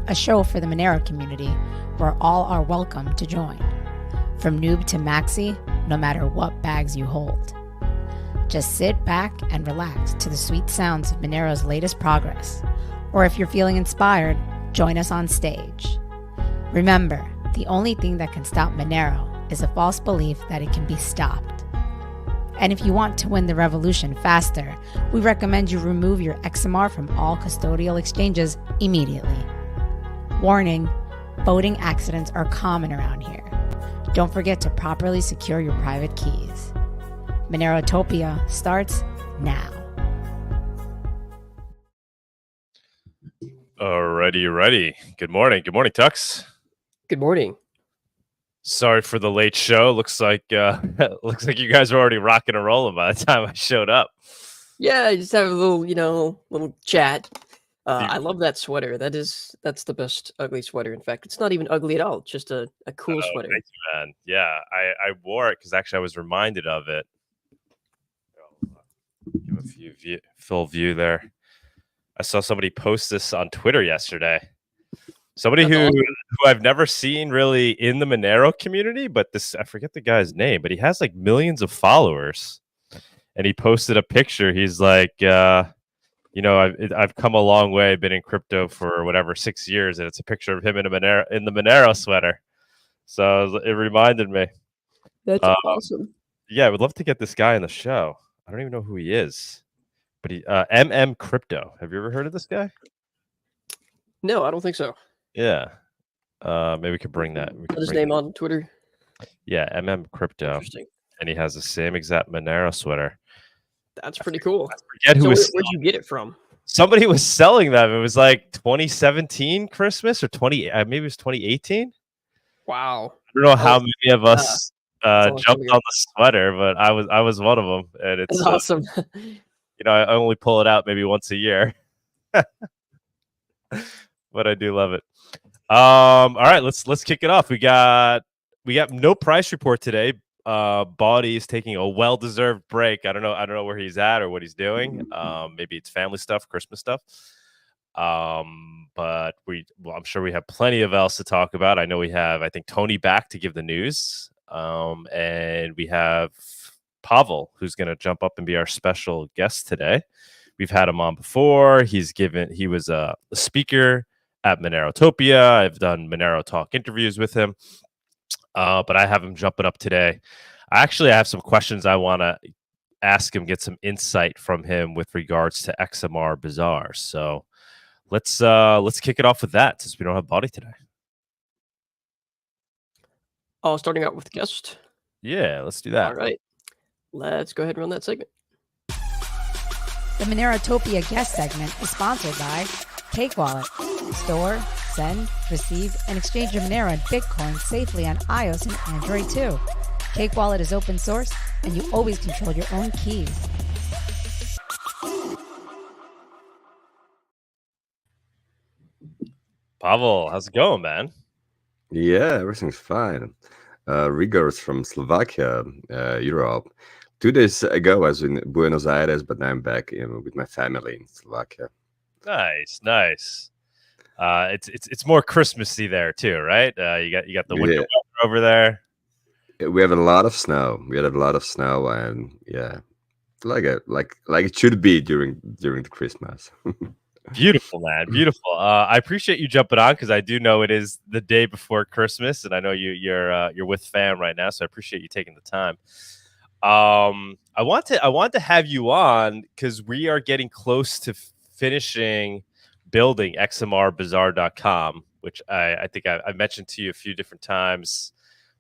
a show for the Monero community where all are welcome to join. From noob to maxi, no matter what bags you hold. Just sit back and relax to the sweet sounds of Monero's latest progress. Or if you're feeling inspired, join us on stage. Remember, the only thing that can stop Monero is a false belief that it can be stopped. And if you want to win the revolution faster, we recommend you remove your XMR from all custodial exchanges immediately. Warning, voting accidents are common around here. Don't forget to properly secure your private keys. Monerotopia starts now. Ready. Good morning, Tux. Good morning. Sorry for the late show. Looks like you guys were already rocking and rolling by the time I showed up. Yeah, I just have a little chat. I love that sweater. That's the best ugly sweater. In fact, it's not even ugly at all. It's just a cool sweater. Thank you, man. Yeah, I wore it because actually I was reminded of it. Give a few full view there. I saw somebody post this on Twitter yesterday. Somebody who I've never seen really in the Monero community, but I forget the guy's name, but he has like millions of followers. And he posted a picture. He's like, I've come a long way, been in crypto for 6 years, and it's a picture of him in the Monero sweater. So it reminded me. That's awesome. Yeah, I would love to get this guy on the show. I don't even know who he is, but he Crypto. Have you ever heard of this guy? No, I don't think so. Yeah. Maybe we could bring that. Put his name on Twitter. Yeah, Crypto. Interesting. And he has the same exact Monero sweater. That's pretty cool. I forget who was. Where'd you get it from? Somebody was selling them. It was like 2017 Christmas or maybe it was 2018. Wow. I don't know how many of us jumped on the sweater, but I was one of them, and it's awesome. I only pull it out maybe once a year. But I do love it. All right, let's kick it off. We got no price report today. Bawdy is taking a well-deserved break. I don't know where he's at or what he's doing. Maybe it's family stuff, Christmas stuff. But I'm sure we have plenty of else to talk about. I know we have, I think, Tony back to give the news. And we have Pavol, who's going to jump up and be our special guest today. We've had him on before. He was a speaker at Monerotopia. I've done Monero Talk interviews with him. But I have him jumping up today. I have some questions I want to ask him, get some insight from him with regards to XMR Bazaar. So let's kick it off with that since we don't have Bawdy today. Starting out with guest. Yeah, let's do that. All right. Let's go ahead and run that segment. The Monerotopia guest segment is sponsored by CakeWallet. Store, send, receive, and exchange your Monero and Bitcoin safely on iOS and Android too. CakeWallet is open source, and you always control your own keys. Pavol, how's it going, man? Yeah, everything's fine. Regards from Slovakia, Europe. 2 days ago, I was in Buenos Aires, but now I'm back with my family in Slovakia. Nice. It's more Christmassy there too, right? You got the winter weather over there. We have a lot of snow. We had a lot of snow, and yeah, like it should be during the Christmas. Beautiful, man. Beautiful. I appreciate you jumping on because I do know it is the day before Christmas, and I know you're with fam right now, so I appreciate you taking the time. I want to have you on because we are getting close to finishing building XMRbazaar.com, which I think I mentioned to you a few different times.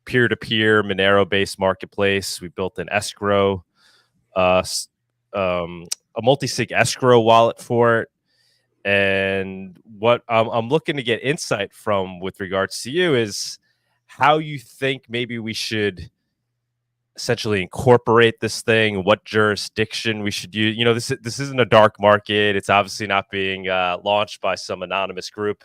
Peer-to-peer Monero-based marketplace. We built an escrow, a multi-sig escrow wallet for it. And what I'm looking to get insight from with regards to you is how you think maybe we should essentially incorporate this thing, what jurisdiction we should use. This isn't a dark market. It's obviously not being launched by some anonymous group.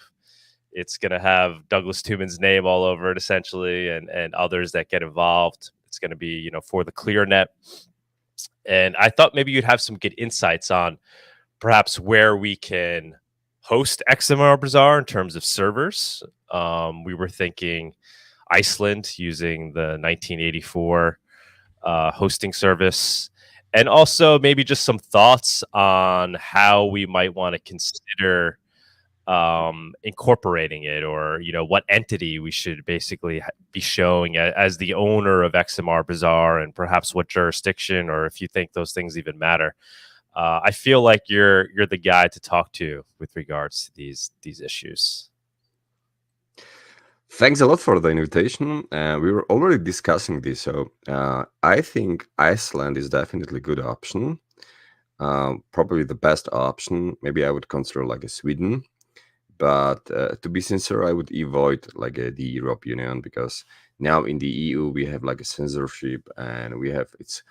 It's going to have Douglas Tuman's name all over it, essentially, and others that get involved. It's going to be, for the clear net. And I thought maybe you'd have some good insights on perhaps where we can host XMR Bazaar in terms of servers. We were thinking Iceland using the 1984 hosting service, and also maybe just some thoughts on how we might want to consider incorporating it, or what entity we should basically be showing as the owner of XMR Bazaar, and perhaps what jurisdiction, or if you think those things even matter. I feel like you're the guy to talk to with regards to these issues. Thanks a lot for the invitation. We were already discussing this, so I think Iceland is definitely a good option. Probably the best option. Maybe I would consider like a Sweden, but to be sincere, I would avoid like the European Union, because now in the EU we have like a censorship, and it's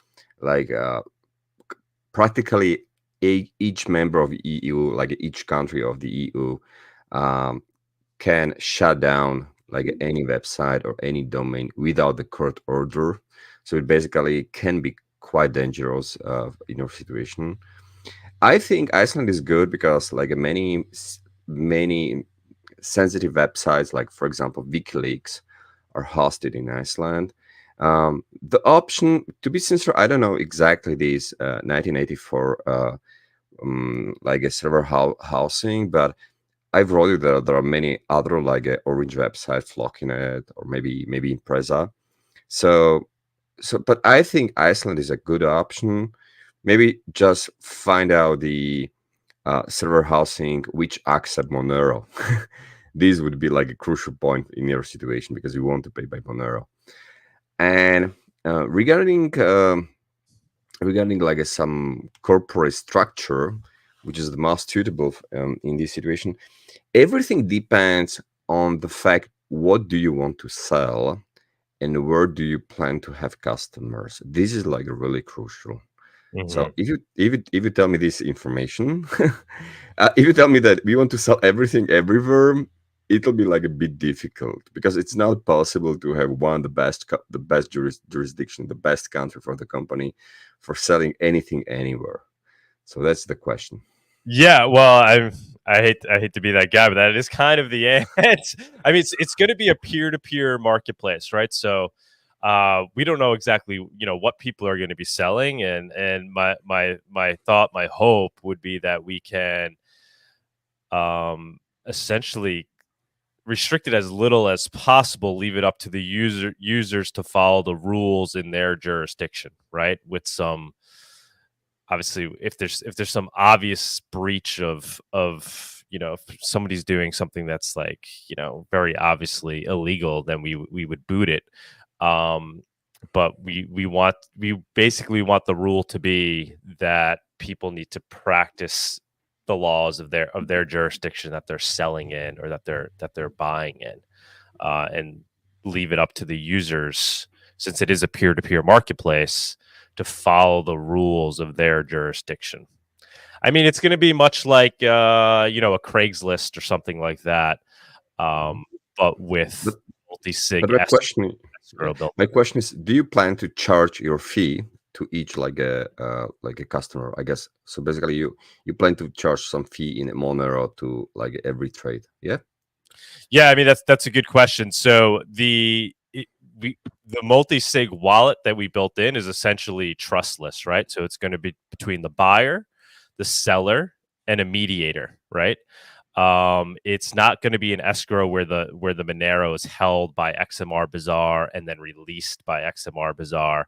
like practically each member of the EU, like each country of the EU, can shut down like any website or any domain without the court order. So it basically can be quite dangerous in your situation. I think Iceland is good because like many sensitive websites, like for example WikiLeaks, are hosted in Iceland. The option, to be sincere, I don't know exactly this 1984 like a server housing, but I've wrote you that there are many other like orange websites, Flockinet, or maybe Impreza. So, but I think Iceland is a good option. Maybe just find out the server housing which accept Monero. This would be like a crucial point in your situation, because you want to pay by Monero. And regarding like some corporate structure, which is the most suitable in this situation, everything depends on the fact what do you want to sell and where do you plan to have customers. This is like really crucial. So if you tell me this information, if you tell me that we want to sell everything everywhere, it'll be like a bit difficult, because it's not possible to have the best jurisdiction, the best country for the company for selling anything anywhere. So that's the question. Yeah, well, I hate to be that guy, but that is kind of the answer. I mean, it's going to be a peer-to-peer marketplace, right? So we don't know exactly what people are going to be selling, and my thought, my hope would be that we can essentially restrict it as little as possible, leave it up to the users to follow the rules in their jurisdiction, right? With some, obviously, if there's some obvious breach of if somebody's doing something that's like very obviously illegal, then we would boot it. But we basically want the rule to be that people need to practice the laws of their jurisdiction that they're selling in, or that they're buying in, and leave it up to the users, since it is a peer-to-peer marketplace, to follow the rules of their jurisdiction. I mean, it's going to be much like a Craigslist or something like that, but with multi-sig. But my question is, do you plan to charge your fee to each like a customer? I guess so. Basically, you plan to charge some fee in Monero to like every trade. Yeah. Yeah, I mean that's a good question. So the multi-sig wallet that we built in is essentially trustless, right? So it's going to be between the buyer, the seller, and a mediator, right? It's not going to be an escrow where the Monero is held by XMR Bazaar and then released by XMR Bazaar.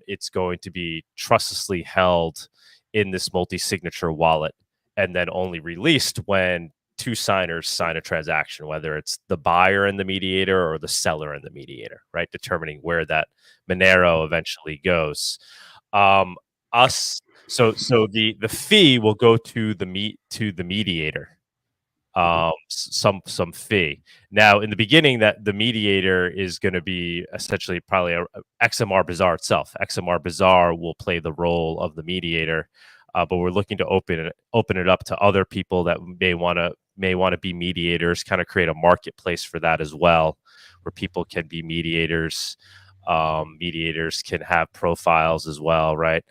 It's going to be trustlessly held in this multi-signature wallet, and then only released when two signers sign a transaction, whether it's the buyer and the mediator or the seller and the mediator, right? Determining where that Monero eventually goes. So the fee will go to the mediator. Some fee. Now, in the beginning, that the mediator is going to be essentially probably a XMR Bazaar itself. XMR Bazaar will play the role of the mediator, but we're looking to open it up to other people that may want to be mediators. Kind of create a marketplace for that as well, where people can be mediators. Mediators can have profiles as well, right?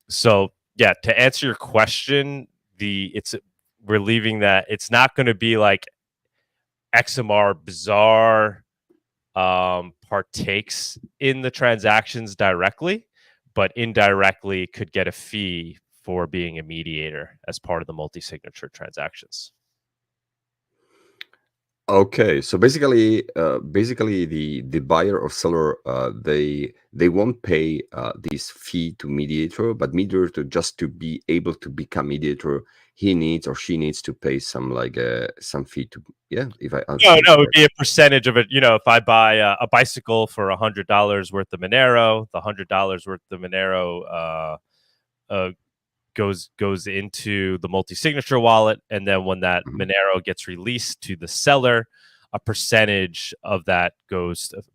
So yeah, to answer your question, we're leaving that it's not going to be like XMR Bazaar partakes in the transactions directly, but indirectly could get a fee for being a mediator as part of the multi-signature transactions. Okay, so basically, the buyer or seller, they won't pay this fee to mediator, but mediator, just to be able to become mediator, he needs or she needs to pay some some fee to, yeah. If I No, it would be a percentage of it. You know, if I buy a bicycle for $100 worth of Monero, the $100 worth of Monero goes into the multi-signature wallet, and then when that Monero gets released to the seller, a percentage of that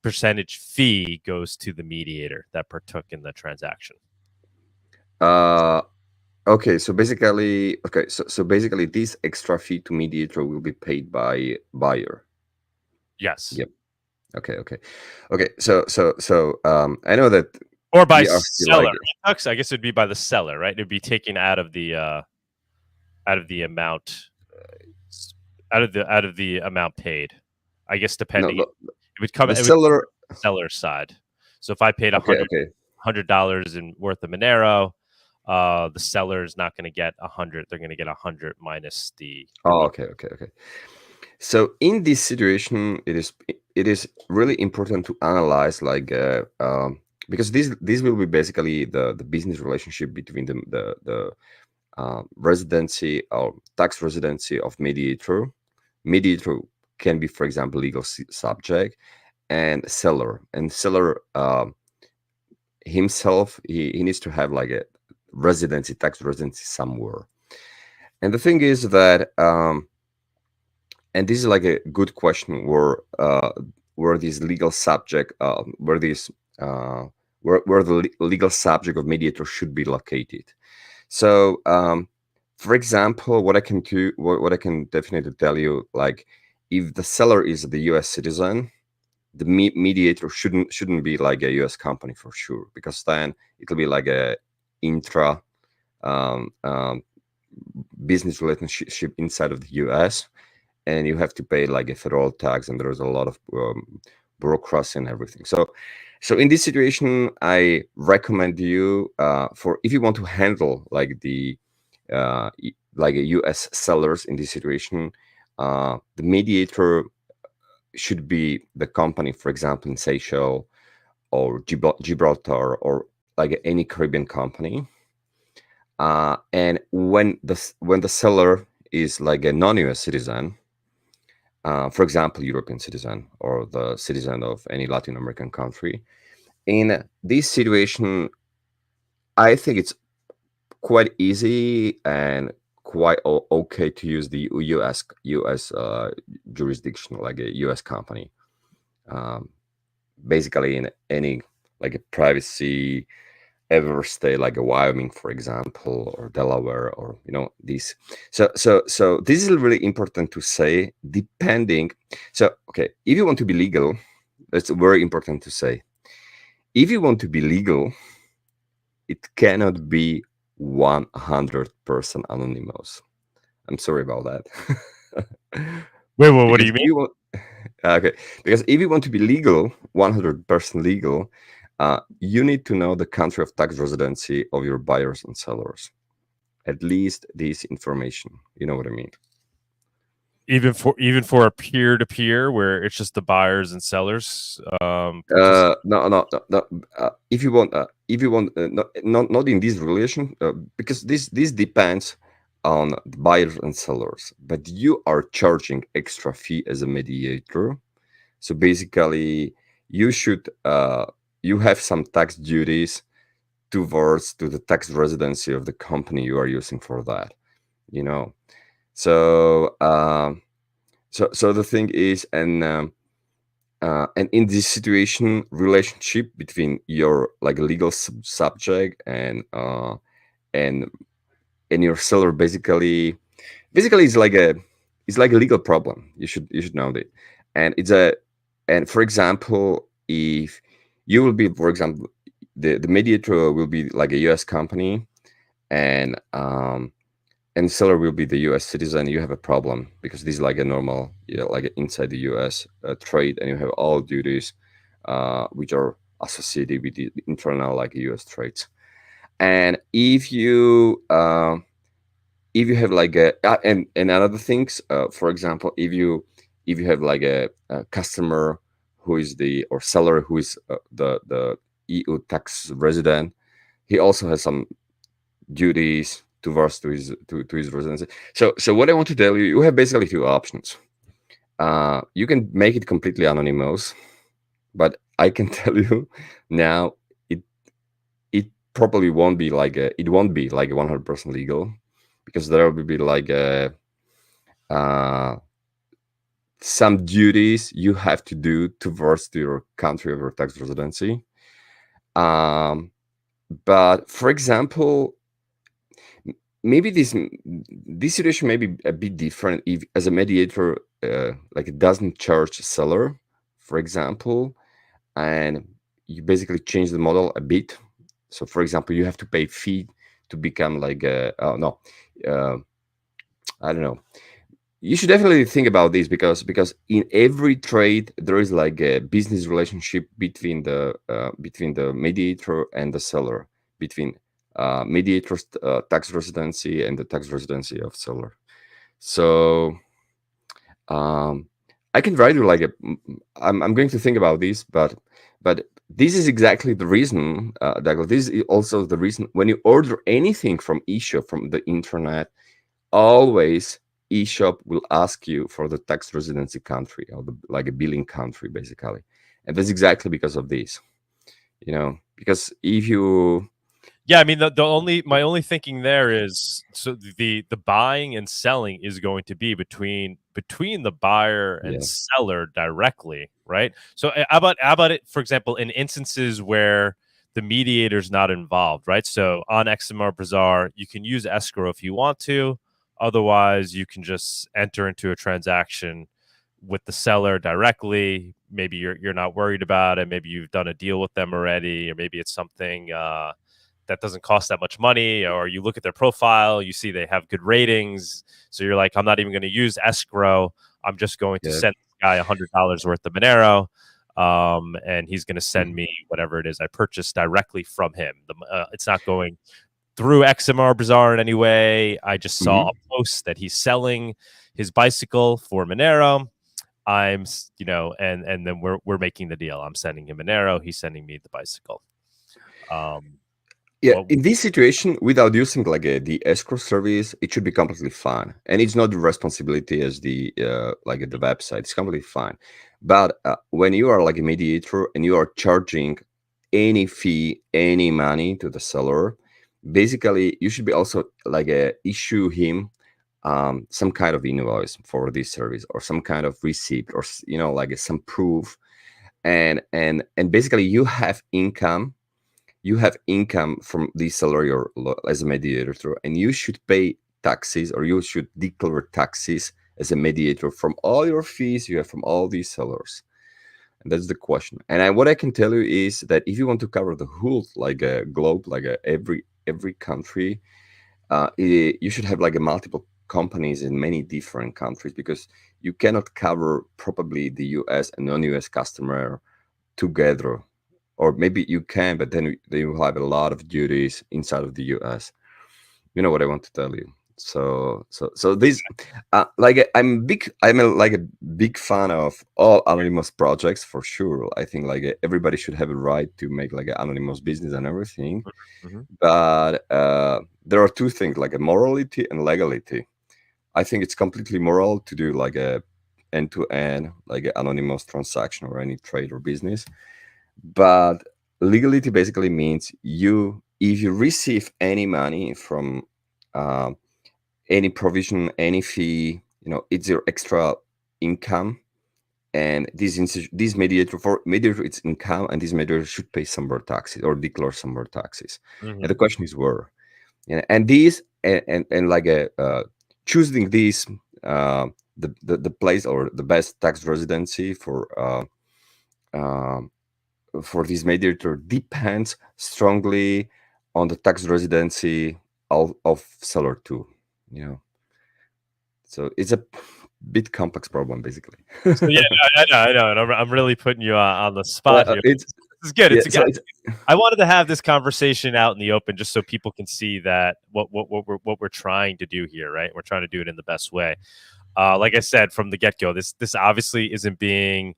percentage fee goes to the mediator that partook in the transaction. Okay, so basically, basically, this extra fee to mediator will be paid by buyer. Yes. Yep. Okay. So I know that. Or by seller. I guess it'd be by the seller, right? It'd be taken out of the amount, out of the amount paid. I guess depending, it would come the seller's side. So if I paid $100 in worth of Monero, the seller is not going to get 100. They're going to get 100 minus the. Oh, okay. So in this situation, it is really important to analyze because this will be basically the business relationship between the residency or tax residency of mediator. Mediator can be, for example, legal subject, and seller. And seller himself, he needs to have like a tax residency somewhere. And the thing is that, and this is like a good question, where this legal subject, where the legal subject of mediator should be located. So, for example, what I can do, what I can definitely tell you, like, if the seller is the U.S. citizen, the mediator shouldn't be like a U.S. company for sure, because then it'll be like a intra business relationship inside of the U.S., and you have to pay like a federal tax, and there's a lot of bureaucracy and everything. So in this situation, I recommend you for if you want to handle like the like a U.S. sellers in this situation, the mediator should be the company, for example, in Seychelles or Gibraltar or like any Caribbean company. And when the seller is like a non-U.S. citizen, for example, European citizen or the citizen of any Latin American country, in this situation, I think it's quite easy and quite okay to use the U.S. Jurisdiction, like a U.S. company. Basically, in any like a privacy ever state, like a Wyoming, for example, or Delaware, or this. So this is really important to say. Depending, so okay, if you want to be legal, that's very important to say. If you want to be legal, it cannot be 100% anonymous. I'm sorry about that. Wait, what do you mean? Okay, because if you want to be legal, 100% legal, you need to know the country of tax residency of your buyers and sellers. At least this information. You know what I mean? Even for a peer-to-peer where it's just the buyers and sellers. No. If you want, not in this relation, because this depends on buyers and sellers. But you are charging extra fee as a mediator, so basically you should you have some tax duties towards to the tax residency of the company you are using for that. So so the thing is, and in this situation, relationship between your like legal subject and your seller basically is like a legal problem. You should know that. And for example, if you will be, for example, the mediator will be like a U.S. company, and and seller will be the U.S. citizen, you have a problem because this is like a normal, like inside the U.S. Trade, and you have all duties which are associated with the internal like U.S. trades. And if you have like a and other things, for example, if you have like a customer who is or seller who is the EU tax resident, he also has some duties towards to his residency. So what I want to tell you, you have basically two options. You can make it completely anonymous, but I can tell you now, it probably won't be like it won't be like 100% legal, because there will be like some duties you have to do towards your country of your tax residency. But for example, maybe this situation may be a bit different if, as a mediator, like it doesn't charge seller, for example, and you basically change the model a bit. So, for example, you have to pay fee to become like I don't know. You should definitely think about this, because in every trade there is like a business relationship between the mediator and the seller, between mediator's tax residency and the tax residency of seller. So I can write you like I'm going to think about this, but this is exactly the reason, Douglas. This is also the reason when you order anything from eShop from the internet, always eShop will ask you for the tax residency country, or like a billing country, basically, and that's exactly because of this. Because if you Yeah, I mean my only thinking there is, so the buying and selling is going to be between the buyer and seller directly, right? So how about it, for example, in instances where the mediator's not involved, right? So on XMR Bazaar, you can use escrow if you want to. Otherwise, you can just enter into a transaction with the seller directly. Maybe you're not worried about it. Maybe you've done a deal with them already, or maybe it's something that doesn't cost that much money, or you look at their profile, you see they have good ratings, so you're like, I'm not even going to use escrow. I'm just going to send this guy $100 worth of Monero, and he's going to send me whatever it is I purchased directly from him. It's not going through XMR Bazaar in any way. I just saw a post that he's selling his bicycle for Monero. I'm, and then we're making the deal. I'm sending him Monero. He's sending me the bicycle. In this situation, without using like the escrow service, it should be completely fine, and it's not the responsibility as the like the website. It's completely fine. But when you are like a mediator and you are charging any fee, any money to the seller, basically you should be also like issue him some kind of invoice for this service, or some kind of receipt, or like some proof, and basically you have income. You have income from the seller or as a mediator, and you should pay taxes, or you should declare taxes as a mediator from all your fees you have from all these sellers. And that's the question. And what I can tell you is that if you want to cover the whole like a globe, like every country, you should have like a multiple companies in many different countries, because you cannot cover probably the US and non-US customer together. Or maybe you can, but then you will have a lot of duties inside of the US. You know what I want to tell you. So this, like I'm a big fan of all anonymous projects, for sure. I think like everybody should have a right to make like an anonymous business and everything. But there are two things, like a morality and legality. I think it's completely moral to do like a end-to-end, like an anonymous transaction or any trade or business. But legality basically means if you receive any money from any provision, any fee, it's your extra income, and this mediator it's income, and this mediator should pay some more taxes or declare some more taxes. And the question is where, and these and like choosing this the place or the best tax residency for this mediator depends strongly on the tax residency of seller 2. So it's a bit complex problem, basically. So yeah, I know, and I'm really putting you on the spot here. This is good. I wanted to have this conversation out in the open just so people can see that what we're trying to do here, right? We're trying to do it in the best way. Like I said from the get-go, this obviously isn't being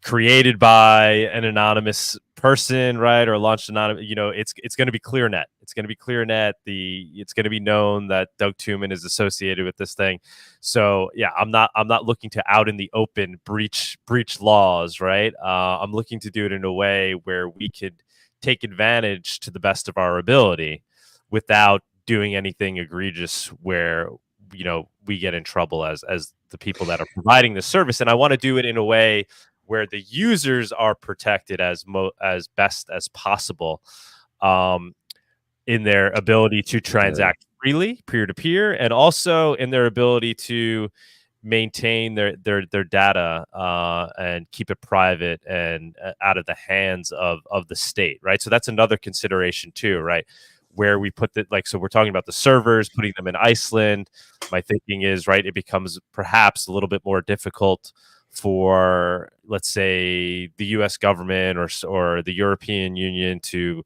created by an anonymous person, right, or launched anonymous. It's going to be ClearNet. It's going to be ClearNet. It's going to be known that Doug Tuman is associated with this thing. So yeah, I'm not looking to out in the open breach laws, right? I'm looking to do it in a way where we could take advantage to the best of our ability without doing anything egregious where we get in trouble as the people that are providing the service. And I want to do it in a way where the users are protected as best as possible in their ability to transact freely peer-to-peer, and also in their ability to maintain their data and keep it private and out of the hands of the state, right? So that's another consideration too, right? Where we put so we're talking about the servers, putting them in Iceland. My thinking is, right, it becomes perhaps a little bit more difficult for, let's say, the U.S. government or the European Union to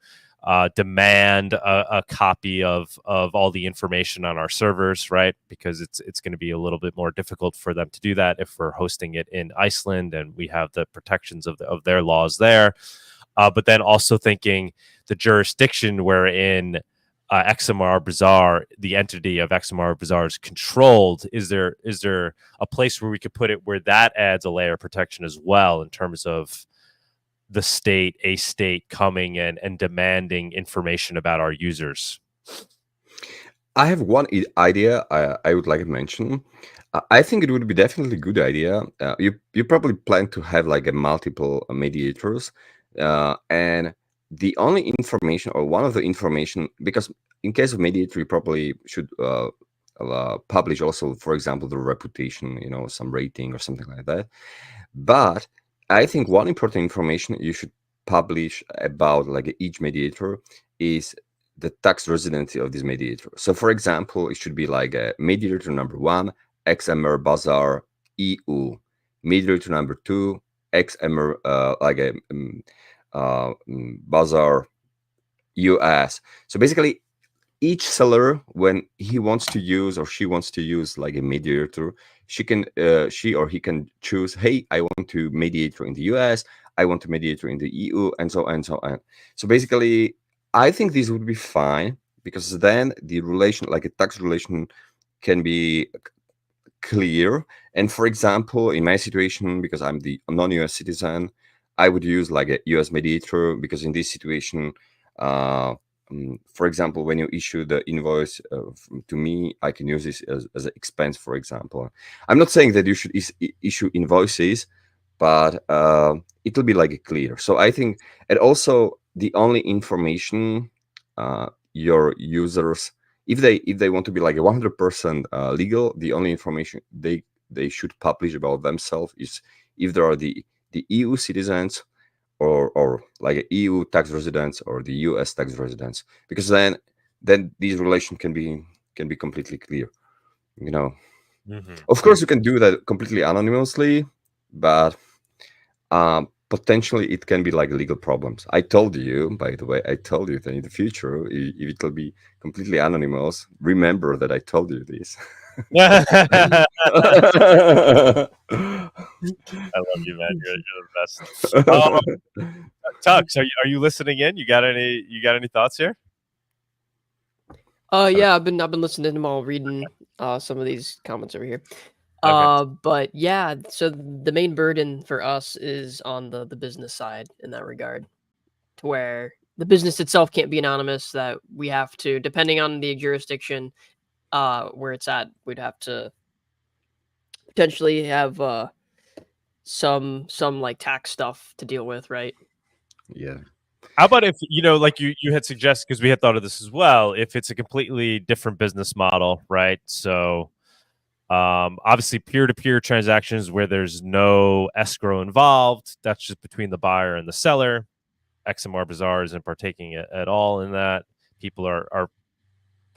demand a copy of all the information on our servers, right? Because it's going to be a little bit more difficult for them to do that if we're hosting it in Iceland and we have the protections of their laws there. But then also thinking the jurisdiction wherein XMR Bazaar, the entity of XMR Bazaar, is controlled. Is there a place where we could put it where that adds a layer of protection as well in terms of a state coming and demanding information about our users? I have one idea I would like to mention. I think it would be definitely a good idea. You probably plan to have like a multiple mediators, and the only information, or one of the information, because in case of mediator, you probably should publish also, for example, the reputation, some rating or something like that. But I think one important information you should publish about like each mediator is the tax residency of this mediator. So for example, it should be like a mediator number 1, XMR Bazaar EU, mediator number 2, XMR Bazaar US. So basically, each seller, when he wants to use or she wants to use like a mediator, she or he can choose, hey, I want to mediator in the US, I want to mediator in the EU, and so on and so on. So basically, I think this would be fine, because then the relation, like a tax relation, can be clear. And for example, in my situation, because I'm the non-US citizen, I would use like a US mediator, because in this situation, for example, when you issue the invoice to me, I can use this as an expense, for example. I'm not saying that you should issue invoices, but it'll be like clear. So I think, and also the only information your users, if they want to be like a 100% legal, the only information they should publish about themselves is if they are the EU citizens, or like EU tax residents or the US tax residents, because then these relations can be completely clear. Of course, you can do that completely anonymously, but potentially it can be like legal problems. I told you, by the way, that in the future, if it will be completely anonymous, remember that I told you this. I love you, man. You're the best. Tux, are you listening in? You got any thoughts here? Yeah, I've been listening to them all, reading some of these comments over here. Okay. But yeah, so the main burden for us is on the business side in that regard, to where the business itself can't be anonymous, that we have to, depending on the jurisdiction where it's at, we'd have to potentially have some like tax stuff to deal with, right? Yeah. How about if, like you had suggested, because we had thought of this as well, if it's a completely different business model, right? So obviously peer-to-peer transactions where there's no escrow involved, that's just between the buyer and the seller. XMR Bazaar isn't partaking at all in that. People are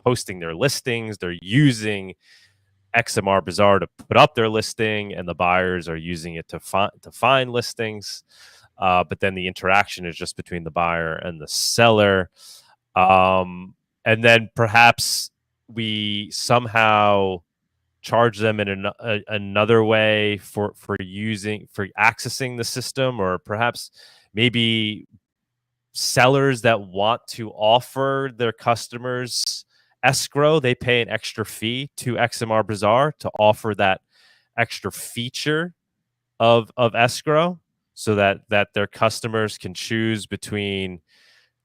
posting their listings. They're using XMR Bazaar to put up their listing, and the buyers are using it to find listings. But then the interaction is just between the buyer and the seller. And then perhaps we somehow charge them in another way for accessing the system, or perhaps maybe sellers that want to offer their customers escrow, they pay an extra fee to XMR Bazaar to offer that extra feature of escrow, so that their customers can choose between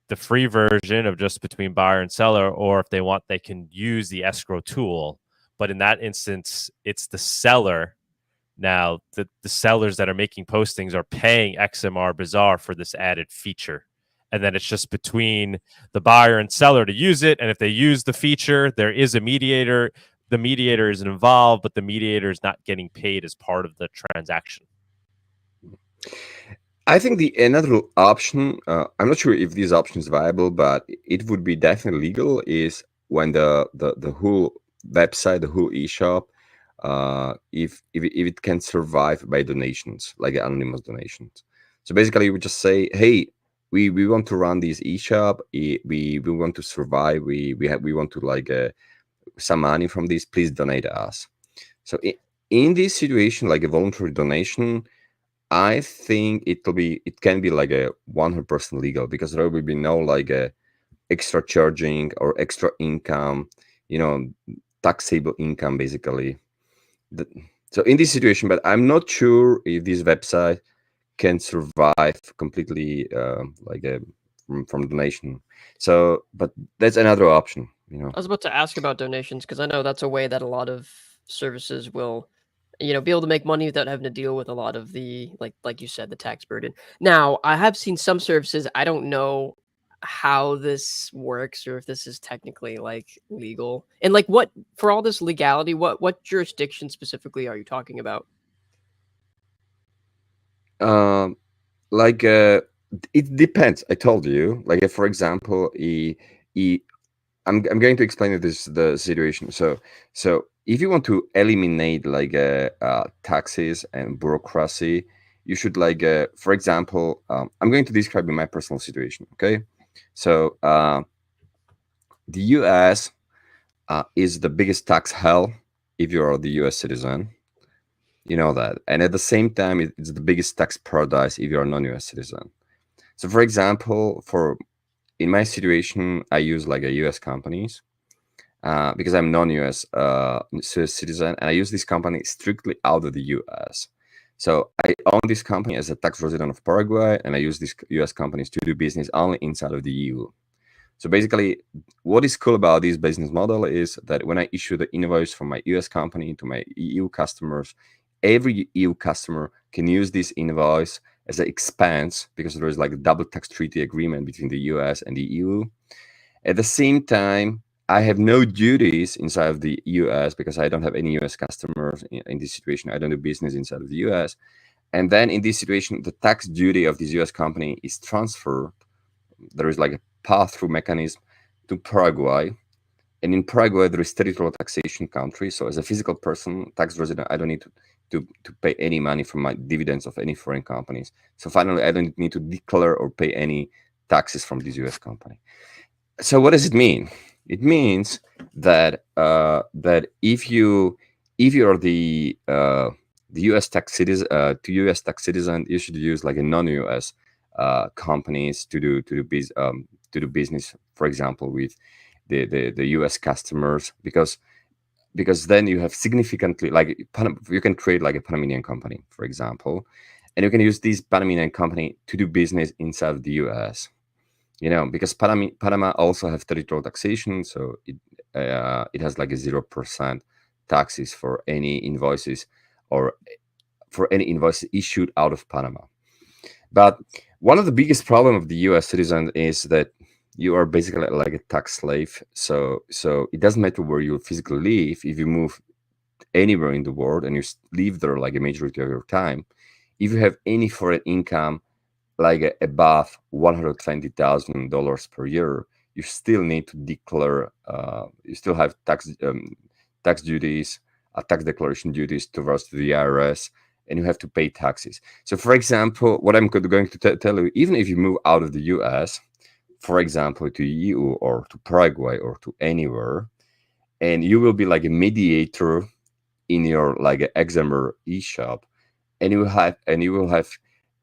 the free version of just between buyer and seller, or if they want, they can use the escrow tool. But in that instance, it's the seller. Now, the sellers that are making postings are paying XMR Bazaar for this added feature. And then it's just between the buyer and seller to use it. And if they use the feature, there is a mediator. The mediator isn't involved, but the mediator is not getting paid as part of the transaction. I think another option, I'm not sure if this option is viable, but it would be definitely legal, is when the whole website, the whole eShop, if it can survive by donations, like anonymous donations. So basically, we just say, hey, we want to run this eShop, we want to survive, we want to like some money from this, please donate to us. So in this situation, like a voluntary donation, I think it can be like a 100% legal, because there will be no like a extra charging or extra income, taxable income basically. So in this situation, but I'm not sure if this website can survive completely from donation. So, but that's another option. I was about to ask about donations, because I know that's a way that a lot of services will, be able to make money without having to deal with a lot of the, like you said, the tax burden. Now, I have seen some services, I don't know how this works, or if this is technically like legal, and like what, for all this legality, what jurisdiction specifically are you talking about? It depends. I told you, like, for example, I'm going to explain the situation. So if you want to eliminate like taxes and bureaucracy, you should like, for example, I'm going to describe my personal situation. Okay, so the U.S. Is the biggest tax hell if you are the U.S. citizen. You know that, and at the same time, it's the biggest tax paradise if you're a non-U.S. citizen. So, for example, in my situation, I use like a U.S. companies because I'm non-U.S. Citizen, and I use this company strictly out of the U.S. So I own this company as a tax resident of Paraguay, and I use these U.S. companies to do business only inside of the EU. So basically, what is cool about this business model is that when I issue the invoice from my US company to my EU customers, every EU customer can use this invoice as an expense, because there is like a double tax treaty agreement between the US and the EU. At the same time, I have no duties inside of the US because I don't have any US customers in this situation. I don't do business inside of the US. And then in this situation, the tax duty of this US company is transferred. There is like a pass-through mechanism to Paraguay. And in Paraguay, there is territorial taxation country. So as a physical person, tax resident, I don't need to pay any money from my dividends of any foreign companies. So finally, I don't need to declare or pay any taxes from this US company. So what does it mean? It means that that if you are the US tax citizen, to US tax citizen, you should use like a non-US companies to do business, for example, with the US customers, because then you have significantly, like, you can create like a Panamanian company, for example, and you can use this Panamanian company to do business inside of the US. Because Panama also have territorial taxation, so it has like a 0% taxes for any invoices or for any invoices issued out of Panama. But one of the biggest problem of the US citizen is that you are basically like a tax slave. So it doesn't matter where you physically live. If you move anywhere in the world and you live there like a majority of your time, if you have any foreign income like above $120,000 per year, you still need to declare. You still have tax duties, tax declaration duties towards the IRS, and you have to pay taxes. So, for example, what I'm going to tell you, even if you move out of the US, for example, to EU or to Paraguay or to anywhere, and you will be like a mediator in your like an XMR eShop, and you will have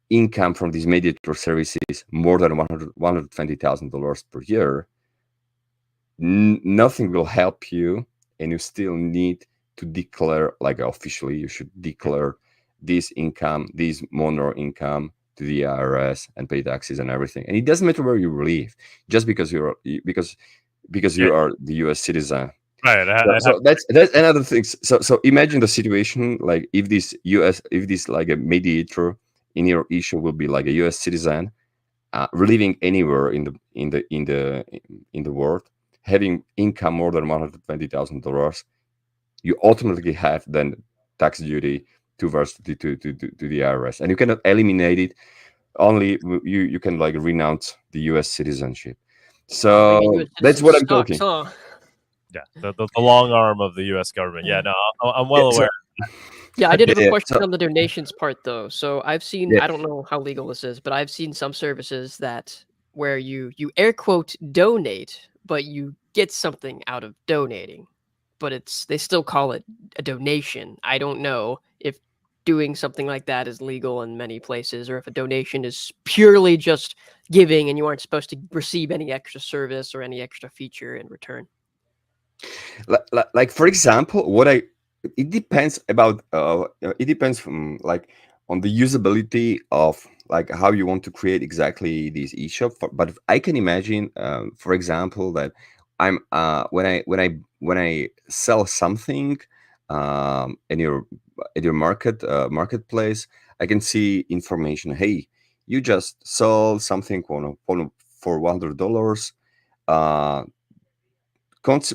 income from these mediator services more than $120,000 per year. Nothing will help you, and you still need to declare, like officially, you should declare this income, this Monero income to the IRS and pay taxes and everything. And it doesn't matter where you live, just because you are the US citizen. Right. So that's another thing. So imagine the situation, like if this like a mediator in your issue will be like a US citizen, living anywhere in the world, having income more than $120,000, you automatically have then tax duty towards to the IRS, and you cannot eliminate it. Only you can like renounce the US citizenship. So that's what I'm talking. Yeah, the long arm of the U.S. government. Yeah, no, I'm well aware. Yeah, I did have a question on the donations part, though. So I've seen, I don't know how legal this is, but I've seen some services where you air quote donate, but you get something out of donating, but they still call it a donation. I don't know if doing something like that is legal in many places, or if a donation is purely just giving and you aren't supposed to receive any extra service or any extra feature in return. Like for example, it depends about it depends from like on the usability of like how you want to create exactly this eShop. But I can imagine, for example, that I'm when I sell something in your marketplace, I can see information. Hey, you just sold something for $100.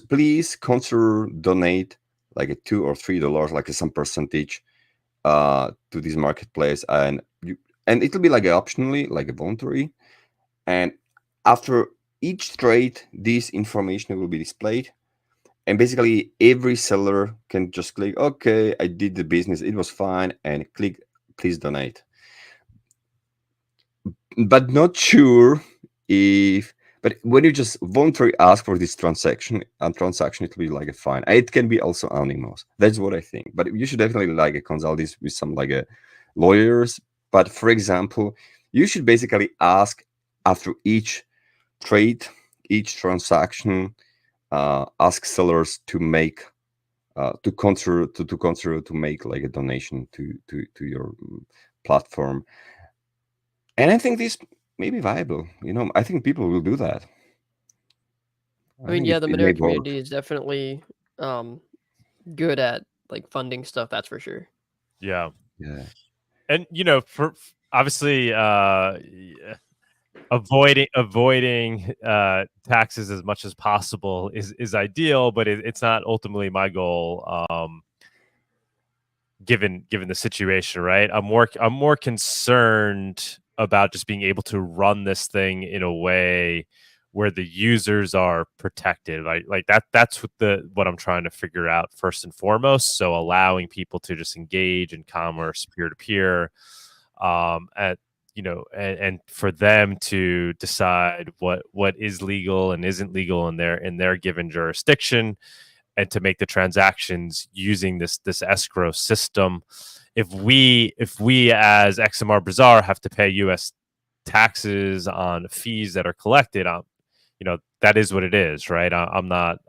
Please consider donate like a $2 or $3, like some percentage to this marketplace, and it'll be like optionally, like a voluntary. And after each trade, this information will be displayed, and basically every seller can just click, okay, I did the business, it was fine, and click please donate. But not sure if. But when you just voluntarily ask for this transaction, it will be like a fine. It can be also anonymous. That's what I think. But you should definitely like consult this with some like lawyers. But for example, you should basically ask after each trade, each transaction, ask sellers to make to consider to make like a donation to your platform. And I think this may be viable. I think people will do that. I mean, yeah, the Monero community is definitely good at like funding stuff. That's for sure. Yeah. Yeah. And for obviously avoiding taxes as much as possible is ideal, but it's not ultimately my goal. Given the situation, right? I'm more concerned about just being able to run this thing in a way where the users are protected. Like that's what I'm trying to figure out first and foremost. So allowing people to just engage in commerce peer to peer, and for them to decide what is legal and isn't legal in their given jurisdiction, and to make the transactions using this escrow system. If we as XMR Bazaar have to pay U.S. taxes on fees that are collected, that is what it is, right? I'm not.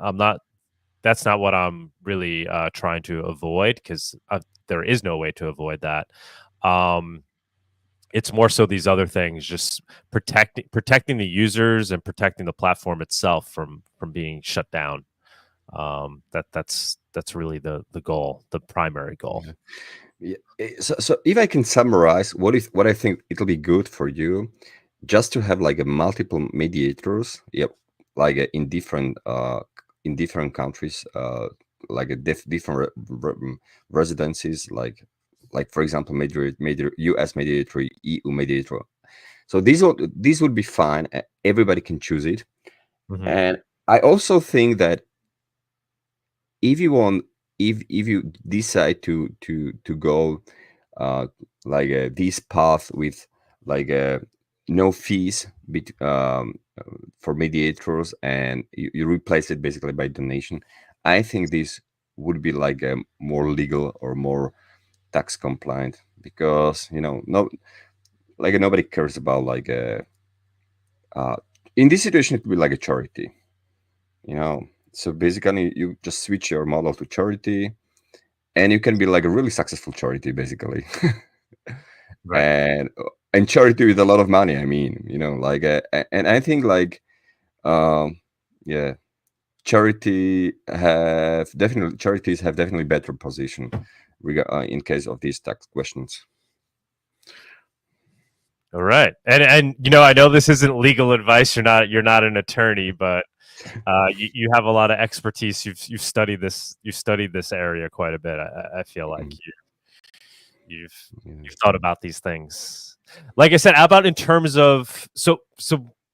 That's not what I'm really trying to avoid, because there is no way to avoid that. It's more so these other things, just protecting the users and protecting the platform itself from being shut down. That's really the goal, the primary goal. Yeah. So if I can summarize what I think it'll be good for you, just to have like a multiple mediators, like in different countries, like a different residencies, like for example, major US mediator, EU mediator. So these would be fine. Everybody can choose it, And I also think that if you want, if you decide to go this path with no fees for mediators, and you replace it basically by donation, I think this would be like a more legal or more tax compliant, because nobody cares about in this situation it would be like a charity, so basically you just switch your model to charity, and you can be like a really successful charity basically. Right. And charity with a lot of money, I mean, and I think yeah, charities have definitely better position in case of these tax questions. All right, and I know this isn't legal advice. You're not an attorney, but you have a lot of expertise. You've studied this. You studied this area quite a bit. I feel like you've thought about these things. Like I said, how about in terms of so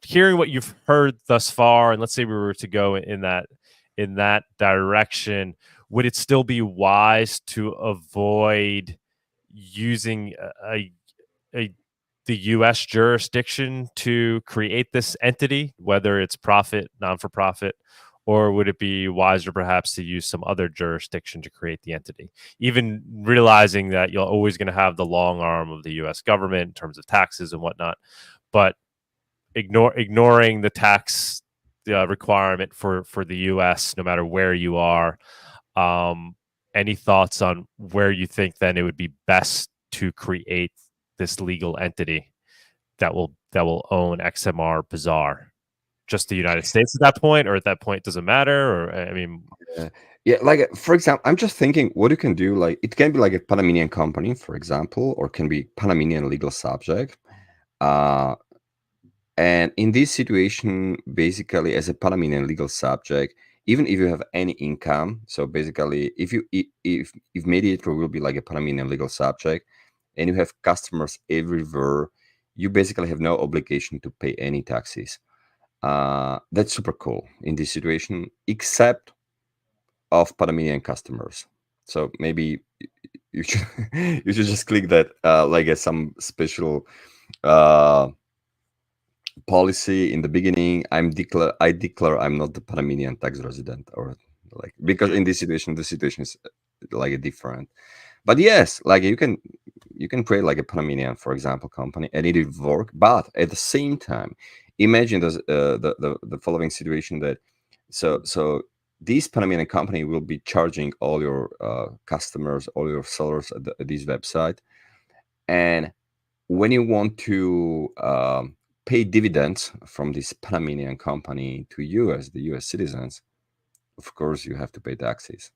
hearing what you've heard thus far, and let's say we were to go in that direction, would it still be wise to avoid using the U.S. jurisdiction to create this entity, whether it's profit, non-for-profit, or would it be wiser perhaps to use some other jurisdiction to create the entity, even realizing that you're always going to have the long arm of the U.S. government in terms of taxes and whatnot, but ignoring the tax requirement for the U.S., no matter where you are. Any thoughts on where you think then it would be best to create this legal entity that will own XMR Bazaar? Just the United States at that point, or at that point doesn't matter? Or I mean, like for example, I'm just thinking what you can do. Like it can be like a Panamanian company, for example, or can be Panamanian legal subject. And in this situation, basically, as a Panamanian legal subject, even if you have any income, so basically, if mediator will be like a Panamanian legal subject, and you have customers everywhere, you basically have no obligation to pay any taxes. That's super cool in this situation, except of Panamanian customers. So maybe you should you should just click that some special policy in the beginning. I declare I'm not the Panamanian tax resident, or because in this situation the situation is different. But yes, you can create like a Panamanian, for example, company, and it will work. But at the same time, imagine the following situation that so this Panamanian company will be charging all your customers, all your sellers at this website, and when you want to pay dividends from this Panamanian company to you as the U.S. citizens, of course you have to pay taxes.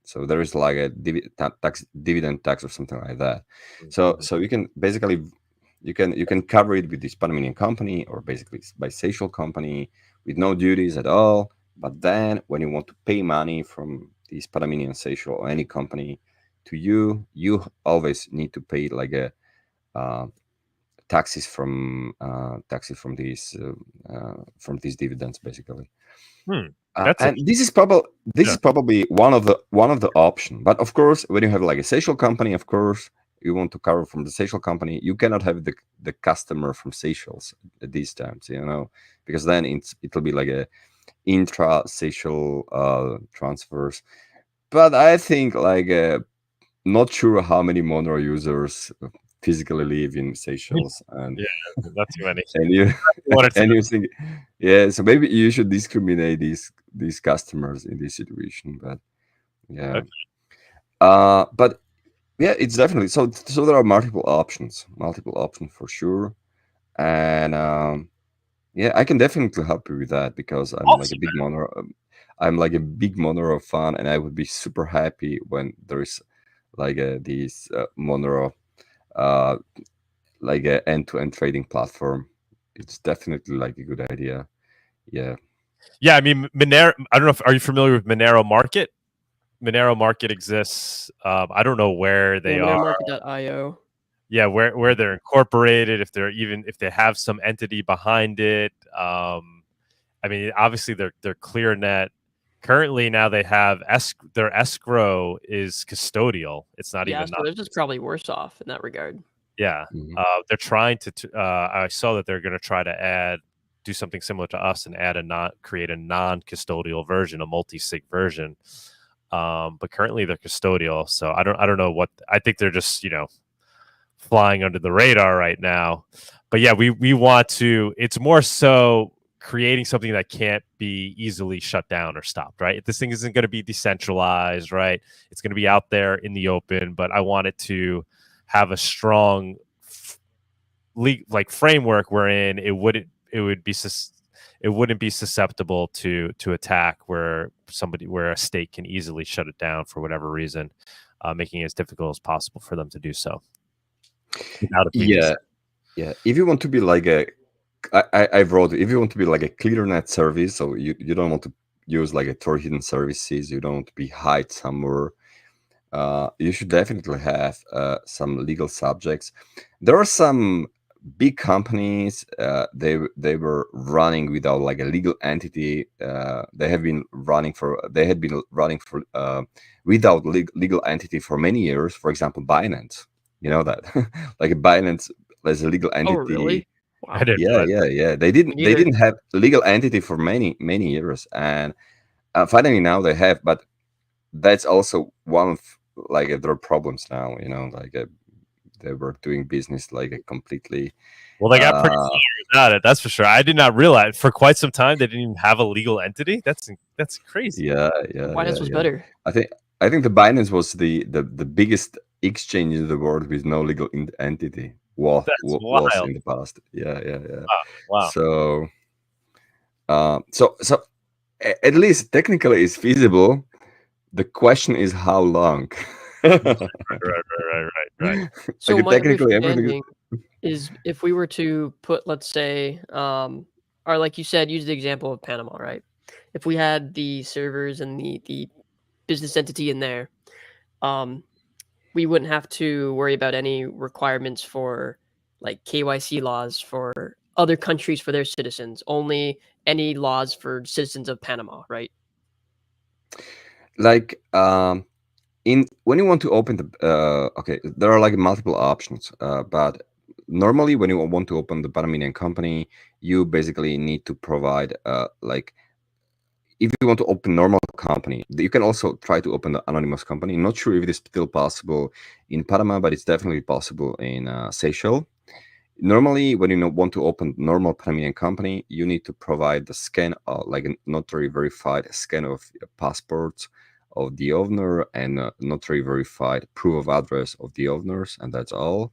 So there is like a dividend tax or something like that. So you can basically you can cover it with this Panamanian company, or basically by Seychelles company with no duties at all. But then when you want to pay money from this Panamanian, Seychelles, or any company to you, you always need to pay like a taxes from these dividends, basically. And this is probably one of the option. But of course, when you have like a Seychelles company, of course you want to cover from the Seychelles company. You cannot have the customer from Seychelles at these times, because then it'll be like a intra Seychelles transfers. But I think not sure how many Monero users physically live in Seychelles, and not too many. and you think, so maybe you should discriminate these customers in this situation. But but it's definitely so there are multiple options for sure. And I can definitely help you with that, because I'm like a big Monero. I'm like a big Monero fan, and I would be super happy when there is like these Monero like a end-to-end trading platform. It's definitely like a good idea. Yeah. I mean, Monero. I don't know. Are you familiar with Monero Market? Monero Market exists. I don't know where they are. Monerotopia.io. Yeah, where they're incorporated, if they have some entity behind it. I mean, obviously they're ClearNet. Currently, now they have their escrow is custodial. It's not even. So they're just probably worse off in that regard. Yeah, they're trying to. I saw that they're going to try to do something similar to us and create a non-custodial version, a multi-sig version. But currently they're custodial, so I don't know what. I think they're just flying under the radar right now. But yeah, we want to. It's more so creating something that can't be easily shut down or stopped, right? This thing isn't going to be decentralized, right? It's going to be out there in the open, but I want it to have a strong framework wherein it wouldn't be susceptible to attack, where a state can easily shut it down for whatever reason, making it as difficult as possible for them to do so. Yeah. If you want to be like I wrote, if you want to be like a ClearNet service, so you don't want to use like a Tor hidden services, you don't want to be hide somewhere, you should definitely have some legal subjects. There are some big companies, they were running without like a legal entity. They had been running for without legal entity for many years. For example, Binance, you know that like Binance as a legal entity. Oh, really? Wow. Yeah. They didn't have legal entity for many years, and finally now they have. But that's also one of like their problems now. They were doing business like a completely. Well, they got pretty clear about it. That's for sure. I did not realize for quite some time they didn't even have a legal entity. That's crazy. Yeah. Binance was better. I think the Binance was the biggest exchange in the world with no legal entity. Was in the past. Yeah. Wow. So at least technically it's feasible. The question is how long. Right. So like my technically understanding is if we were to put, let's say, or like you said, use the example of Panama, right? If we had the servers and the business entity in there, we wouldn't have to worry about any requirements for like KYC laws for other countries for their citizens, only any laws for citizens of Panama, right? Like when you want to open the okay, there are like multiple options, but normally when you want to open the Panamanian company, you basically need to provide like if you want to open normal company, you can also try to open the anonymous company. I'm not sure if it is still possible in Panama, but it's definitely possible in Seychelles. Normally, when you want to open normal Panamanian company, you need to provide the scan, like a notary verified scan of passports of the owner and notary verified proof of address of the owners, and that's all.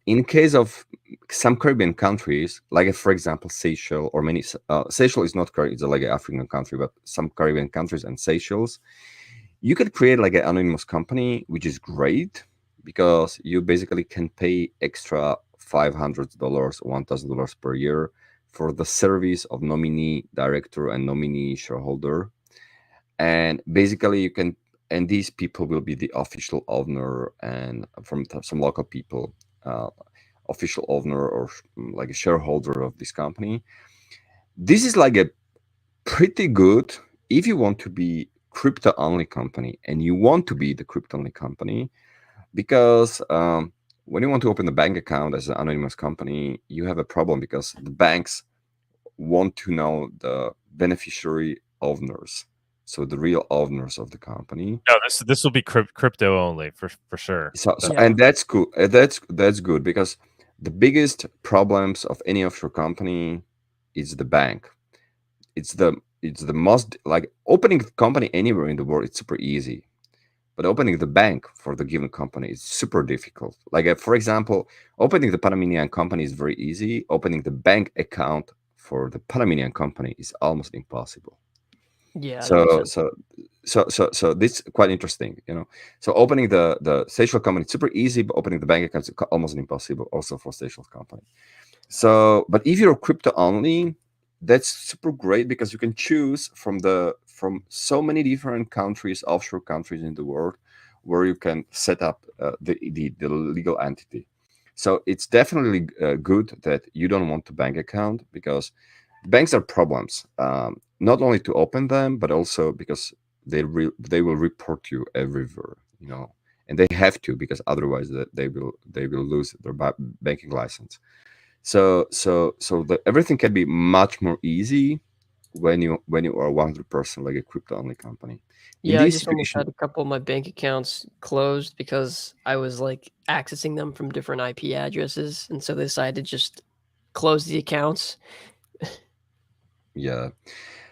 In case of some Caribbean countries, like for example Seychelles or many Seychelles is not Caribbean, it's like an African country, but some Caribbean countries and Seychelles, you could create like an anonymous company, which is great because you basically can pay extra $500, $1,000 per year for the service of nominee director and nominee shareholder, and basically you can. And these people will be the official owner and from some local people, official owner or like a shareholder of this company. This is like a pretty good if you want to be crypto only company and you want to be the crypto only company, because when you want to open a bank account as an anonymous company, you have a problem because the banks want to know the beneficiary owners. So the real owners of the company. No, this will be crypto only for sure. So and that's good. That's good because the biggest problems of any offshore company is the bank. It's the most like opening a company anywhere in the world. It's super easy, but opening the bank for the given company is super difficult. Like for example, opening the Panamanian company is very easy. Opening the bank account for the Panamanian company is almost impossible. Yeah. So this is quite interesting, So opening the Seychelles company is super easy, but opening the bank account is almost impossible also for Seychelles company. So, but if you're crypto only, that's super great because you can choose from so many different countries, offshore countries in the world, where you can set up the legal entity. So it's definitely good that you don't want a bank account because banks are problems. Not only to open them, but also because they will report you everywhere. And they have to, because otherwise they will lose their banking license. So everything can be much more easy when you are 100% like a crypto only company. In Yeah, I this just almost situation, had a couple of my bank accounts closed because I was like accessing them from different IP addresses, and so they decided to just close the accounts. yeah.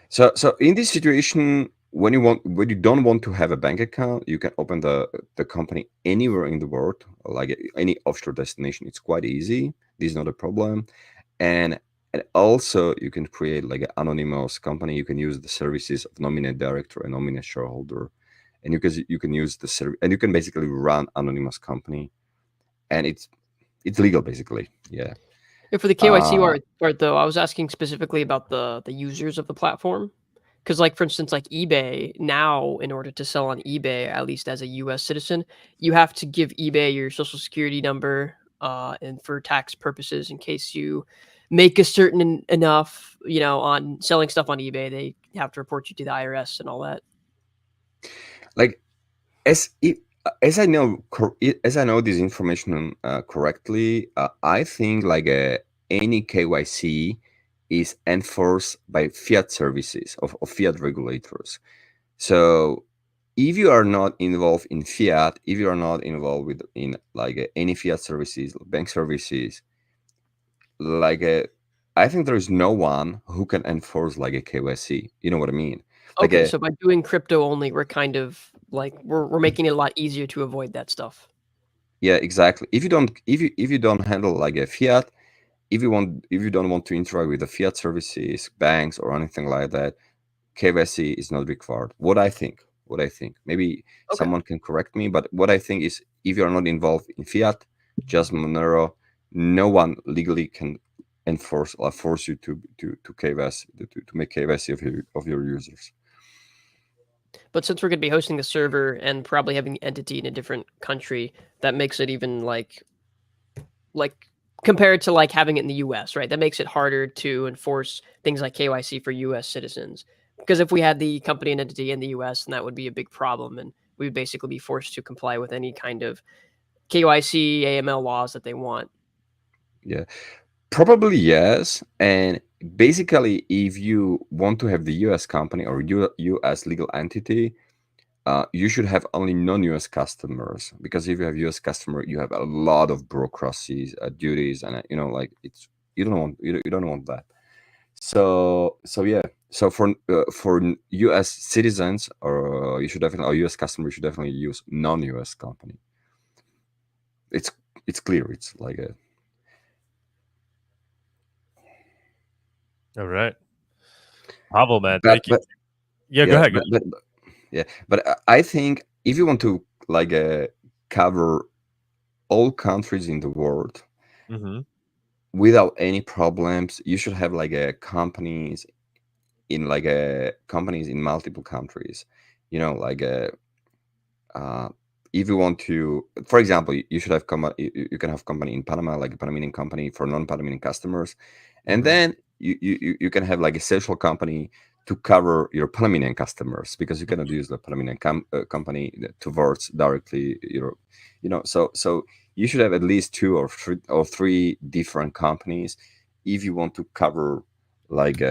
So in this situation, when you don't want to have a bank account, you can open the company anywhere in the world, like any offshore destination. It's quite easy. This is not a problem. And also you can create like an anonymous company. You can use the services of nominate director and nominate shareholder, and you can use the service, and you can basically run anonymous company, and it's legal basically. Yeah. Yeah, for the KYC Uh, part though, I was asking specifically about the users of the platform. Because, like, for instance, like eBay now, in order to sell on eBay, at least as a U.S. citizen, you have to give eBay your social security number, and for tax purposes, in case you make a certain enough, on selling stuff on eBay, they have to report you to the IRS and all that. like as as I know as I know this information correctly, I think like any KYC is enforced by fiat services of fiat regulators. So if you are not involved in fiat, if you are not involved in like any fiat services, bank services, like I think there is no one who can enforce like a KYC. You know what I mean? Like Okay, so by doing crypto only, we're kind of like we're making it a lot easier to avoid that stuff. yeah, exactly. If you don't handle like a fiat, if you don't want to interact with the fiat services, banks, or anything like that, KYC is not required. What I think. Maybe Okay. someone can correct me, but what I think is, if you are not involved in fiat, just Monero, no one legally can enforce or force you to KYC to make KYC of your users. But since we're going to be hosting the server and probably having the entity in a different country, that makes it even like compared to like having it in the US, right? That makes it harder to enforce things like KYC for US citizens. Because if we had the company and entity in the US, then that would be a big problem, and we would basically be forced to comply with any kind of KYC, AML laws that they want. Yeah, probably yes. And basically, if you want to have the US company or US legal entity, you should have only non-US customers, because if you have US customer, you have a lot of bureaucracies, duties, and like you don't want that. So yeah. So for US citizens, or US customers, you should definitely use non-US company. It's clear. It's like a All right. Pavol, man. Thank you. Yeah, go ahead. But I think if you want to like cover all countries in the world without any problems, you should have like companies in multiple countries. Like if you want to, for example, you should have you can have company in Panama, like a Panamanian company for non-Panamanian customers, and then you can have like a social company to cover your Panamanian customers, because you cannot use the Panamanian company towards directly Europe. So you should have at least two or three different companies if you want to cover like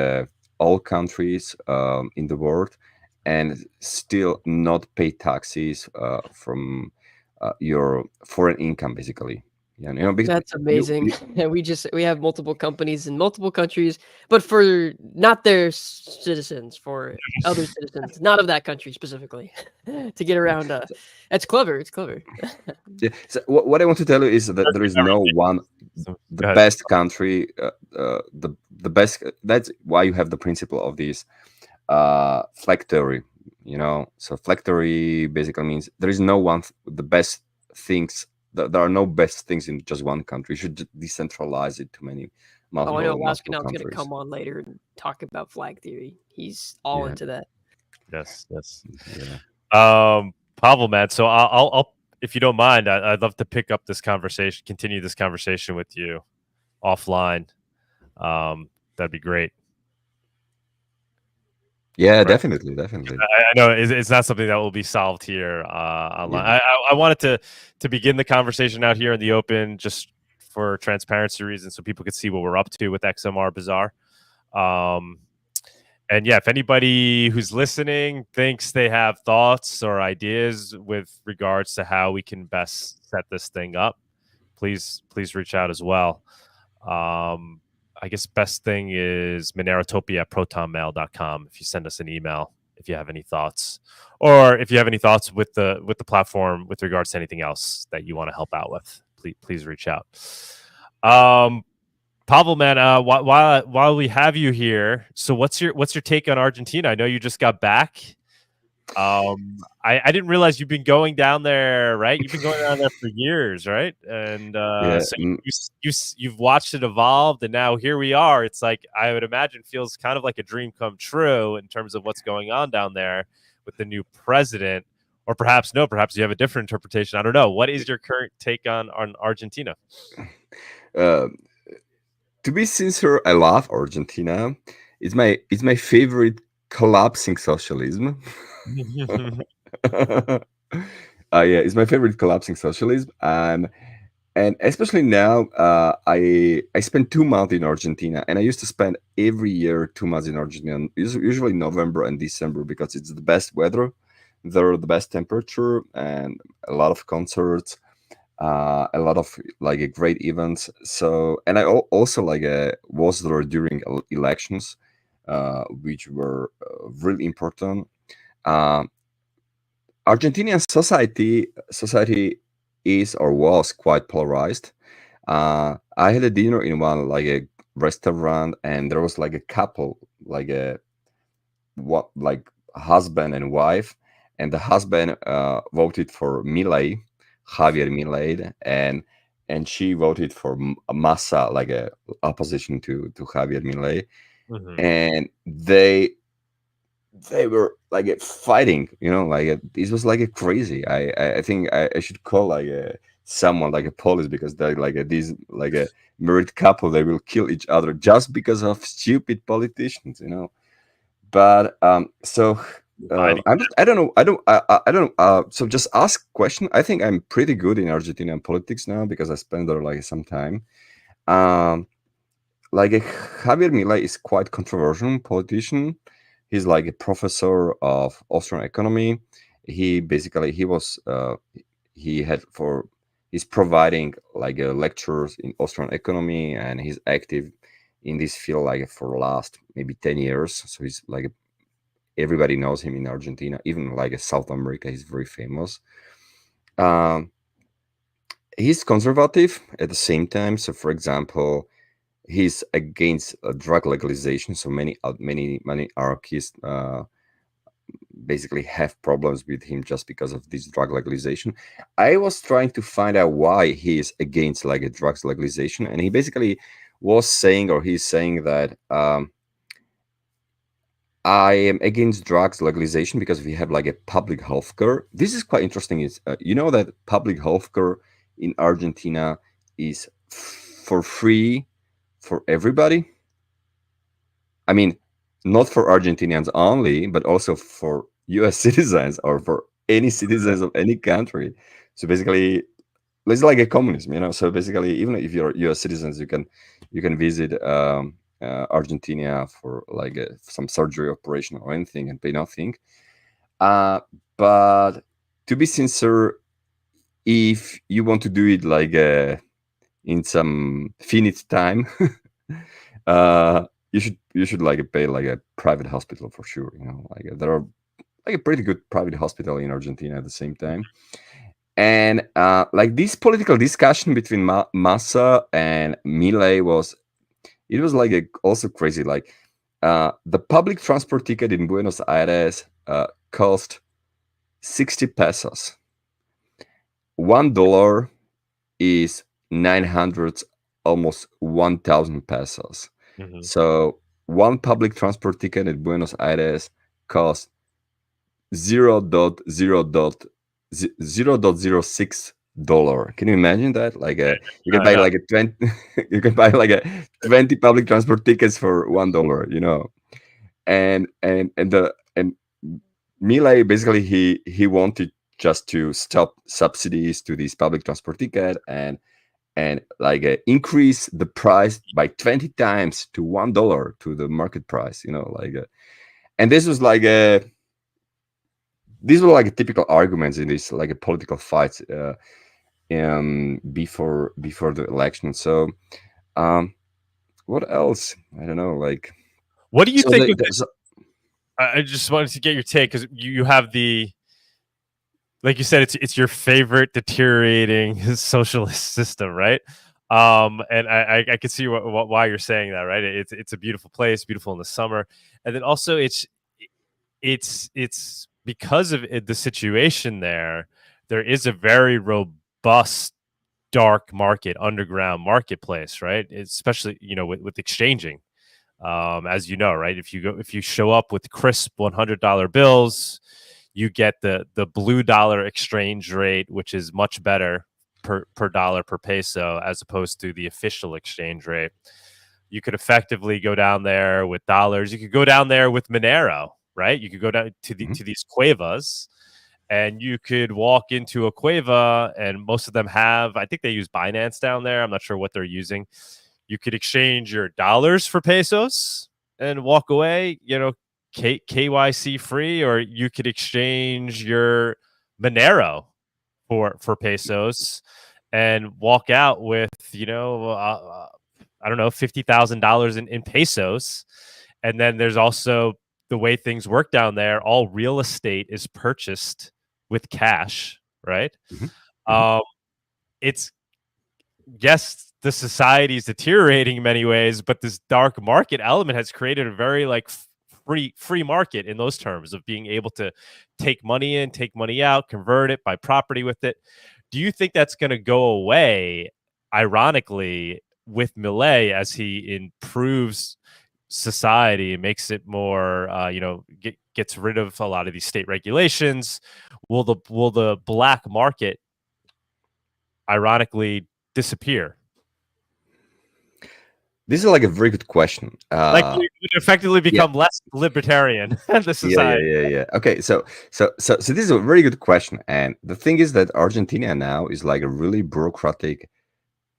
all countries in the world, and still not pay taxes from your foreign income, basically. Because That's amazing. And we have multiple companies in multiple countries, but for not their citizens, for other citizens, not of that country specifically, to get around. That's clever. It's clever. yeah. So what I want to tell you is that there is no one the best country, the best. That's why you have the principle of this flag theory. So flag theory basically means there is no one the best things. There are no best things in just one country. You should decentralize it to multiple. Oh, I know. Alaska now is countries. going to come on later and talk about flag theory. He's all into that. Yes. Yeah. Pavol, man. So I'll if you don't mind, I'd love to pick up this conversation, continue this conversation with you offline. That'd be great. Yeah, right? definitely. I know it's not something that will be solved here online. Yeah. I wanted to begin the conversation out here in the open, just for transparency reasons, so people could see what we're up to with XMR Bazaar. And yeah, if anybody who's listening thinks they have thoughts or ideas with regards to how we can best set this thing up, please reach out as well. I guess best thing is Monerotopia@protonmail.com. If you send us an email, if you have any thoughts, or if you have any thoughts with the platform with regards to anything else that you want to help out with, please reach out. Pavol, man, while we have you here, so what's your take on Argentina? I know you just got back. I didn't realize you've been going down there, right? You've been going down there for years, right? And Yeah. so you've watched it evolve, and now here we are. It's like, I would imagine, feels kind of like a dream come true in terms of what's going on down there with the new president, or perhaps you have a different interpretation. I don't know. What is your current take on Argentina? To be sincere, I love Argentina. It's my favorite collapsing socialism. Yeah, it's my favorite collapsing socialism. And especially now, I spent 2 months in Argentina, and I used to spend every year 2 months in Argentina, usually November and December, because it's the best weather, there the best temperature, and a lot of concerts, a lot of like great events. So, and I also was there during elections, which were really important. Argentinian society is or was quite polarized. I had a dinner in one like a restaurant, and there was like a couple, like a husband and wife, and the husband voted for Javier Milei, and she voted for Massa, like a opposition to Javier Milei, and they were like fighting, this was like a crazy. I think I should call someone like a police, because they're these like a married couple, they will kill each other just because of stupid politicians. But so I don't know. I don't know. So just ask question. I think I'm pretty good in Argentinian politics now, because I spent there like some time. Javier Milei is quite controversial politician. He's like a professor of Austrian economy. He was he's providing like lectures in Austrian economy, and he's active in this field like for the last maybe 10 years. So he's like, everybody knows him in Argentina, even like South America. He's very famous. He's conservative at the same time. So, for example, he's against drug legalization. So many anarchists basically have problems with him just because of this drug legalization. I was trying to find out why he is against like a drugs legalization, and he basically was saying, or he's saying that I am against drugs legalization because we have like a public healthcare. This is quite interesting. Is that public healthcare in Argentina is for free for everybody. I mean, not for Argentinians only, but also for U.S. citizens or for any citizens of any country. So basically, it's like a communism, So basically, even if you're U.S. citizens, you can visit Argentina for like some surgery operation or anything and pay nothing. But to be sincere, if you want to do it like in some finite time, you should like pay like a private hospital for sure. There are like a pretty good private hospital in Argentina at the same time. And like this political discussion between Massa and Milei was like also crazy. Like the public transport ticket in Buenos Aires cost 60 pesos. $1 is 900, almost 1,000 pesos. So one public transport ticket in Buenos Aires costs 0.06 dollar. Can you imagine that? Like you can buy like a 20 you can buy like a 20 public transport tickets for $1, and Milei basically he wanted just to stop subsidies to this public transport ticket and like increase the price by 20 times to $1 to the market price, and this was like these were like typical arguments in this like a political fights before the election. So what else? I don't know, like what do you so think of this? I just wanted to get your take, because you have the, like you said, it's your favorite deteriorating socialist system, right? And I can see why you're saying that, right? It's a beautiful place, beautiful in the summer, and then also it's because of the situation there. There is a very robust dark market, underground marketplace, right? Especially with exchanging, as you know, right? If you show up with crisp $100 bills, you get the blue dollar exchange rate, which is much better per dollar per peso as opposed to the official exchange rate. You could effectively go down there with dollars. You could go down there with Monero, right? You could go down to these cuevas, and you could walk into a cueva, and most of them have, I think they use Binance down there. I'm not sure what they're using. You could exchange your dollars for pesos and walk away, KYC free, or you could exchange your Monero for pesos and walk out with, I don't know, $50,000 in pesos. And then there's also the way things work down there. All real estate is purchased with cash, right? It's, yes, the society is deteriorating in many ways, but this dark market element has created a very like free market in those terms of being able to take money in, take money out, convert it, buy property with it. Do you think that's going to go away, ironically, with Milei as he improves society and makes it more, gets rid of a lot of these state regulations? Will the black market ironically disappear? This is like a very good question. Like we would effectively become less libertarian in the society. Yeah. Okay, so this is a very good question, and the thing is that Argentina now is like a really bureaucratic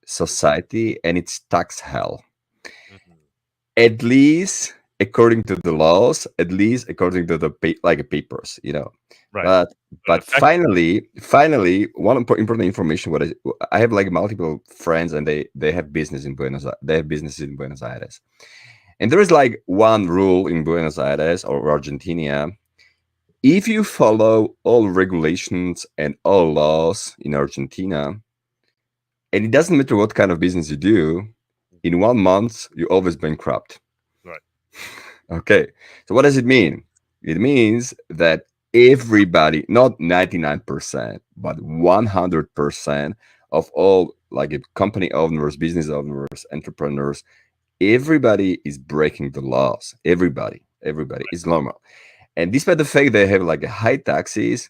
society, and it's tax hell. At least according to the laws, at least according to the papers, Right. But finally, one important information. What I have like multiple friends, and they have business in Buenos Aires. They have businesses in Buenos Aires, and there is like one rule in Buenos Aires or Argentina: if you follow all regulations and all laws in Argentina, and it doesn't matter what kind of business you do, in 1 month you always bankrupt. Right. Okay. So what does it mean? It means that everybody, not 99%, but 100% of all like company owners, business owners, entrepreneurs, everybody is breaking the laws. Everybody is normal. And despite the fact they have like high taxes,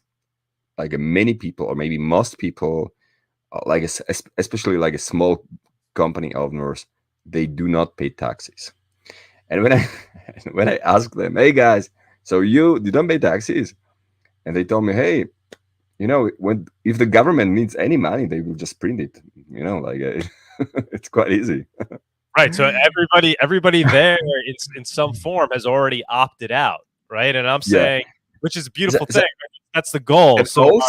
like many people, or maybe most people, like especially like a small company owners, they do not pay taxes. And when I ask them, hey guys, so you don't pay taxes? And they told me, hey, if the government needs any money, they will just print it. It's quite easy. Right. So everybody there in some form has already opted out, right? And I'm saying, which is a beautiful thing. That's the goal. So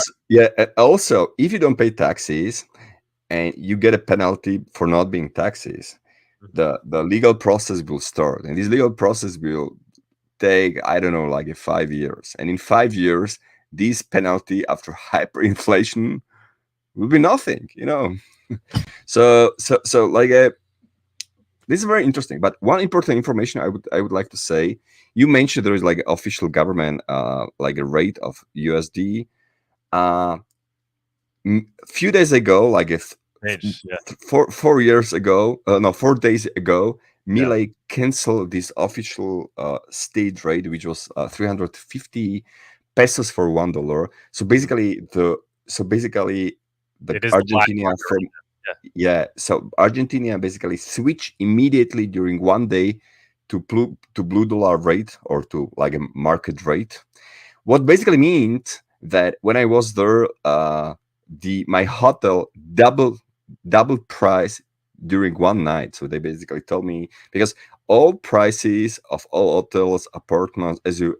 also, if you don't pay taxes and you get a penalty for not being taxes, the legal process will start, and this legal process will take, I don't know, like 5 years. And in 5 years, this penalty after hyperinflation will be nothing, So like this is very interesting. But one important information I would like to say, you mentioned there is like official government like a rate of USD. Few days ago, like 4 years ago, 4 days ago, Milei canceled this official state rate, which was 350 pesos for $1. So basically, the Argentina so Argentina basically switched immediately during 1 day blue dollar rate, or to like a market rate. What basically means that when I was there, my hotel double price during one night. So they basically told me, because all prices of all hotels, apartments, as you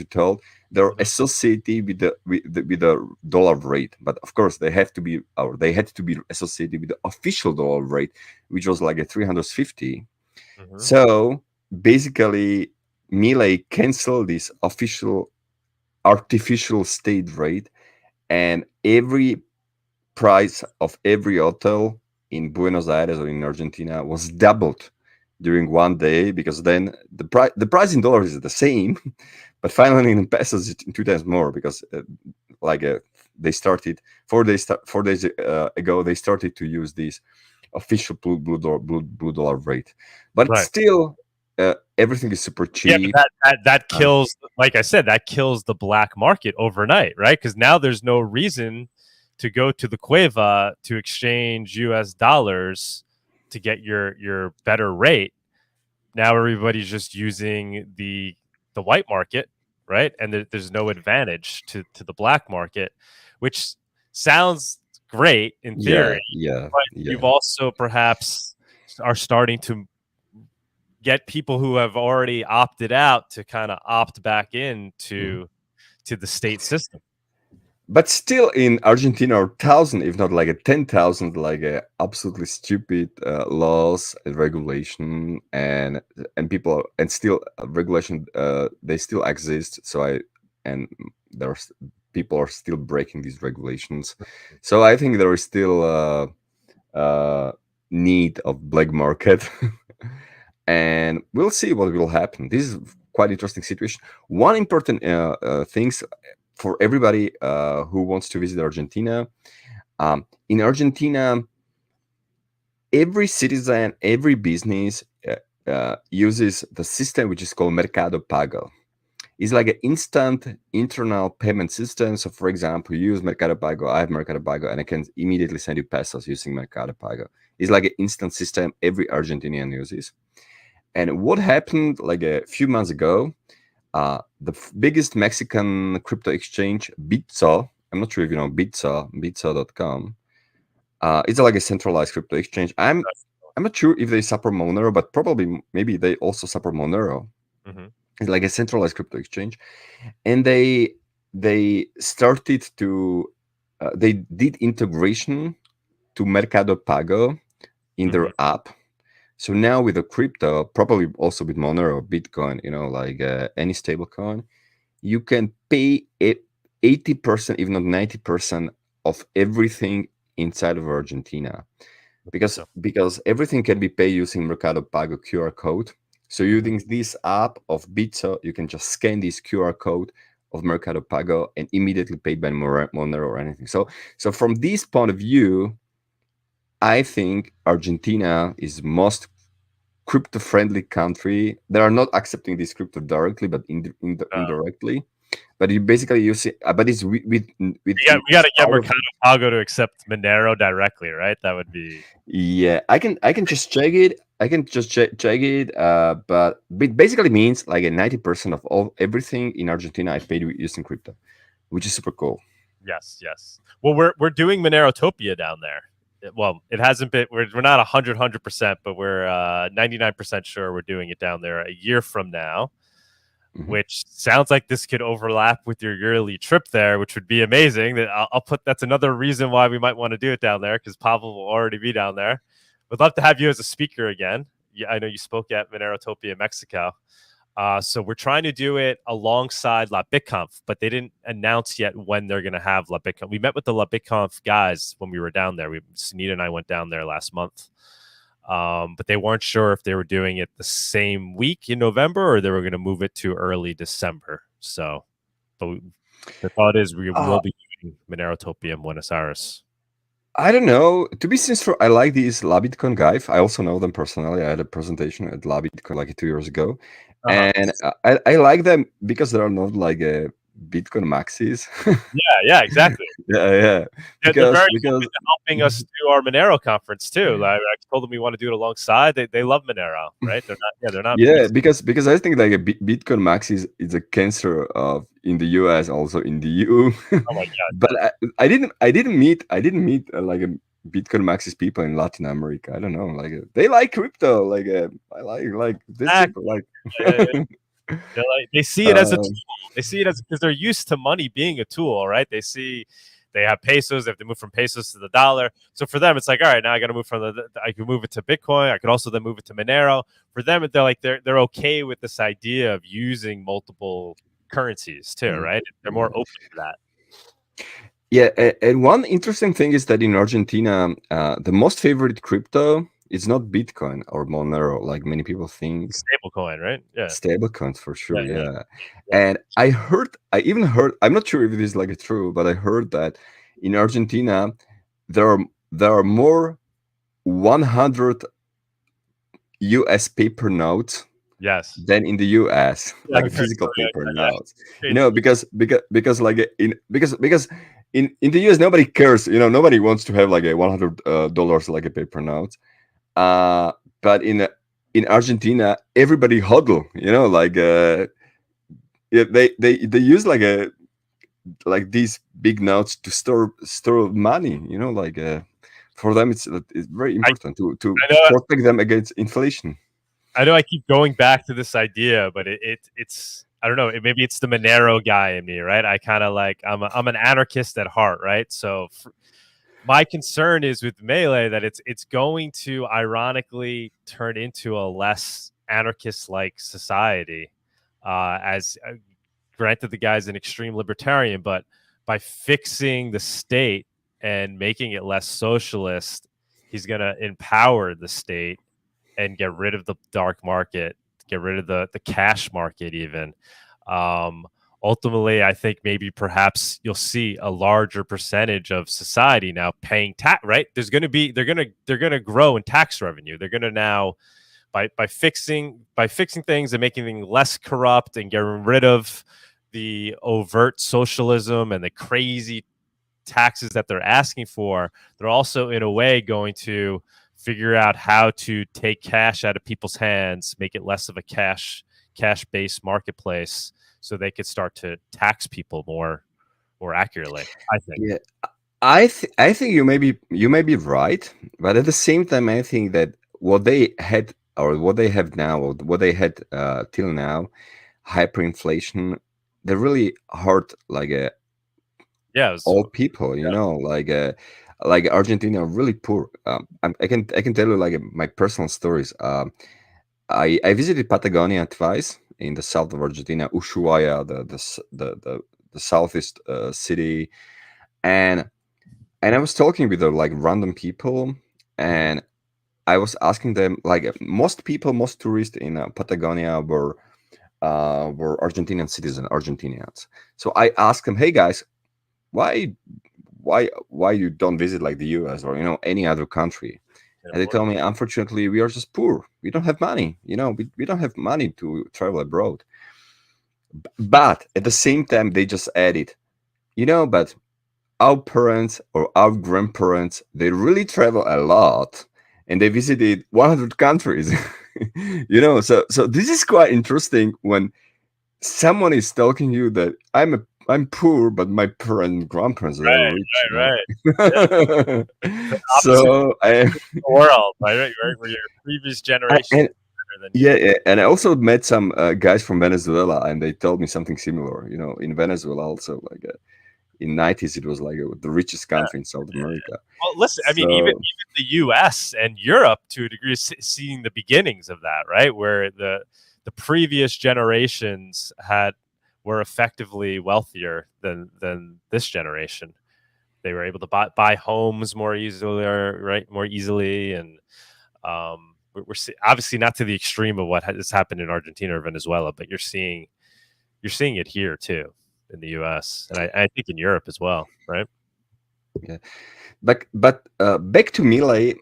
told, they're associated with the dollar rate. But of course, they had to be associated with the official dollar rate, which was like a 350. So basically, Mile canceled this official artificial state rate, and every price of every hotel in Buenos Aires or in Argentina was doubled during one day, because then the price in dollars is the same, but finally in pesos it's 2 times more, because they started 4 days ago, they started to use this official blue dollar rate, but still everything is super cheap. Yeah, but that kills, like I said, that kills the black market overnight, right? Because now there's no reason to go to the Cueva to exchange US dollars to get your better rate. Now everybody's just using the white market, right? And there's no advantage to the black market, which sounds great in theory. But you've also perhaps are starting to get people who have already opted out to kind of opt back in to the state system. But still, in Argentina, are 1,000, if not like a 10,000, like a absolutely stupid laws and regulation, and people, and still regulation. They still exist. So there's people are still breaking these regulations. So I think there is still need of black market, and we'll see what will happen. This is quite interesting situation. One important things for everybody who wants to visit Argentina. In Argentina, every citizen, every business uses the system which is called Mercado Pago. It's like an instant internal payment system. So, for example, you use Mercado Pago, I have Mercado Pago, and I can immediately send you pesos using Mercado Pago. It's like an instant system every Argentinian uses. And what happened like a few months ago, the biggest Mexican crypto exchange, Bitso, I'm not sure if you know Bitso.com. It's like a centralized crypto exchange. I'm not sure if they support Monero, but maybe they also support Monero. It's like a centralized crypto exchange, and they started to they did integration to Mercado Pago in their app. So now with the crypto, probably also with Monero or Bitcoin, like any stable coin, you can pay 80%, if not 90% of everything inside of Argentina, because everything can be paid using Mercado Pago QR code. So using this app of Bitso, you can just scan this QR code of Mercado Pago and immediately pay by Monero or anything. So from this point of view, I think Argentina is most crypto-friendly country. They are not accepting this crypto directly, but indirectly. But you basically use it. But it's with we got to get Mercado Pago to accept Monero directly, right? That would be. Yeah, I can just check it. Check it. But it basically means like a 90% of everything in Argentina I paid using crypto, which is super cool. Yes. Well, we're doing Monerotopia down there. Well, it hasn't been. We're not 100%, but we're 99% sure we're doing it down there a year from now, which sounds like this could overlap with your yearly trip there, which would be amazing. That's another reason why we might want to do it down there, because Pavol will already be down there. Would love to have you as a speaker again. Yeah, I know you spoke at Monerotopia Mexico. So we're trying to do it alongside La BitConf, but they didn't announce yet when they're going to have La BitConf. We met with the La BitConf guys when we were down there. Sunita and I went down there last month, but they weren't sure if they were doing it the same week in November or they were going to move it to early December. So, but the thought is we will be doing Monerotopia in Buenos Aires. I don't know. To be sincere, I like these La BitCon guys. I also know them personally. I had a presentation at La BitCon like 2 years ago. And I like them because they are not like Bitcoin maxis. Yeah, exactly. Yeah. They're Because very open to helping us do our Monero conference too. I told them we want to do it alongside. They love Monero, right? They're not. yeah, because I think like a Bitcoin maxis is a cancer of in the US, also in the EU. Oh my god! But I didn't meet like a Bitcoin maxis people in Latin America. I don't know, like they like crypto. Like I like this people like. They're like, they see it as a tool. They see it as because they're used to money being a tool, right? They see they have pesos. They have to move from pesos to the dollar. So for them, it's like, all right, now I got to move from I can move it to Bitcoin. I could also then move it to Monero. For them, they're like they're okay with this idea of using multiple currencies too, right? They're more open to that. Yeah, and one interesting thing is that in Argentina, the most favorite crypto is not Bitcoin or Monero, like many people think. Stablecoin, right? Yeah. Stablecoins for sure, yeah. And I even heard, I'm not sure if it is like true, but I heard that in Argentina, there are more 100 US paper notes than in the US, like physical paper notes. You know, because like because in the US nobody cares, you know, nobody wants to have like a $100 like a paper note. But in Argentina, everybody hodl, you know, like yeah, they use like these big notes to store money, you know, like for them it's very important to protect them against inflation. I know I keep going back to this idea, but it's I don't know, maybe it's the Monero guy in me, right? I kind of like I'm an anarchist at heart, right? So my concern is with Melee that it's going to ironically turn into a less anarchist-like society. As granted, the guy's an extreme libertarian, but by fixing the state and making it less socialist, he's going to empower the state and get rid of the dark market, get rid of the cash market even. Ultimately, I think maybe perhaps you'll see a larger percentage of society now paying tax, right? There's going to be, they're going to grow in tax revenue. They're going to now, by fixing things and making things less corrupt and getting rid of the overt socialism and the crazy taxes that they're asking for, they're also in a way going to figure out how to take cash out of people's hands, make it less of a cash-based marketplace, so they could start to tax people more accurately, I think. Yeah, I think you may be right, but at the same time, I think that what they had or what they have now, or what they had till now, hyperinflation, they really hurt like all people, you know, like Argentina are really poor. I can tell you like my personal stories. I visited Patagonia twice in the south of Argentina, Ushuaia, the southeast city, and I was talking with like random people, and I was asking them, like most tourists in Patagonia were Argentinian citizens, Argentinians. So I asked them, hey guys, why you don't visit like the US or, you know, any other country? And they tell me, unfortunately, we are just poor. We don't have money. You know, we don't have money to travel abroad. But at the same time, they just added, you know, but our parents or our grandparents, they really travel a lot and they visited 100 countries. You know, so this is quite interesting when someone is telling you that I'm poor, but my parents and grandparents are rich. Right. Yeah. So the world, right? Where your previous generation. Yeah, and I also met some guys from Venezuela, and they told me something similar. You know, in Venezuela, also like in '90s, it was like the richest country in South America. Well, listen, I mean, even the U.S. and Europe, to a degree, is seeing the beginnings of that, right? Where the previous generations were effectively wealthier than this generation. They were able to buy homes more easily, right? More easily, and we're obviously not to the extreme of what has happened in Argentina or Venezuela, but you're seeing it here too in the U.S. and I think in Europe as well, right? Yeah, but back to Melee.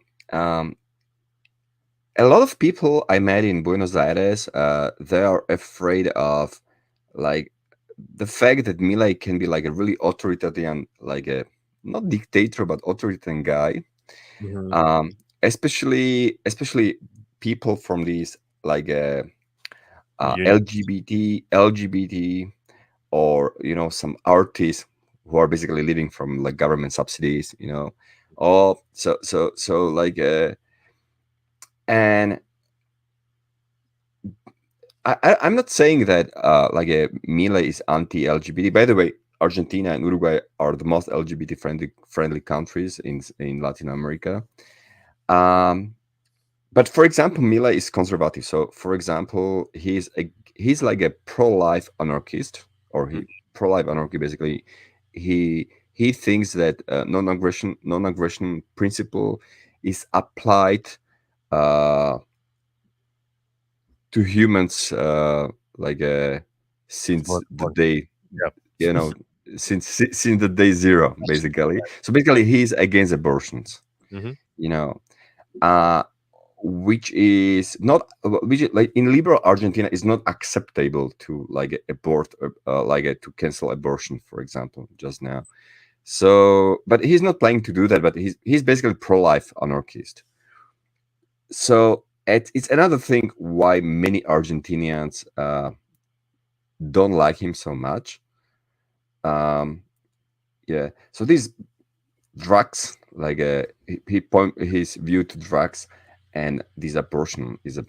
A lot of people I met in Buenos Aires, they are afraid of like the fact that Milei can be like a really authoritarian, like a not dictator but authoritarian guy, especially people from these like LGBT, or some artists who are basically living from like government subsidies, all so like and I'm not saying that like Milei is anti-LGBT. By the way, Argentina and Uruguay are the most LGBT friendly countries in Latin America. But for example, Milei is conservative. So for example, he's like a pro-life anarchist, or pro-life anarchy. Basically, he thinks that non-aggression principle is applied to humans like since the day, since the day zero, basically. So basically, he's against abortions. Which is not, which like in liberal Argentina is not acceptable to like abort, to cancel abortion, for example, just now. So, but he's not planning to do that. But he's basically pro-life anarchist. So it's another thing why many Argentinians don't like him so much. Yeah. So these drugs, like he point his view to drugs, and this abortion is a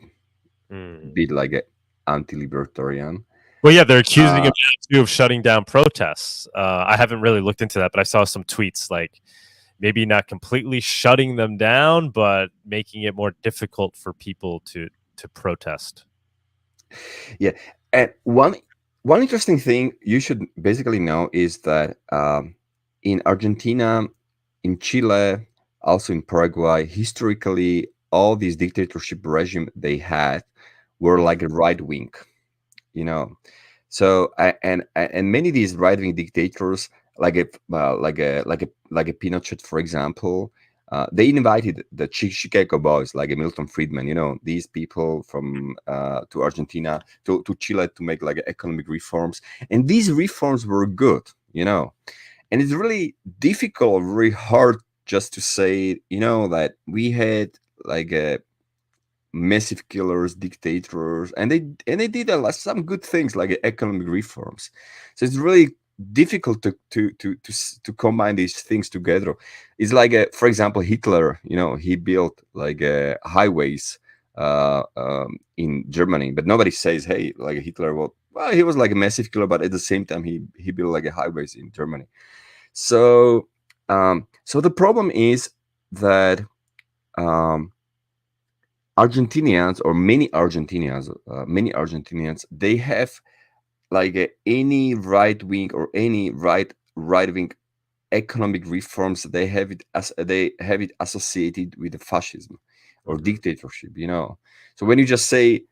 bit like a anti-libertarian. Well, yeah, they're accusing him too of shutting down protests. I haven't really looked into that, but I saw some tweets like maybe not completely shutting them down, but making it more difficult for people to protest. Yeah, and one interesting thing you should basically know is that in Argentina, in Chile, also in Paraguay, historically, all these dictatorship regime they had were like a right wing, So and many of these right wing dictators, like a Pinochet, for example, they invited the Chicago boys, like a Milton Friedman, these people from to Argentina, to Chile, to make like economic reforms, and these reforms were good, and it's really difficult, really hard just to say, that we had like a massive killers, dictators, and they did some good things like economic reforms. So it's really difficult to combine these things together. It's like for example, Hitler, he built like highways in Germany, but nobody says, hey, like Hitler, well, he was like a massive killer, but at the same time he built like highways in Germany. So so the problem is that Argentinians, or many Argentinians, they have like any right wing or any right wing economic reforms. They have it associated with the fascism or dictatorship. So when you just say,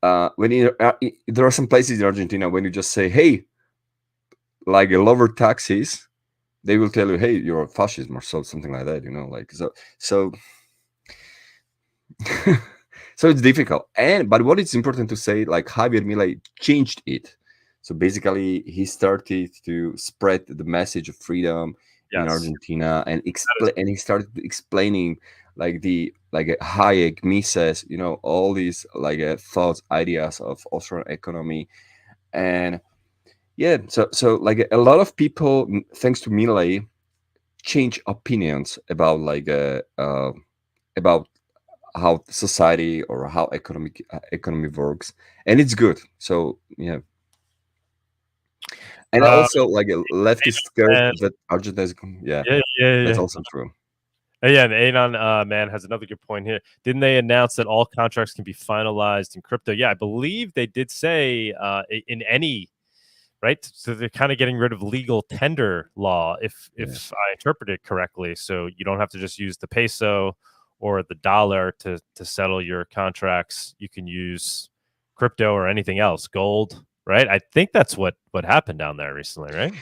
there are some places in Argentina when you just say, hey, like lower taxes, they will tell you, hey, you're a fascism or something like that. Like so. So it's difficult, but what is important to say, like Javier Milei changed it. So basically, he started to spread the message of freedom in Argentina, and he started explaining like Hayek, Mises, all these like thoughts, ideas of Austrian economy, and yeah, so like a lot of people, thanks to Milei, change opinions about like about how society or how economy works, and it's good. So yeah, and also like a leftist scared that Argentina is, that's also true. Yeah, and Anon man has another good point here. Didn't they announce that all contracts can be finalized in crypto? Yeah, I believe they did say in any, right? So they're kind of getting rid of legal tender law, if I interpret it correctly. So you don't have to just use the peso or the dollar to settle your contracts. You can use crypto or anything else, gold, right? I think that's what happened down there recently, right?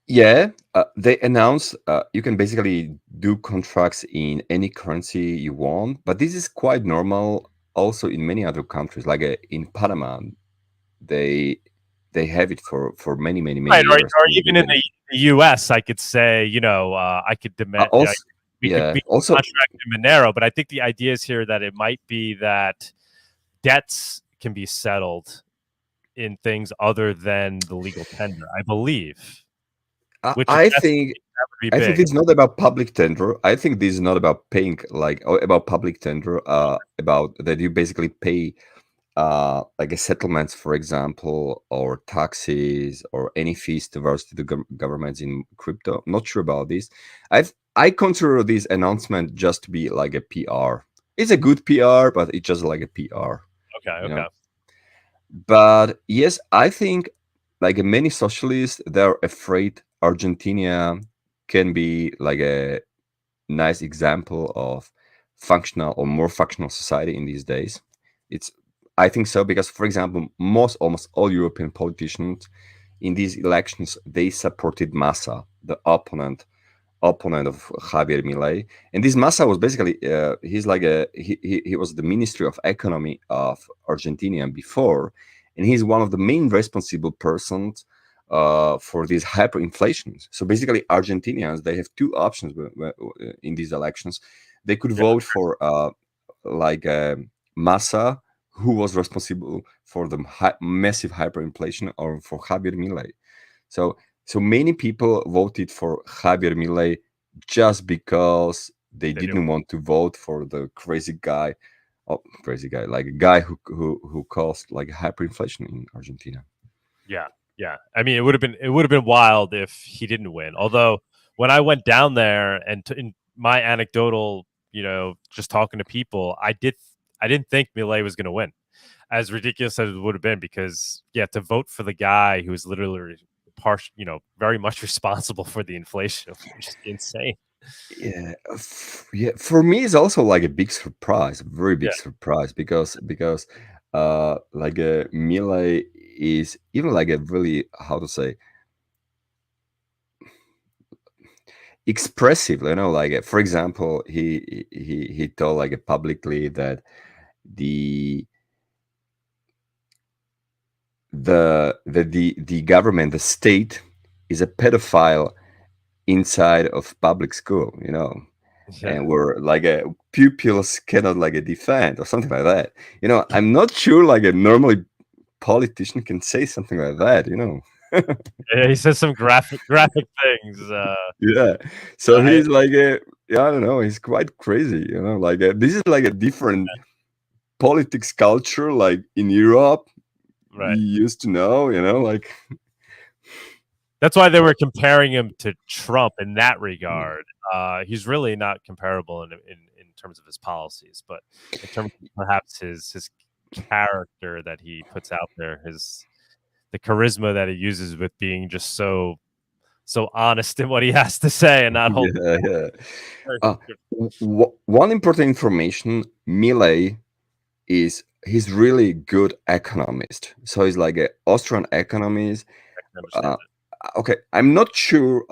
Yeah, they announced you can basically do contracts in any currency you want, but this is quite normal also in many other countries. Like in Panama, they they have it for many Right, years. or even in the U.S., I could say, I could demand. Also, we could also contract in Monero, but I think the idea is here that it might be that debts can be settled in things other than the legal tender, I believe. Which I think that would be I think big. it's not about public tender. I think this is not about paying about public tender. About that you basically pay like a settlements, for example, or taxes or any fees towards the governments in crypto. I'm not sure about this. I consider this announcement just to be like a PR. It's a good PR, but it's just like a PR. Okay. Know? But yes, I think like many socialists, they're afraid Argentina can be like a nice example of functional or more functional society in these days. I think so because, for example, almost all European politicians in these elections, they supported Massa, the opponent of Javier Milei. And this Massa was basically he's like he was the Ministry of Economy of Argentina before, and he's one of the main responsible persons for these hyperinflations. So basically, Argentinians, they have two options in these elections. They could vote for Massa, who was responsible for the massive hyperinflation, or for Javier Milei. So many people voted for Javier Milei just because they didn't want to vote for the crazy guy, like a guy who caused like hyperinflation in Argentina. Yeah. I mean, it would have been wild if he didn't win. Although when I went down there and in my anecdotal, just talking to people, I didn't think Milei was going to win, as ridiculous as it would have been, because to vote for the guy who was literally very much responsible for the inflation, which is insane. Yeah, for me, it's also like a big surprise, a very big surprise, because like Milei is even like a really, how to say, expressive, like for example, he told like publicly that the government, the state, is a pedophile inside of public school, and where like pupils cannot like defend or something like that. I'm not sure like a normally politician can say something like that. Yeah, he says some graphic things. Yeah, so he's like I don't know, he's quite crazy. Like this is like a different politics culture, like in Europe. Right. We used to know, like. That's why they were comparing him to Trump in that regard. He's really not comparable in terms of his policies, but in terms of perhaps his character that he puts out there, the charisma that he uses with being just so honest in what he has to say and not hold. One important information: Milei he's really good economist. So he's like an Austrian economist. Okay, I'm not sure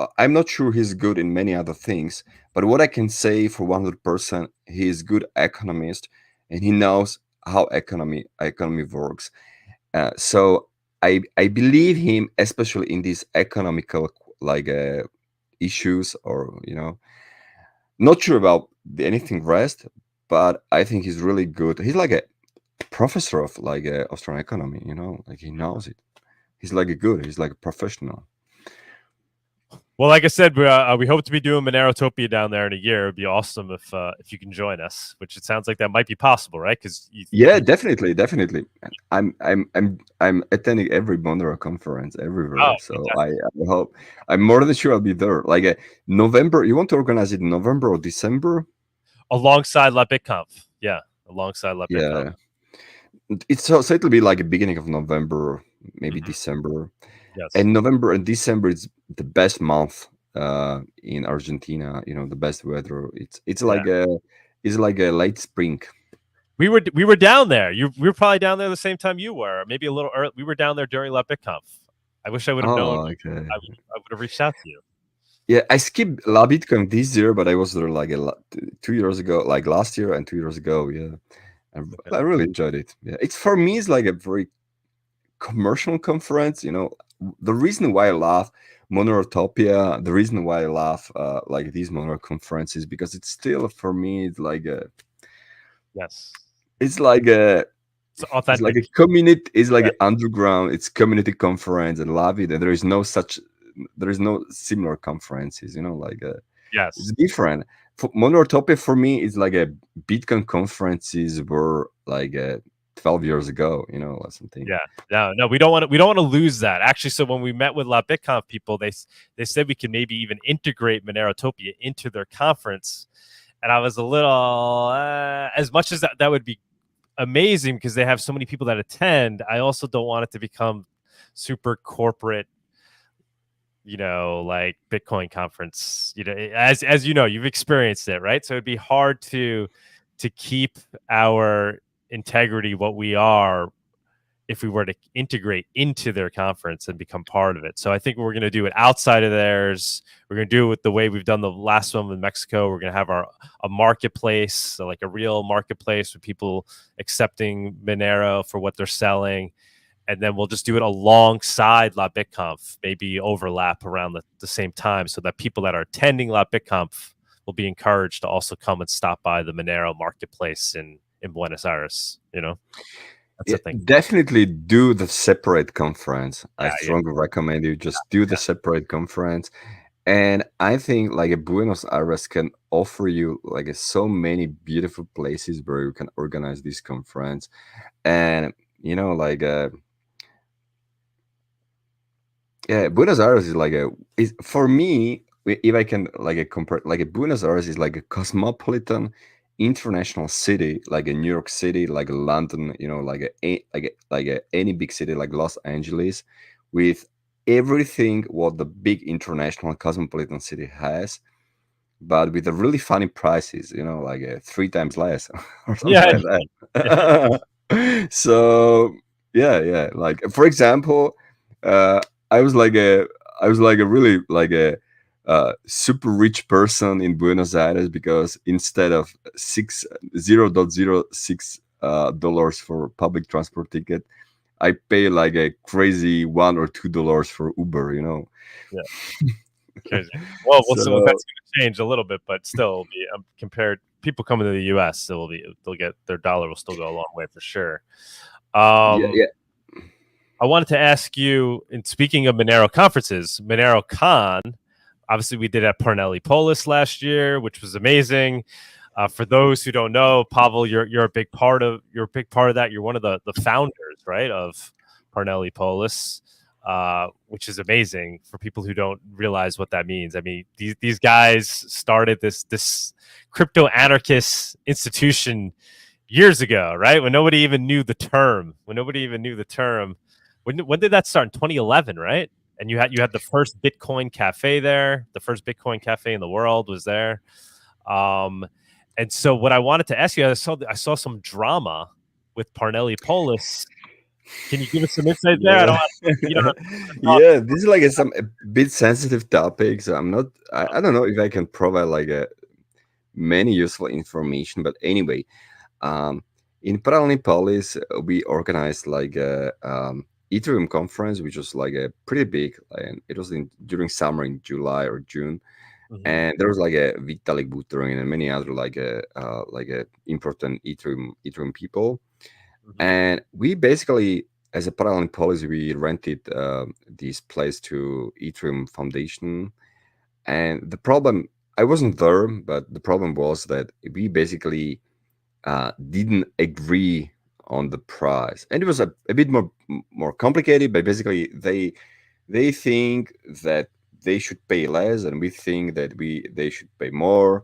he's good in many other things, but what I can say for 100%, he is good economist, and he knows how economy works. So I believe him, especially in these economical like issues, or not sure about anything rest, but I think he's really good. He's like a professor of like Austrian economy, like he knows it. He's like he's like a professional. Well, like I said, we hope to be doing Monerotopia down there in a year. It'd be awesome if you can join us, which it sounds like that might be possible, right? Because definitely. I'm attending every Monero conference everywhere, so I hope. I'm more than sure I'll be there. Like November, you want to organize it in November or December? Alongside La BitConf, alongside La BitConf. It's so it'll be like a beginning of November, maybe December. Yes. And November and December is the best month in Argentina. The best weather. It's like a late spring. We were down there. We were probably down there the same time you were, maybe a little early. We were down there during La BitConf. I wish I would have known. Okay. I would have reached out to you. Yeah, I skipped La BitConf this year, but I was there like 2 years ago, like last year and 2 years ago. Yeah, I really enjoyed it. Yeah, for me, it's like a very commercial conference. The reason why I love Monerotopia, the reason why I love like these Monero conferences, because it's still for me it's like a Yes. it's like a It's authentic. a community. It's like an underground. It's community conference. I love it, and there is no similar conferences. Yes. It's different. Monerotopia for me is like a Bitcoin conferences were like 12 years ago. Or something. Yeah. No, we don't want to lose that. Actually, so when we met with LaBitConf people, they said we could maybe even integrate Monerotopia into their conference, and I was a little as much as that would be amazing because they have so many people that attend. I also don't want it to become super corporate, like Bitcoin conference, as you know, you've experienced it, right? So it'd be hard to keep our integrity, what we are, if we were to integrate into their conference and become part of it. So I think we're going to do it outside of theirs. We're going to do it with the way we've done the last one in Mexico. We're going to have a marketplace, so like a real marketplace with people accepting Monero for what they're selling. And then we'll just do it alongside LaBitConf, maybe overlap around the same time, so that people that are attending LaBitConf will be encouraged to also come and stop by the Monero marketplace in Buenos Aires. That's the thing. Definitely do the separate conference. I Yeah, strongly recommend you just do the separate conference. And I think like a Buenos Aires can offer you like so many beautiful places where you can organize this conference. And Buenos Aires is like is for me, if I can like compare, like a Buenos Aires is like a cosmopolitan international city, like a New York City, like a London, any big city like Los Angeles, with everything what the big international cosmopolitan city has, but with a really funny prices, like 3 times less or something like that. So like for example, I was like a really like a super rich person in Buenos Aires, because instead of $0.06 for public transport ticket, I pay like a crazy $1 or $2 for Uber. Yeah. Crazy. Well, so that's going to change a little bit, but still, it'll be compared. People coming to the U.S., they'll get their dollar will still go a long way for sure. Yeah. I wanted to ask you, in speaking of Monero conferences, MoneroCon, obviously we did at Parnelli Polis last year, which was amazing. For those who don't know, Pavol, you're a big part of that. You're one of the founders, right, of Parnelli Polis, which is amazing for people who don't realize what that means. I mean, these guys started this crypto anarchist institution years ago, right? When nobody even knew the term. When did that start? In 2011, right? And you had the first Bitcoin cafe there. The first Bitcoin cafe in the world was there. And so what I wanted to ask you, I saw some drama with Parnelli Polis. Can you give us some insight there? Yeah, this is like a bit sensitive topic, so I don't know if I can provide like many useful information, but anyway, in Parnelli Polis we organized like a Ethereum conference, which was like a pretty big, and it was during summer in July or June. Mm-hmm. And there was like a Vitalik Buterin and many other like a important Ethereum people. Mm-hmm. And we basically, as a Parnelli Polis, we rented this place to Ethereum Foundation. And the problem, I wasn't there, but the problem was that we basically didn't agree on the price, and it was a bit more complicated. But basically, they think that they should pay less, and we think that they should pay more.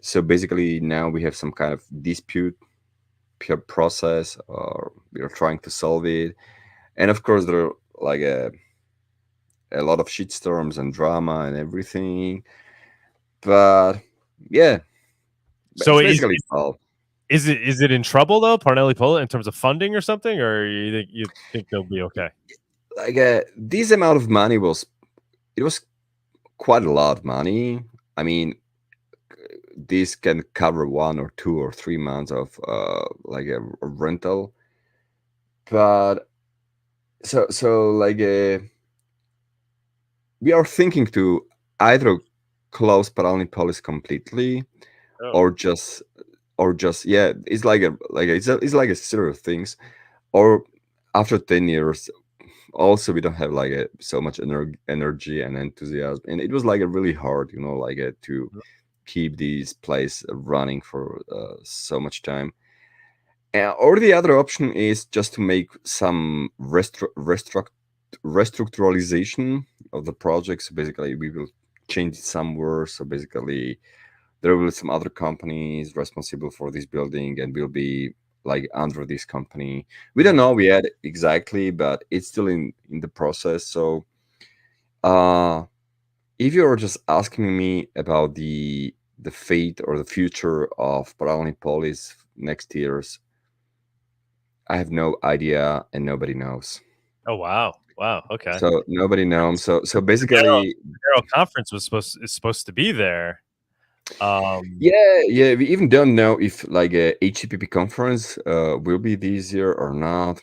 So basically, now we have some kind of dispute process, or we are trying to solve it. And of course, there are like a lot of shitstorms and drama and everything. But yeah, so it's basically solved. Is it in trouble though, Parnelli Polis, in terms of funding or something, or you think they'll be okay? Like this amount of money was quite a lot of money. I mean, this can cover 1 or 2 or 3 months of like a rental. But I don't know. Like, this amount of money was, it was quite a lot of money. I mean, this can cover 1 or 2 or 3 months of like a rental. But yeah, like, this amount of money was, it was quite a lot of money. I mean, this can cover 1 or 2 or 3 months of like a rental. But So like we are thinking to either close Paralympics completely, Oh, or just yeah, it's like it's like a series of things. Or after 10 years, also we don't have like so much energy and enthusiasm, and it was like a really hard, like to keep these place running for so much time. Or the other option is just to make some restructuralization of the project. So basically, we will change it somewhere. So basically, there will be some other companies responsible for this building, and will be like under this company. We don't know yet exactly, but it's still in the process. So, if you're just asking me about the fate or the future of Paralympics next year's, I have no idea, and nobody knows. oh wow, wow. Okay. So nobody knows. So Monero, basically, Monero conference is supposed to be there. yeah. We even don't know if like a HTTP conference will be this year or not.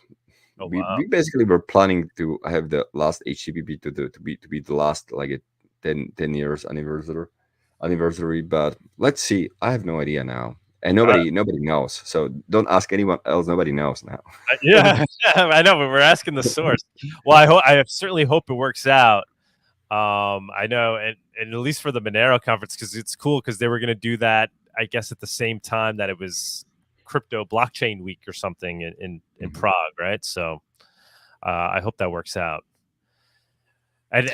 Oh wow. We basically were planning to have the last HTTP to be the last like a 10 years anniversary. But let's see. I have no idea now, and Uh, nobody knows. So don't ask anyone else. Nobody knows now. yeah, I know, but we're asking the source. Well, I certainly hope it works out. I know, and at least for the Monero conference, because it's cool because they were going to do that, I guess, at the same time that it was crypto blockchain week or something in Prague, right? So I hope that works out. And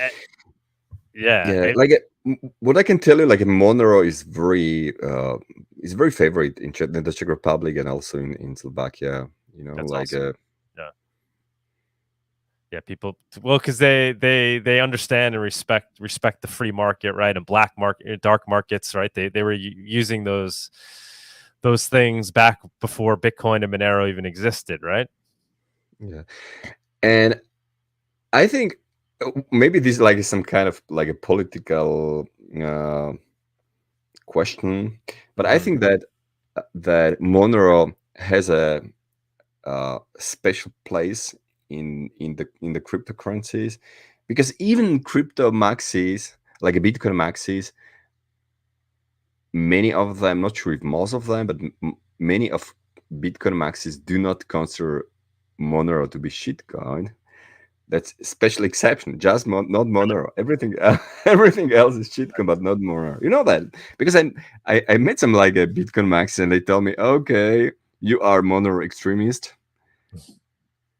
yeah, Yeah, like what I can tell you, like Monero is very favorite in the Czech Republic, and also in Slovakia. that's Like awesome. Yeah, people, well, because they understand and respect the free market, right, and black market, dark markets, right? They were using those things back before Bitcoin and Monero even existed, right? yeah, and I think maybe this like is some kind of like a political question, but I think that Monero has a special place in the cryptocurrencies, because even crypto maxis, like a Bitcoin maxis, many of them, not sure if most of them, but many of Bitcoin maxis do not consider Monero to be shitcoin. That's a special exception, just not Monero. Everything everything else is shitcoin, but not Monero. You know that because I met some like a Bitcoin maxis, and they tell me, okay, you are Monero extremist.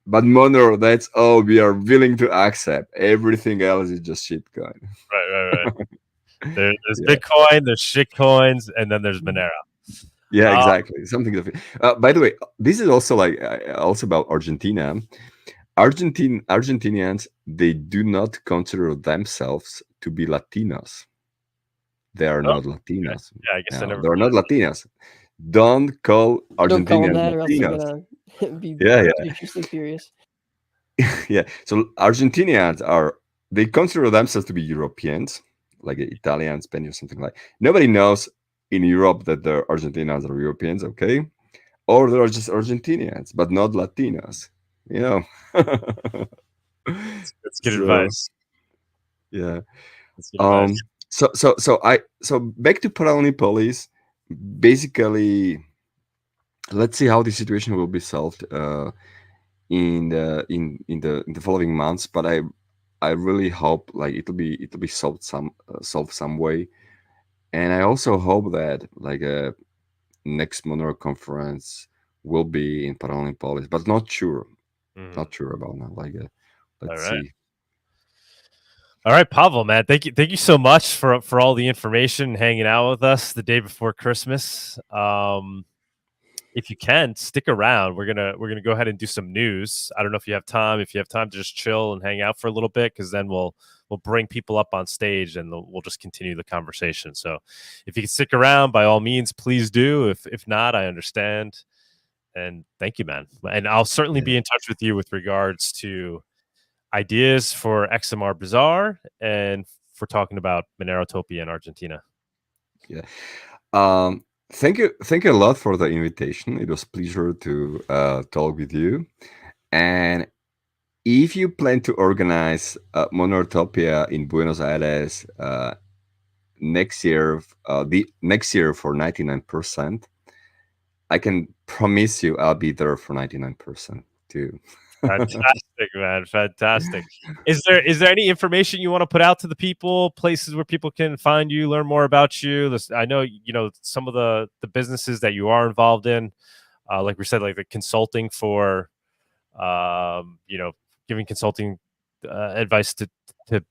But Monero, that's all we are willing to accept. Everything else is just shitcoin. Right. There's Yeah, Bitcoin, there's shitcoins, and then there's Monero. yeah, Um, exactly. Something. By the way, this is also like also about Argentina. Argentinians, they do not consider themselves to be Latinos. They are oh, not okay. Latinos. Yeah, I guess I No, never. they're not Latinos. Don't call Don't call them Argentinians that, or else they're Latinos. gonna be Yeah, ridiculously furious. yeah. So Argentinians they consider themselves to be Europeans, like Italian, Spanish, something like. Nobody knows in Europe that the Argentinians are Europeans, okay? Or they're just Argentinians, but not Latinos. You know. That's good So advice. yeah. That's good advice. So back to Paralympics. Basically, let's see how the situation will be solved in the following months. But I really hope like it'll be solved some way, and I also hope that like a next Monero conference will be in Paralympics, but not sure about that. Like All let's right. see. All right, Pavel, man. Thank you so much for all the information and hanging out with us the day before Christmas. If you can stick around, we're gonna go ahead and do some news. I don't know if you have time. If you have time to just chill and hang out for a little bit, because then we'll bring people up on stage and we'll just continue the conversation. So, if you can stick around, by all means, please do. If not, I understand. And thank you, man. And I'll certainly Yeah. be in touch with you with regards to ideas for XMR Bazaar and for talking about Monerotopia in Argentina. Yeah. Thank you a lot for the invitation. It was a pleasure to talk with you. And if you plan to organize Monerotopia in Buenos Aires next year, for 99%, I can promise you I'll be there for 99% too. Fantastic, man. Fantastic. Is there any information you want to put out to the people, places where people can find you, learn more about you? I know, some of the businesses that you are involved in, like we said, like the consulting for, giving consulting advice to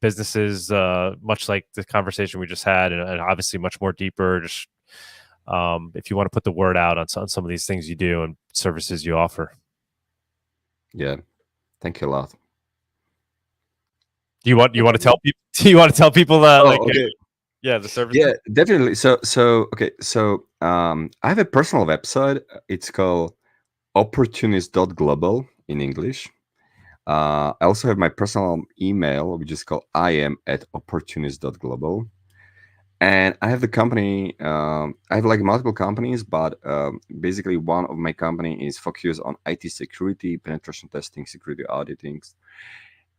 businesses, much like the conversation we just had, and obviously much more deeper. Just if you want to put the word out on some of these things you do and services you offer. Yeah, thank you a lot. Do you want to tell people? Do you want to tell people that okay. The service? Yeah, definitely. So I have a personal website. It's called opportunist.global in English. I also have my personal email, which is called im@opportunist.global. And I have the company. I have like multiple companies, but basically one of my company is focused on IT security, penetration testing, security auditing.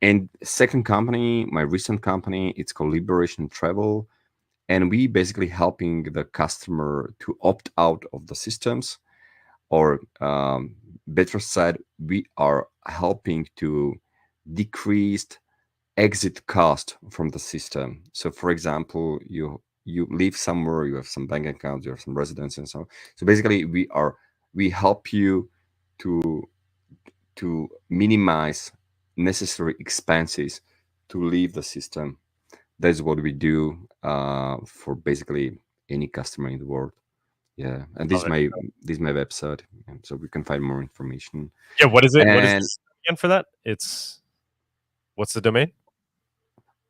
And second company, my recent company, it's called Liberation Travel, and we basically helping the customer to opt out of the systems, or better said, we are helping to decrease exit cost from the system. So, for example, you live somewhere, you have some bank accounts, you have some residence, and so on. So basically, we help you to minimize necessary expenses to leave the system. That's what we do for basically any customer in the world. Yeah, and this is my website, so we can find more information. Yeah, what is it? What is it again for that? What's the domain?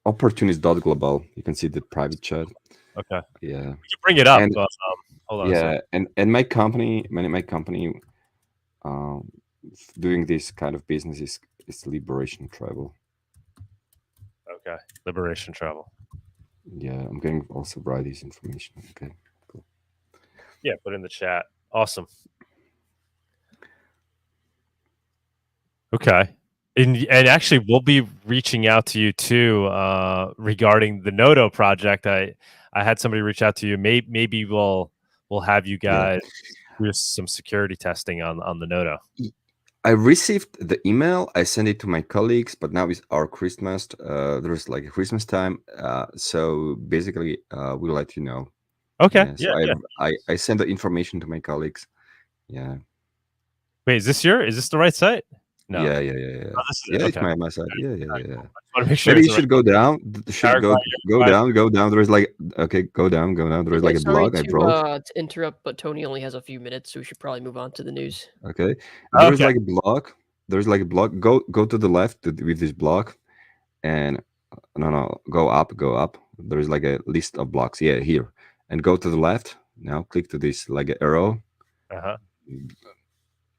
Opportunist.global. You can see the private chat. Okay. Yeah. You can bring it up. And, hold on. Yeah, and my company, doing this kind of business is Liberation Travel. Okay, Liberation Travel. Yeah, I'm going to also write this information. Okay, cool. Yeah, put it in the chat. Awesome. Okay. And actually, we'll be reaching out to you too regarding the Nodo project. I had somebody reach out to you. Maybe we'll have you guys do some security testing on the Nodo. I received the email. I sent it to my colleagues, but now it's our Christmas. There's like a Christmas time, so basically, we'll let you know. Okay. Yeah, so I send the information to my colleagues. Yeah. Wait, is this the right site? No. Yeah. Oh, It's my site. Yeah. I want to make sure maybe you should go down. Go down. There's like go down. There's like a blog I wrote. To interrupt, but Tony only has a few minutes, so we should probably move on to the news. Okay. There's like a blog. There's like a blog. Go to the left with this blog, and no, go up. There's like a list of blocks. Yeah, here, and go to the left. Now click to this like an arrow.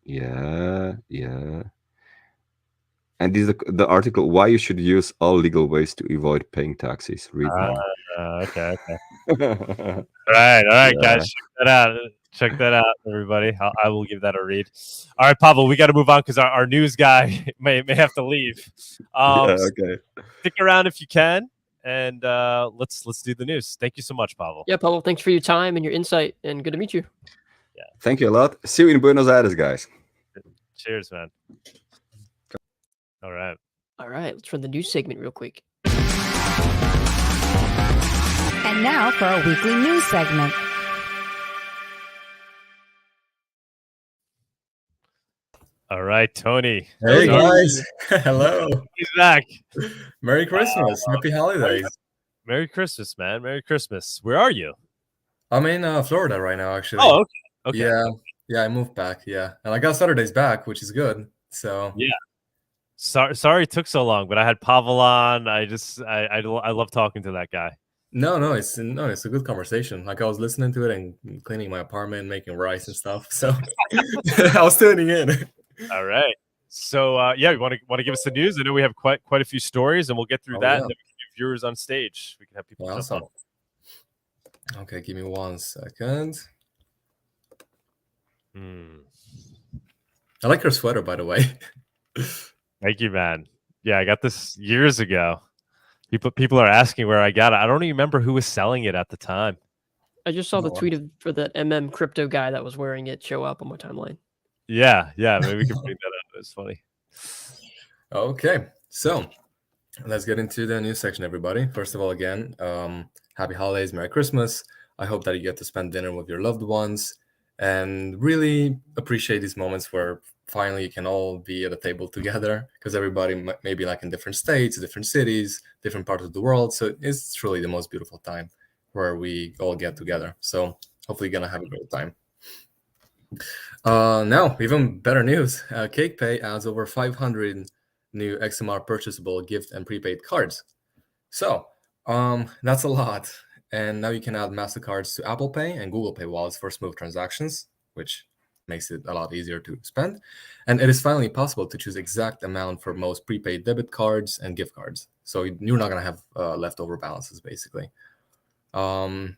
Yeah. And this is the article, why you should use all legal ways to avoid paying taxes. Read more. Okay. All right, guys. Check that out, everybody. I will give that a read. All right, Pavel, we got to move on because our news guy may have to leave. Okay. Stick around if you can, and let's do the news. Thank you so much, Pavel. Yeah, Pavel, thanks for your time and your insight, and good to meet you. Yeah. Thank you a lot. See you in Buenos Aires, guys. Cheers, man. All right, let's run the news segment real quick. And now for our weekly news segment. All right, Tony. Hey, guys. Hello. He's back. Merry Christmas. Happy holidays. Merry Christmas, man. Merry Christmas. Where are you? I'm in Florida right now, actually. Oh, okay. Yeah, I moved back. Yeah, and I got Saturdays back, which is good. So yeah. Sorry it took so long, but I had Pavol on. I love talking to that guy. No, it's a good conversation. Like I was listening to it and cleaning my apartment, making rice and stuff. So I was tuning in. All right. So you want to give us the news? I know we have quite a few stories, and we'll get through that. And then we can do viewers on stage. We can have people jump on. Okay, give me 1 second. I like your sweater, by the way. Thank you, man. Yeah, I got this years ago. People are asking where I got it. I don't even remember who was selling it at the time. I just saw the Oh, tweet for that crypto guy that was wearing it show up on my timeline. Yeah, maybe we can bring that up. It's funny. Okay, so let's get into the news section, everybody. First of all, again, happy holidays, Merry Christmas. I hope that you get to spend dinner with your loved ones and really appreciate these moments where finally you can all be at a table together, because everybody may be like in different states, different cities, different parts of the world. So it's truly the most beautiful time where we all get together. So hopefully you're going to have a great time. Now, even better news. CakePay adds over 500 new XMR purchasable gift and prepaid cards. So that's a lot. And now you can add MasterCards to Apple Pay and Google Pay wallets for smooth transactions, which makes it a lot easier to spend. And it is finally possible to choose exact amount for most prepaid debit cards and gift cards. So you're not going to have leftover balances, basically. I'm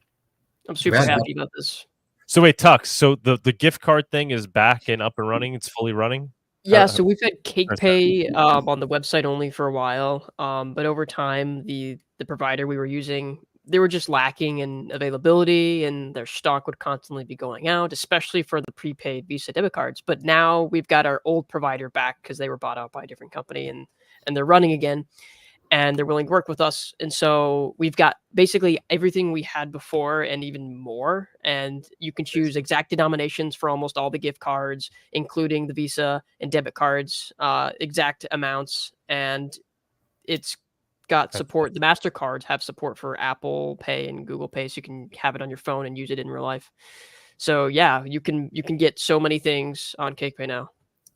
super happy about this. So wait, Tux, so the gift card thing is back and up and running? It's fully running? Yeah, so we've had CakePay on the website only for a while, but over time, the provider we were using, they were just lacking in availability, and their stock would constantly be going out, especially for the prepaid Visa debit cards. But now we've got our old provider back because they were bought out by a different company, and they're running again, and they're willing to work with us. And so we've got basically everything we had before and even more. And you can choose exact denominations for almost all the gift cards, including the Visa and debit cards, exact amounts. And it's got support. The MasterCards have support for Apple Pay and Google Pay, so you can have it on your phone and use it in real life. So yeah, you can get so many things on CakePay now.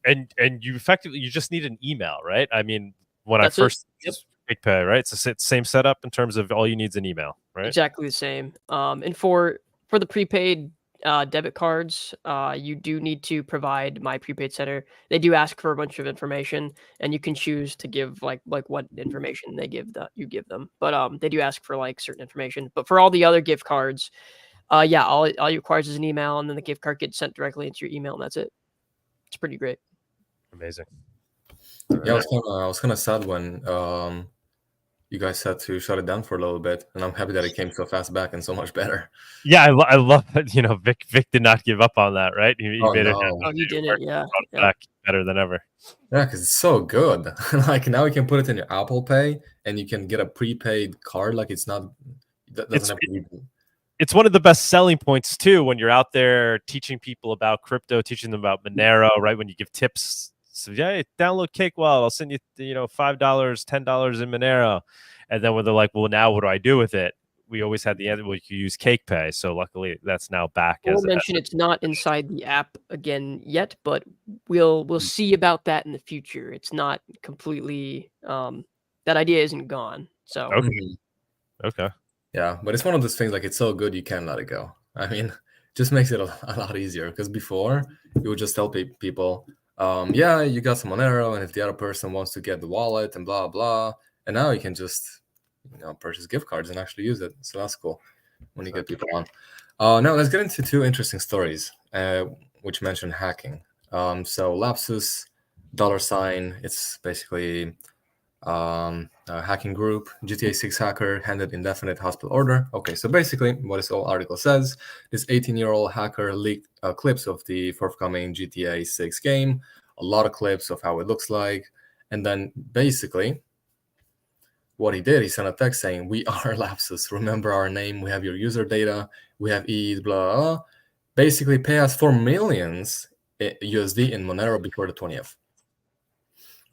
And you effectively, you just need an email, right? I mean, when That's I first Yep. CakePay, right? It's the same setup in terms of all you need is an email, right? Exactly the same. And for the prepaid debit cards, you do need to provide My Prepaid Center. They do ask for a bunch of information, and you can choose to give like what information they give that you give them. But they do ask for like certain information. But for all the other gift cards, yeah, all it requires is an email, and then the gift card gets sent directly into your email, and that's it. It's pretty great. Amazing. Yeah, I was kind of sad when you guys had to shut it down for a little bit, and I'm happy that it came so fast back and so much better. Yeah, I love it. You know, Vic did not give up on that, right? He made it. Oh, he didn't. Yeah. Back better than ever. Yeah, because it's so good. Like now you can put it in your Apple Pay, and you can get a prepaid card. Like it's not. That doesn't have to be. It's one of the best selling points too when you're out there teaching people about crypto, teaching them about Monero, right? When you give tips, so yeah, download CakeWallet, I'll send you, $5, $10 in Monero, and then when they're like, well, now what do I do with it? We always had the answer, well, you can use CakePay. So luckily, that's now back. We'll mention it's not inside the app again yet, but we'll see about that in the future. It's not completely. That idea isn't gone. So okay. Yeah, but it's one of those things, like it's so good you can't let it go. I mean, just makes it a lot easier, because before you would just tell people, yeah, you got some Monero, and if the other person wants to get the wallet and blah blah, and now you can just purchase gift cards and actually use it. So that's cool when you get people on. Now let's get into two interesting stories which mention hacking. So Lapsus $, it's basically a hacking group. GTA 6 hacker handed indefinite hospital order. Okay, so basically what this whole article says, this 18-year-old hacker leaked clips of the forthcoming GTA 6 game, a lot of clips of how it looks like, and then basically what he did, he sent a text saying, we are Lapsus, remember our name, we have your user data, we have blah, blah, blah. Basically pay us $4 million USD in Monero before the 20th.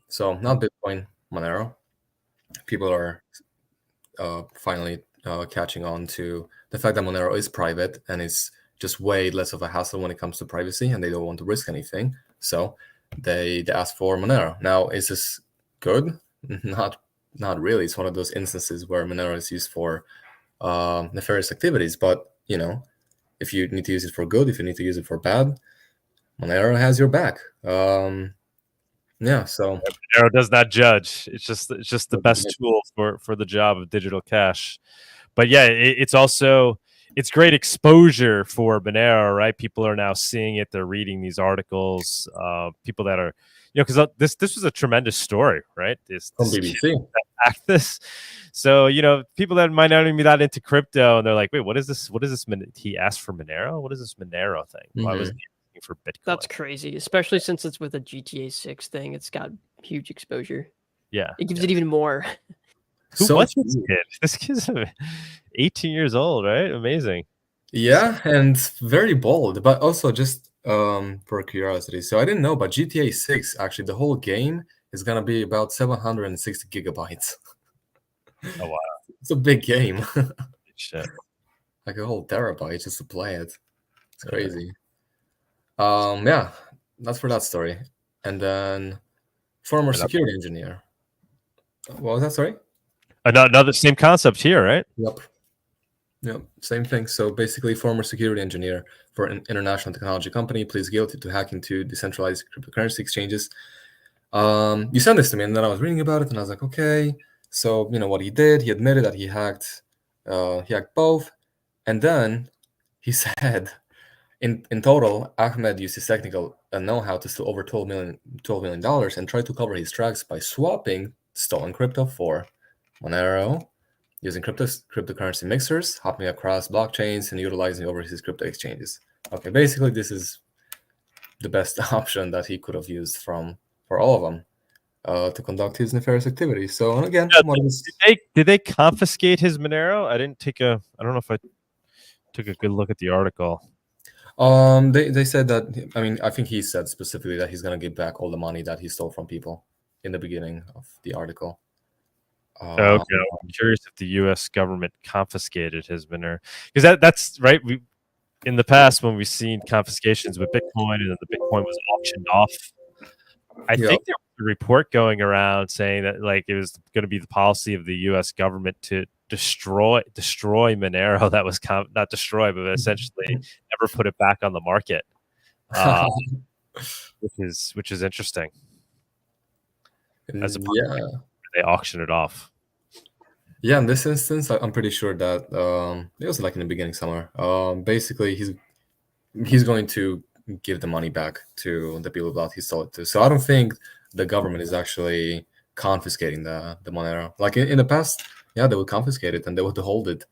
So not Bitcoin, Monero. People are finally catching on to the fact that Monero is private, and it's just way less of a hassle when it comes to privacy, and they don't want to risk anything. So they ask for Monero. Now, is this good? Not really. It's one of those instances where Monero is used for nefarious activities. But if you need to use it for good, if you need to use it for bad, Monero has your back. Yeah, so Monero does not judge. It's just the best tool for the job of digital cash. But yeah, it's also it's great exposure for Monero, right? People are now seeing it. They're reading these articles. People that are, because this was a tremendous story, right? This From kid BBC. that hacked this. So people that might not even be that into crypto, and they're like, wait, what is this? What is this? He asked for Monero. What is this Monero thing? Why was he asking for Bitcoin? That's crazy, especially since it's with a GTA 6 thing. It's got huge exposure. Yeah, It gives it even more. Who was this kid? This kid's 18 years old, right? Amazing. Yeah, and very bold, but also just for curiosity. So I didn't know, but GTA 6, actually, the whole game is going to be about 760 gigabytes. Oh, wow. It's a big game. Shit. Like a whole terabyte just to play it. It's crazy. Yeah, that's for that story. And then former security engineer. What was that, sorry? Another same concept here, right? Yep, same thing. So basically, former security engineer for an international technology company pleads guilty to hacking to decentralized cryptocurrency exchanges. You sent this to me, and then I was reading about it, and I was like, okay. So what he did, he admitted that he hacked both, and then he said, in total, Ahmed used his technical know-how to steal over $12 million and tried to cover his tracks by swapping stolen crypto for Monero, using cryptocurrency mixers, hopping across blockchains, and utilizing overseas crypto exchanges. Okay, basically, this is the best option that he could have used for all of them to conduct his nefarious activities. So, and again, did they confiscate his Monero? I don't know if I took a good look at the article. They said that, I think he said specifically that he's going to give back all the money that he stole from people in the beginning of the article. Okay, I'm curious if the U.S. government confiscated his Monero, because that's right. In the past, when we've seen confiscations with Bitcoin, and then the Bitcoin was auctioned off, I think there was a report going around saying that it was going to be the policy of the U.S. government to destroy Monero. That was not destroy, but essentially never put it back on the market, which is interesting. As they auction it off. Yeah, in this instance, I'm pretty sure that it was in the beginning somewhere. Basically, he's going to give the money back to the people that he stole it to. So I don't think the government is actually confiscating the Monero. Like in the past, they would confiscate it and they would hold it,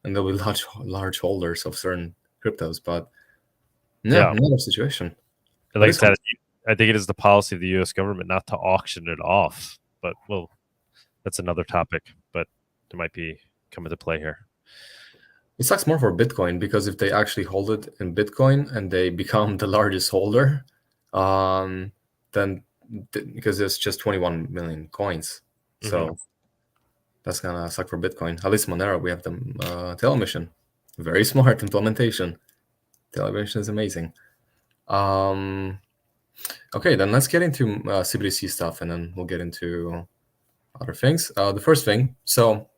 and there would be large holders of certain cryptos. But another situation. Like I said, I think it is the policy of the U.S. government not to auction it off. But that's another topic. But it might be come into play here. It sucks more for Bitcoin, because if they actually hold it in Bitcoin and they become the largest holder, then because there's just 21 million coins, so that's gonna suck for Bitcoin. At least Monero, we have the telemission, very smart implementation. Telemission is amazing. Okay, then let's get into CBDC stuff, and then we'll get into other things. The first thing, so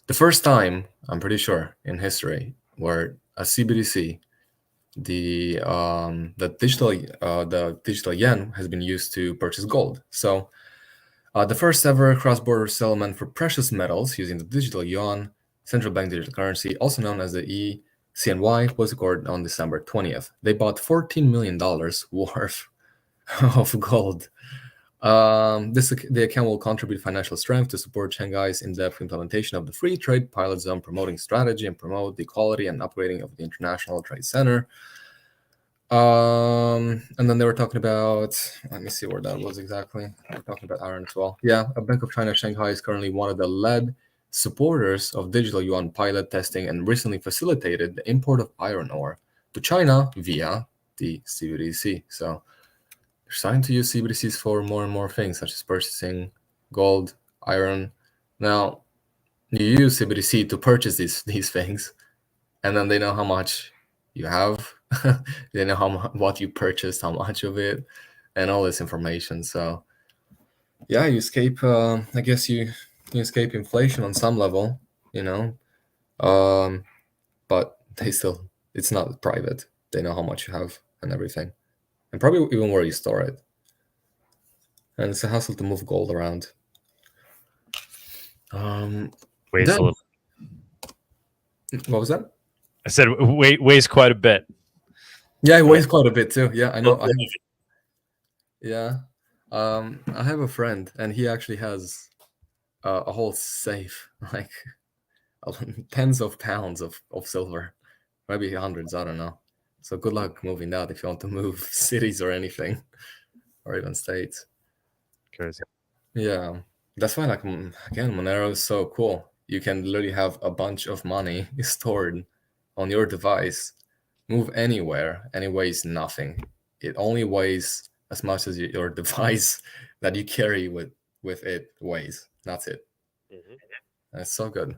the first time, I'm pretty sure, in history where a CBDC, the digital yen, has been used to purchase gold. So the first ever cross-border settlement for precious metals using the digital yuan, central bank digital currency, also known as the ECNY, was recorded on December 20th. They bought $14 million worth of gold. The account will contribute financial strength to support Shanghai's in-depth implementation of the free trade pilot zone, promoting strategy and promote the quality and upgrading of the International Trade Center. And then they were talking about, let me see where that was exactly. They were talking about iron as well. Yeah, a Bank of China Shanghai is currently one of the lead supporters of digital yuan pilot testing, and recently facilitated the import of iron ore to China via the CBDC. So they're starting to use CBDCs for more and more things, such as purchasing gold, iron. Now, you use CBDC to purchase these things, and then they know how much you have. They know what you purchased, how much of it, and all this information. So, yeah, you escape. I guess you escape inflation on some level, but it's not private. They know how much you have and everything, and probably even where you store it. And it's a hassle to move gold around. Weighs a little. What was that? I said weighs quite a bit. Yeah, it weighs quite a bit too. Yeah, I know. I have a friend, and he actually has a whole safe, like tens of pounds of silver, maybe hundreds. I don't know. So good luck moving that if you want to move cities or anything, or even states. Crazy. Yeah, that's why, like, again, Monero is so cool. You can literally have a bunch of money stored on your device, move anywhere, and it weighs nothing. It only weighs as much as your device that you carry with it weighs. That's it. That's so good.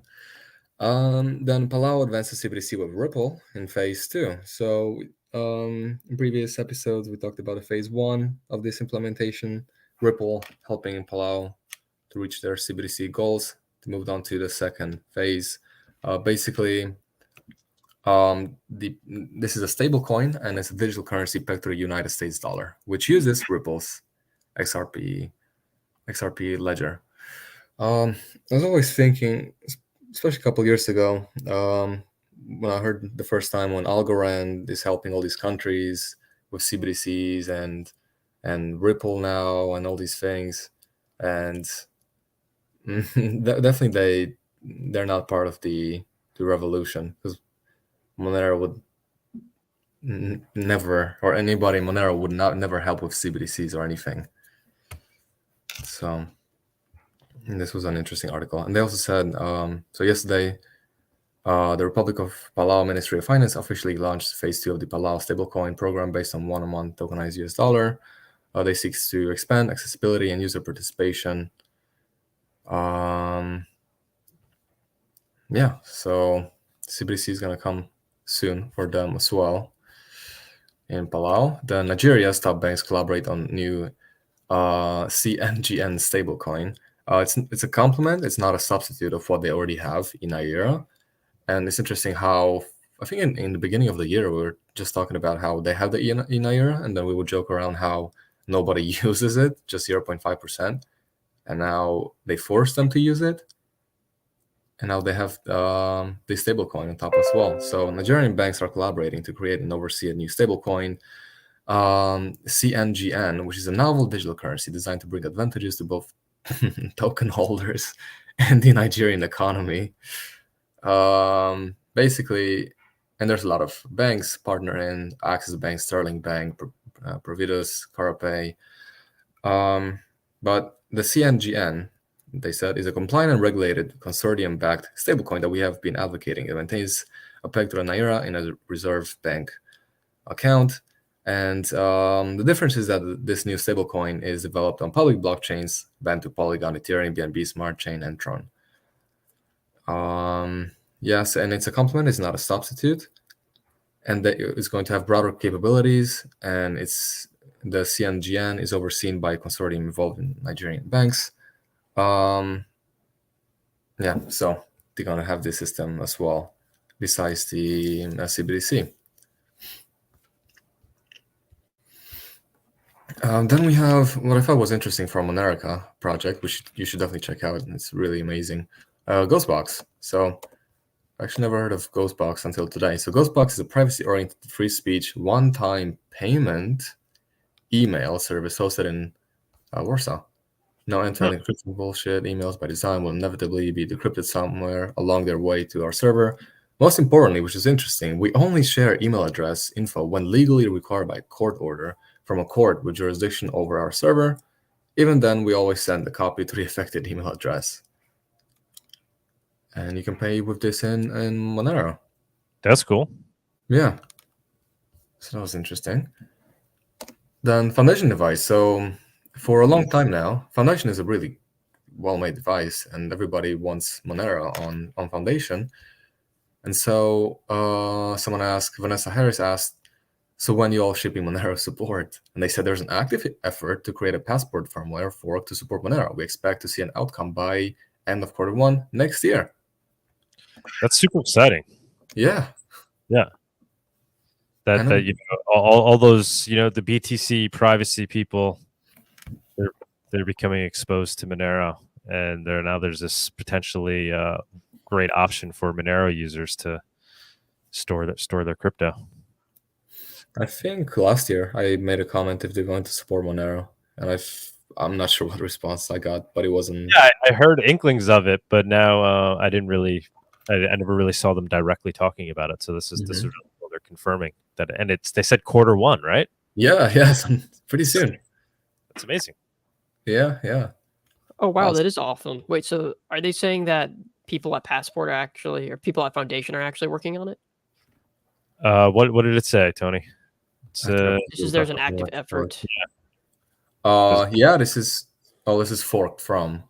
Then Palau advances CBDC with Ripple in phase 2. So in previous episodes, we talked about the phase 1 of this implementation, Ripple helping Palau to reach their CBDC goals, to move on to the second phase. Basically, this is a stable coin, and it's a digital currency pegged to the United States dollar, which uses Ripple's XRP ledger. I was always thinking, especially a couple years ago, when I heard the first time when Algorand is helping all these countries with CBDCs and Ripple now and all these things, and definitely they're not part of the revolution, because Monero would never, or anybody in Monero would never help with CBDCs or anything. So this was an interesting article. And they also said, so yesterday, the Republic of Palau Ministry of Finance officially launched phase 2 of the Palau stablecoin program based on one-on-one tokenized US dollar. They seek to expand accessibility and user participation. Yeah, so CBDC is going to come soon for them as well in Palau. Then Nigeria's top banks collaborate on new cNGN stablecoin. It's a complement. It's not a substitute of what they already have in Nigeria. And it's interesting how, I think in the beginning of the year, we were just talking about how they have the in Nigeria, and then we would joke around how nobody uses it, just 0.5%. And now they force them to use it. And now they have the stablecoin on top as well. So Nigerian banks are collaborating to create and oversee a new stablecoin, cNGN, which is a novel digital currency designed to bring advantages to both token holders and the Nigerian economy. Basically, and there's a lot of banks partnering: Access Bank, Sterling Bank, Providus, Carapay. But the cNGN, they said, is a compliant and regulated consortium-backed stablecoin that we have been advocating. It maintains a peg to the Naira in a reserve bank account. And the difference is that this new stablecoin is developed on public blockchains, banned to Polygon, Ethereum, BNB, Smart Chain, and Tron. Yes, and it's a complement. It's not a substitute, and it's going to have broader capabilities. And the cNGN is overseen by a consortium involved in Nigerian banks. Yeah, so they're going to have this system as well, besides the CBDC. Then we have what I thought was interesting from Monerica project, which you should definitely check out. It's really amazing. Ghostbox. So I actually never heard of Ghostbox until today. So Ghostbox is a privacy-oriented free speech one-time payment email service hosted in Warsaw. No end-to-end encryption bullshit. Emails by design will inevitably be decrypted somewhere along their way to our server. Most importantly, which is interesting, we only share email address info when legally required by court order from a court with jurisdiction over our server. Even then, we always send a copy to the affected email address. And you can pay with this in Monero. That's cool. Yeah. So that was interesting. Then Foundation device. So for a long time now, Foundation is a really well-made device, and everybody wants Monero on Foundation. And so someone asked, Vanessa Harris asked, so when you all shipping Monero support? And they said there's an active effort to create a passport firmware fork to support Monero. We expect to see an outcome by end of Q1 next year. That's super exciting. Yeah. That you know, all those, you know, the BTC privacy people, they're becoming exposed to Monero, and there's this potentially great option for Monero users to store their crypto. I think last year I made a comment if they're going to support Monero, and I'm not sure what response I got, but it wasn't. Yeah, I heard inklings of it, but now I never really saw them directly talking about it. So this is really cool. They're confirming that, and they said Q1, right? Yeah, pretty soon. That's amazing. Yeah. Oh wow, Awesome. that is awesome. Wait, so are they saying that people at Passport or people at Foundation are actually working on it? What did it say, Tony? There's an active effort. This is forked from.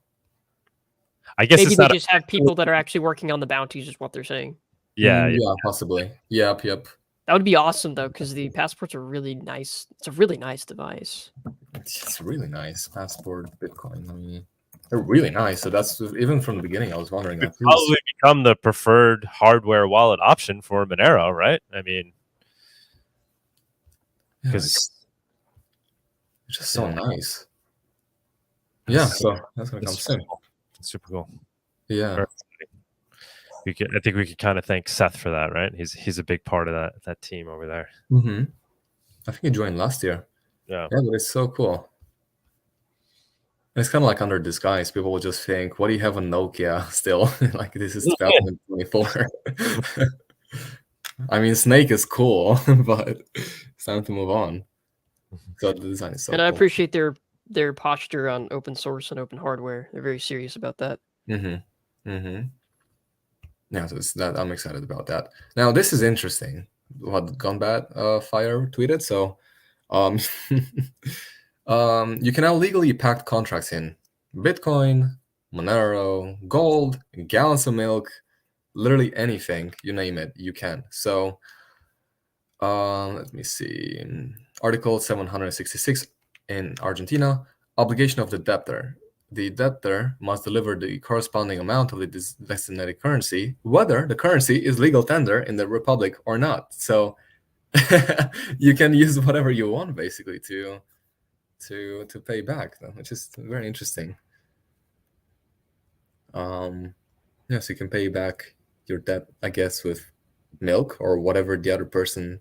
I guess maybe it's they not just have people that are actually working on the bounties, is what they're saying. Yeah, possibly. Yep. That would be awesome though, because the passports are really nice. It's a really nice device. It's really nice. Passport, Bitcoin. I mean, they're really nice. So that's even from the beginning. I was wondering. It probably become the preferred hardware wallet option for Monero, right? I mean, because it's just so nice. Yeah, so that's gonna come soon. Super cool. Yeah. I think we could kind of thank Seth for that, right? He's a big part of that team over there. Mm-hmm. I think he joined last year. Yeah, but it's so cool. And it's kind of like under disguise. People will just think, "What do you have on Nokia still?" Like this is 2024. I mean, Snake is cool, but it's time to move on. So the design is so and cool. I appreciate their posture on open source and open hardware. They're very serious about that. Yeah, so I'm excited about that. Now, this is interesting. What Gunbat Fire tweeted. So, you can now legally pack contracts in Bitcoin, Monero, gold, gallons of milk, literally anything, you name it, you can. So, let me see. Article 766 in Argentina, obligation of the debtor. The debtor must deliver the corresponding amount of the designated currency, whether the currency is legal tender in the republic or not. So you can use whatever you want, basically, to pay back, which is very interesting. So you can pay back your debt, I guess, with milk or whatever the other person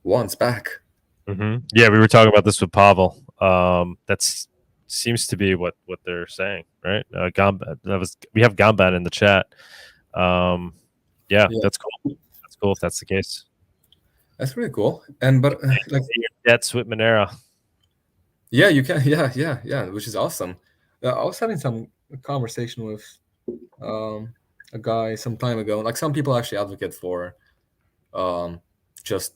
wants back. Yeah, we were talking about this with Pavol. That's seems to be what they're saying, right? We have Gamban in the chat. Yeah, that's cool. That's cool if that's the case. That's really cool. But like debts with Monero. Yeah, you can. Yeah, which is awesome. I was having some conversation with a guy some time ago. Like some people actually advocate for just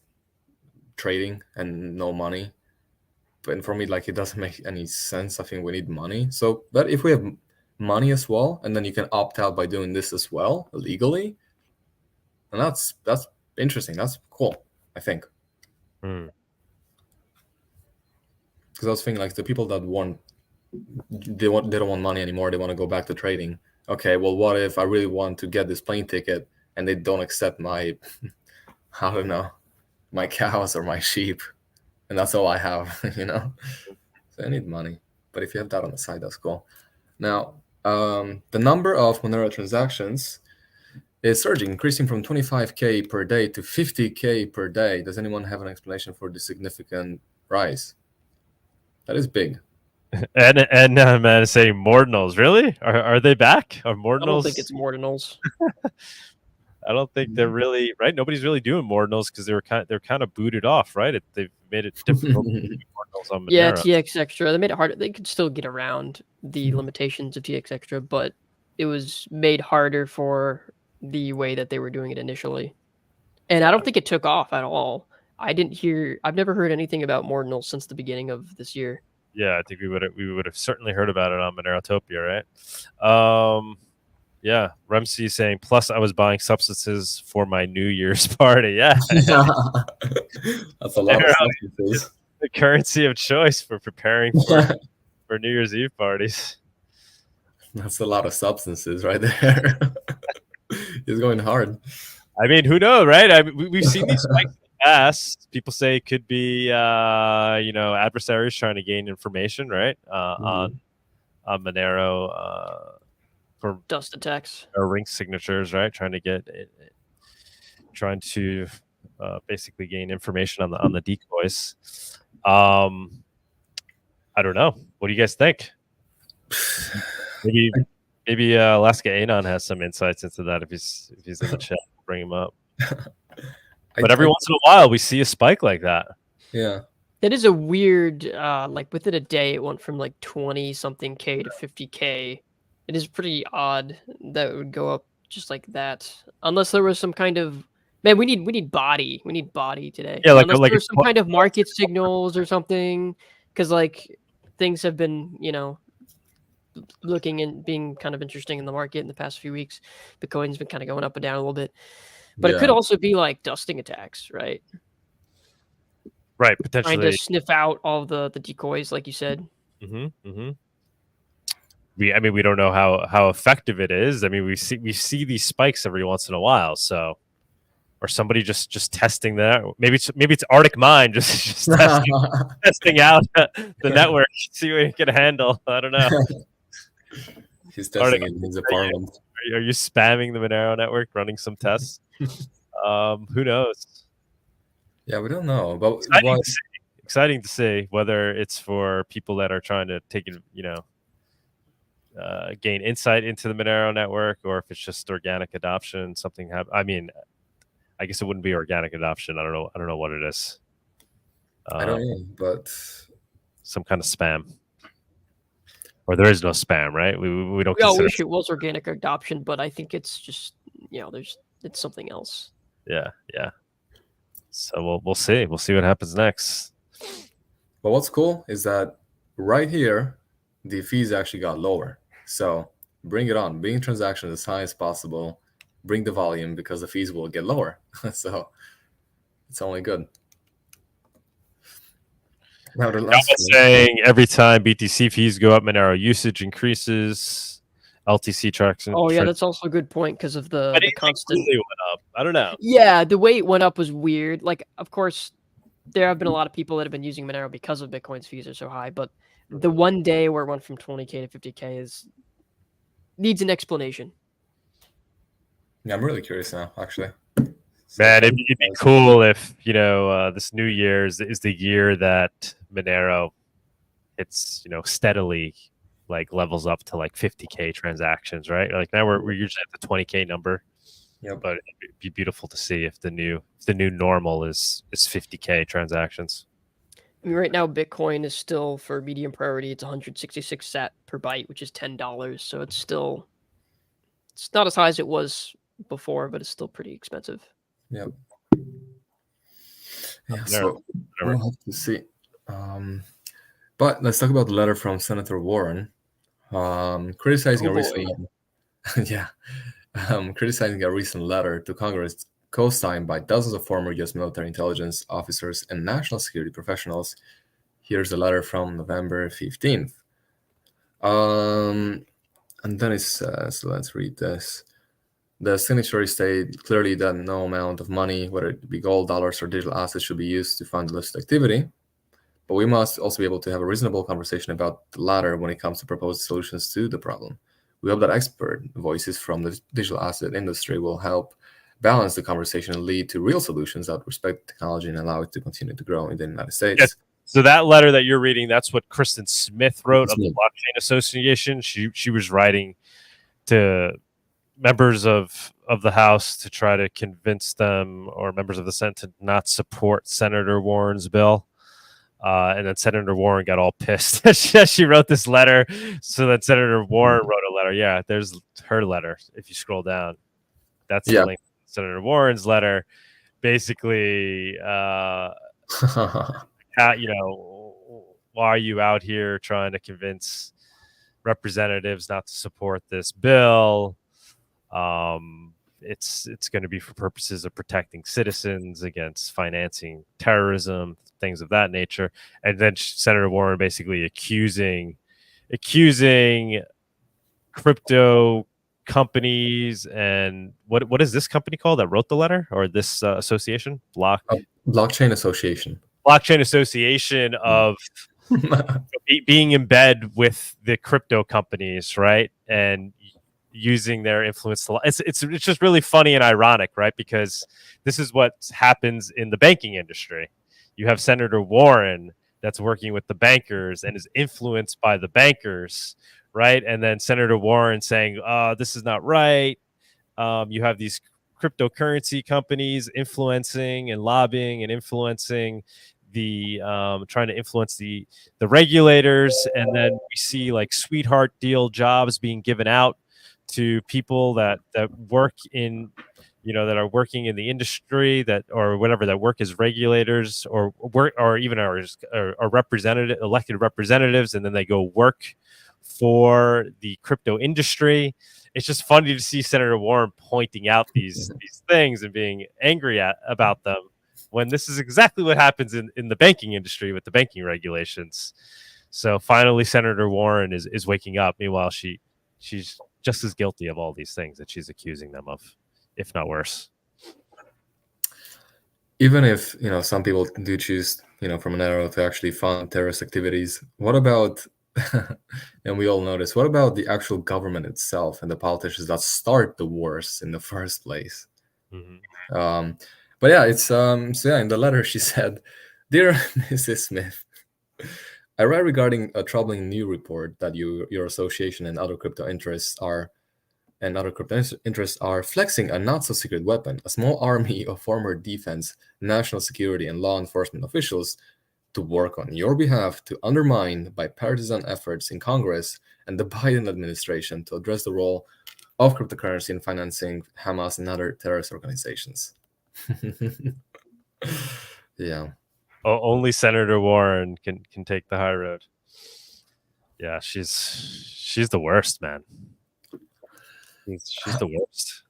trading and no money. But for me, like it doesn't make any sense. I think we need money. So, but if we have money as well, and then you can opt out by doing this as well legally, and that's interesting. That's cool, I think. Because I was thinking, like the people that they don't want money anymore. They want to go back to trading. Okay, well, what if I really want to get this plane ticket and they don't accept my, I don't know, my cows or my sheep, and that's all I have, So I need money. But if you have that on the side, that's cool. Now, the number of Monero transactions is surging, increasing from 25K per day to 50K per day. Does anyone have an explanation for the significant rise? That is big. And man is saying Mordinals. Really? Are they back? Are Mordinals? I don't think it's Mordinals. I don't think they're really right. Nobody's really doing Mordinals because they're kind of booted off, right? They've made it difficult to do Mordinals on Monero. Yeah, TX Extra. They made it hard. They could still get around the limitations of TX Extra, but it was made harder for the way that they were doing it initially. And I don't think it took off at all. I've never heard anything about Mordinals since the beginning of this year. Yeah, I think we would have certainly heard about it on Monerotopia, right? Yeah, Ramsey saying, plus I was buying substances for my New Year's party. Yeah. That's a lot of substances. The currency of choice for preparing for New Year's Eve parties. That's a lot of substances right there. He's going hard. I mean, who knows, right? We've seen these spikes in the past. People say it could be, adversaries trying to gain information, right? On Monero. for dust attacks or ring signatures, right? Trying to basically gain information on the decoys. I don't know. What do you guys think? Maybe Alaska Anon has some insights into that if he's in the chat. Bring him up. But every once in a while, we see a spike like that. Yeah. That is a weird, like within a day, it went from like 20 something K to 50K. It is pretty odd that it would go up just like that. Unless there was some kind of, man, we need body. We need body today. Yeah, unless there was some kind of market signals or something. Because like things have been, looking and being kind of interesting in the market in the past few weeks. Bitcoin's been kind of going up and down a little bit. But it could also be like dusting attacks, right? Right, potentially trying to sniff out all the decoys, like you said. We don't know how effective it is. I mean, we see these spikes every once in a while. So, or somebody just testing that. Maybe it's Arctic Mind just testing out the network, see what it can handle. I don't know. He's testing it in his apartment. Are you spamming the Monero network, running some tests? Who knows? Yeah, we don't know. But exciting to see whether it's for people that are trying to take gain insight into the Monero network, or if it's just organic adoption. I mean, I guess it wouldn't be organic adoption. I don't know what it is. I don't know, but some kind of spam. Or there is no spam, right? We don't. I wish it was organic adoption, but I think it's just it's something else. Yeah. So we'll see. We'll see what happens next. But what's cool is that right here, the fees actually got lower. So bring it on. Bring transactions as high as possible. Bring the volume because the fees will get lower. So it's only good. Now, I was saying every time BTC fees go up, Monero usage increases. LTC traction. Oh yeah, that's also a good point because of the constant. Really went up. I don't know. Yeah, the way it went up was weird. Like, of course, there have been a lot of people that have been using Monero because of Bitcoin's fees are so high, but the one day where it went from 20K to 50K needs an explanation. Yeah, I'm really curious now, actually. Man, it'd be cool if this new year is the year that Monero it's steadily like levels up to like 50K transactions, right? Like now we're usually at the 20K number. Yeah, but it'd be beautiful to see if the new normal is 50K transactions. I mean, right now Bitcoin is still for medium priority. It's 166 sat per byte, which is $10. So it's not as high as it was before, but it's still pretty expensive. Yeah. Yeah. So we'll have to see. But let's talk about the letter from Senator Warren. Criticizing a recent criticizing a recent letter to Congress co-signed by dozens of former U.S. military intelligence officers and national security professionals. Here's the letter from November 15th. And then it says, let's read this. The signatories state clearly that no amount of money, whether it be gold, dollars, or digital assets, should be used to fund illicit activity. But we must also be able to have a reasonable conversation about the latter when it comes to proposed solutions to the problem. We hope that expert voices from the digital asset industry will help balance the conversation and lead to real solutions that respect technology and allow it to continue to grow in the United States. Yes. So that letter that you're reading, that's what Kristen Smith wrote of the Blockchain Association. She was writing to members of the House to try to convince them, or members of the Senate, to not support Senator Warren's bill. And then Senator Warren got all pissed. She wrote this letter. So then Senator Warren wrote a letter. Yeah, there's her letter. If you scroll down, that's the link to Senator Warren's letter. Basically, why are you out here trying to convince representatives not to support this bill? It's going to be for purposes of protecting citizens against financing terrorism, things of that nature. And then Senator Warren basically accusing crypto companies and what is this company called that wrote the letter, or this association? Blockchain Association. Blockchain Association of being in bed with the crypto companies, right? And using their influence to it's just really funny and ironic, right? Because this is what happens in the banking industry. You have Senator Warren that's working with the bankers and is influenced by the bankers, right? And then Senator Warren saying, this is not right. You have these cryptocurrency companies influencing and lobbying and influencing the trying to influence the regulators, and then we see like sweetheart deal jobs being given out to people that work in, that are working in the industry or whatever, that work as regulators or work or even are elected representatives, and then they go work for the crypto industry. It's just funny to see Senator Warren pointing out these things and being angry about them, when this is exactly what happens in the banking industry with the banking regulations. So finally, Senator Warren is waking up. Meanwhile, she's just as guilty of all these things that she's accusing them of, if not worse. Even if, some people do choose, from Monero to actually fund terrorist activities, what about, and we all know this, what about the actual government itself and the politicians that start the wars in the first place? Mm-hmm. But yeah, it's so yeah, in the letter she said, "Dear Mrs. Smith, I read regarding a troubling new report that your association and other crypto interests are flexing a not-so-secret weapon, a small army of former defense, national security, and law enforcement officials to work on your behalf to undermine bipartisan efforts in Congress and the Biden administration to address the role of cryptocurrency in financing Hamas and other terrorist organizations." Yeah. Only Senator Warren can take the high road. Yeah, she's the worst, man. She's the worst.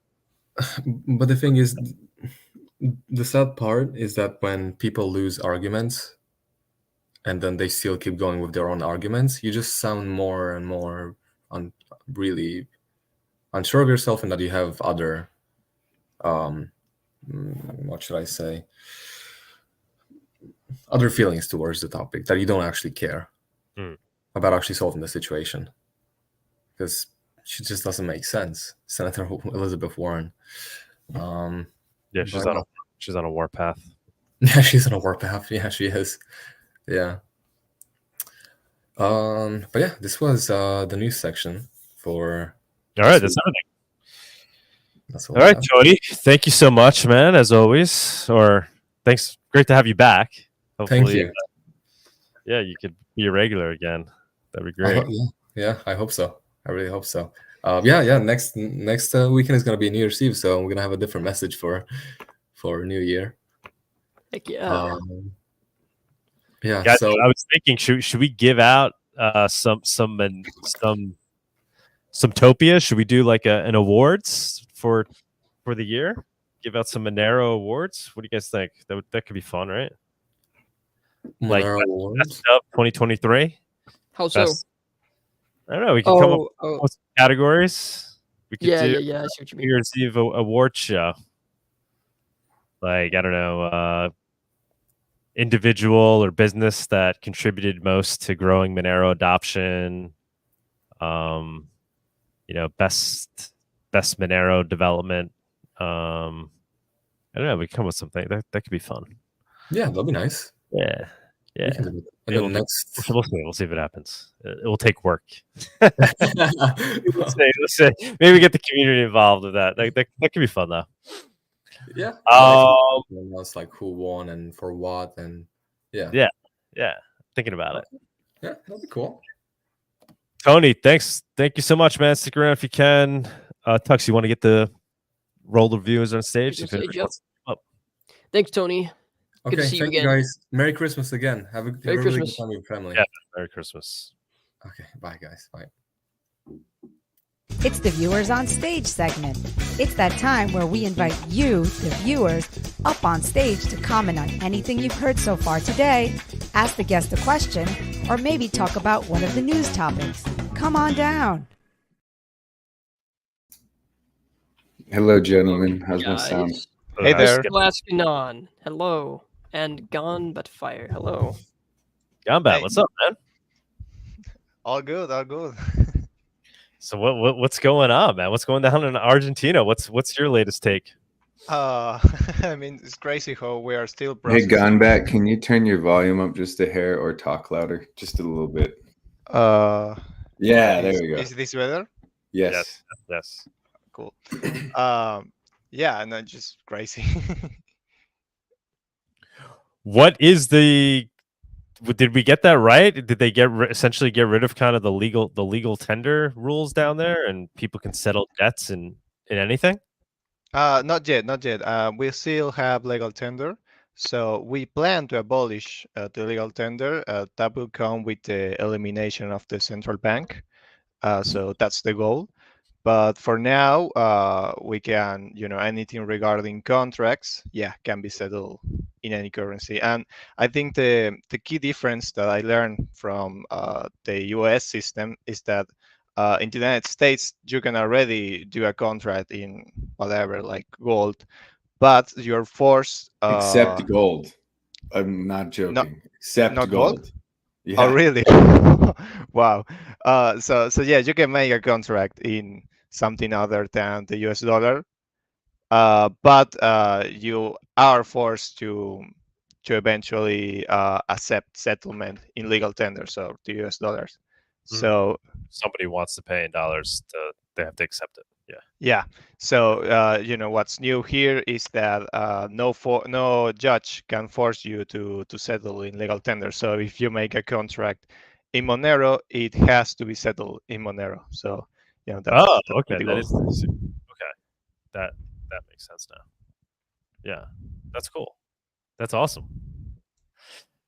But the thing is, the sad part is that when people lose arguments and then they still keep going with their own arguments, you just sound more and more really unsure of yourself, and that you have other what should I say, other feelings towards the topic, that you don't actually care about actually solving the situation, because she just doesn't make sense. Senator Elizabeth Warren. Yeah, she's on a warpath. Yeah, she's on a warpath. Yeah, she is. Yeah. But yeah, this was the news section for. All right, that's everything. That's all right, Jody. Thank you so much, man. As always, thanks. Great to have you back. Hopefully, thank you. Yeah, you could be a regular again. That'd be great. Yeah, I hope so. I really hope so. Yeah. Next weekend is gonna be New Year's Eve, so I'm gonna have a different message for New Year. Heck yeah. Yeah. Guys, so I was thinking, should we give out some Topia? Should we do like an awards for the year? Give out some Monero awards. What do you guys think? That could be fun, right? Monero awards. Best of 2023. How so? I don't know. We can come up with some categories. We could do I see what you mean. New Year's Eve award show. Like, I don't know, individual or business that contributed most to growing Monero adoption. Best Monero development. I don't know. We come with something that could be fun. Yeah, that'd be nice. Yeah. We'll see if it happens. It will take work. Let's say, maybe get the community involved with that. That could be fun though. Yeah. It's like who won and for what, and yeah. Thinking about it. Yeah, that'd be cool. Tony, thanks. Thank you so much, man. Stick around if you can. Tux, you want to get the roll of viewers on stage? Thanks, Tony. Okay, good to see thank you guys. Merry Christmas again. Have a really good time with your family. Yeah, Merry Christmas. Okay, bye guys. Bye. It's the Viewers on Stage segment. It's that time where we invite you, the viewers, up on stage to comment on anything you've heard so far today, ask the guest a question, or maybe talk about one of the news topics. Come on down. Hello, gentlemen. How's my sound? Hey there. Lascanon. Hello. And Gone But Fire. Hello. Gone Bat, what's up, man? All good, all good. So what's going on, man? What's going down in Argentina? What's your latest take? I mean, it's crazy how we are still Hey, processing. Gonbat, can you turn your volume up just a hair or talk louder? Just a little bit. Yeah, there we go. Is this better? Yes. Yes. Cool. Yeah, no, just crazy. What is the? Did we get that right? Did they essentially get rid of kind of the legal tender rules down there, and people can settle debts in anything? Not yet. We still have legal tender, so we plan to abolish the legal tender. That will come with the elimination of the central bank. So that's the goal. But for now, we can, anything regarding contracts, can be settled in any currency. And I think the key difference that I learned from the US system is that in the United States, you can already do a contract in whatever, like gold, but you're forced. Except gold. I'm not joking. Except not gold. gold? Yeah. Oh, really? Wow. So yeah, you can make a contract in something other than the US dollar, but you are forced to eventually accept settlement in legal tender, so the US dollars. So somebody wants to pay in dollars, they have to accept it. yeah. So what's new here is that no judge can force you to settle in legal tender. So if you make a contract in Monero, it has to be settled in Monero. So that's okay. the That is goal. okay. That makes sense now. Yeah, that's cool. That's awesome.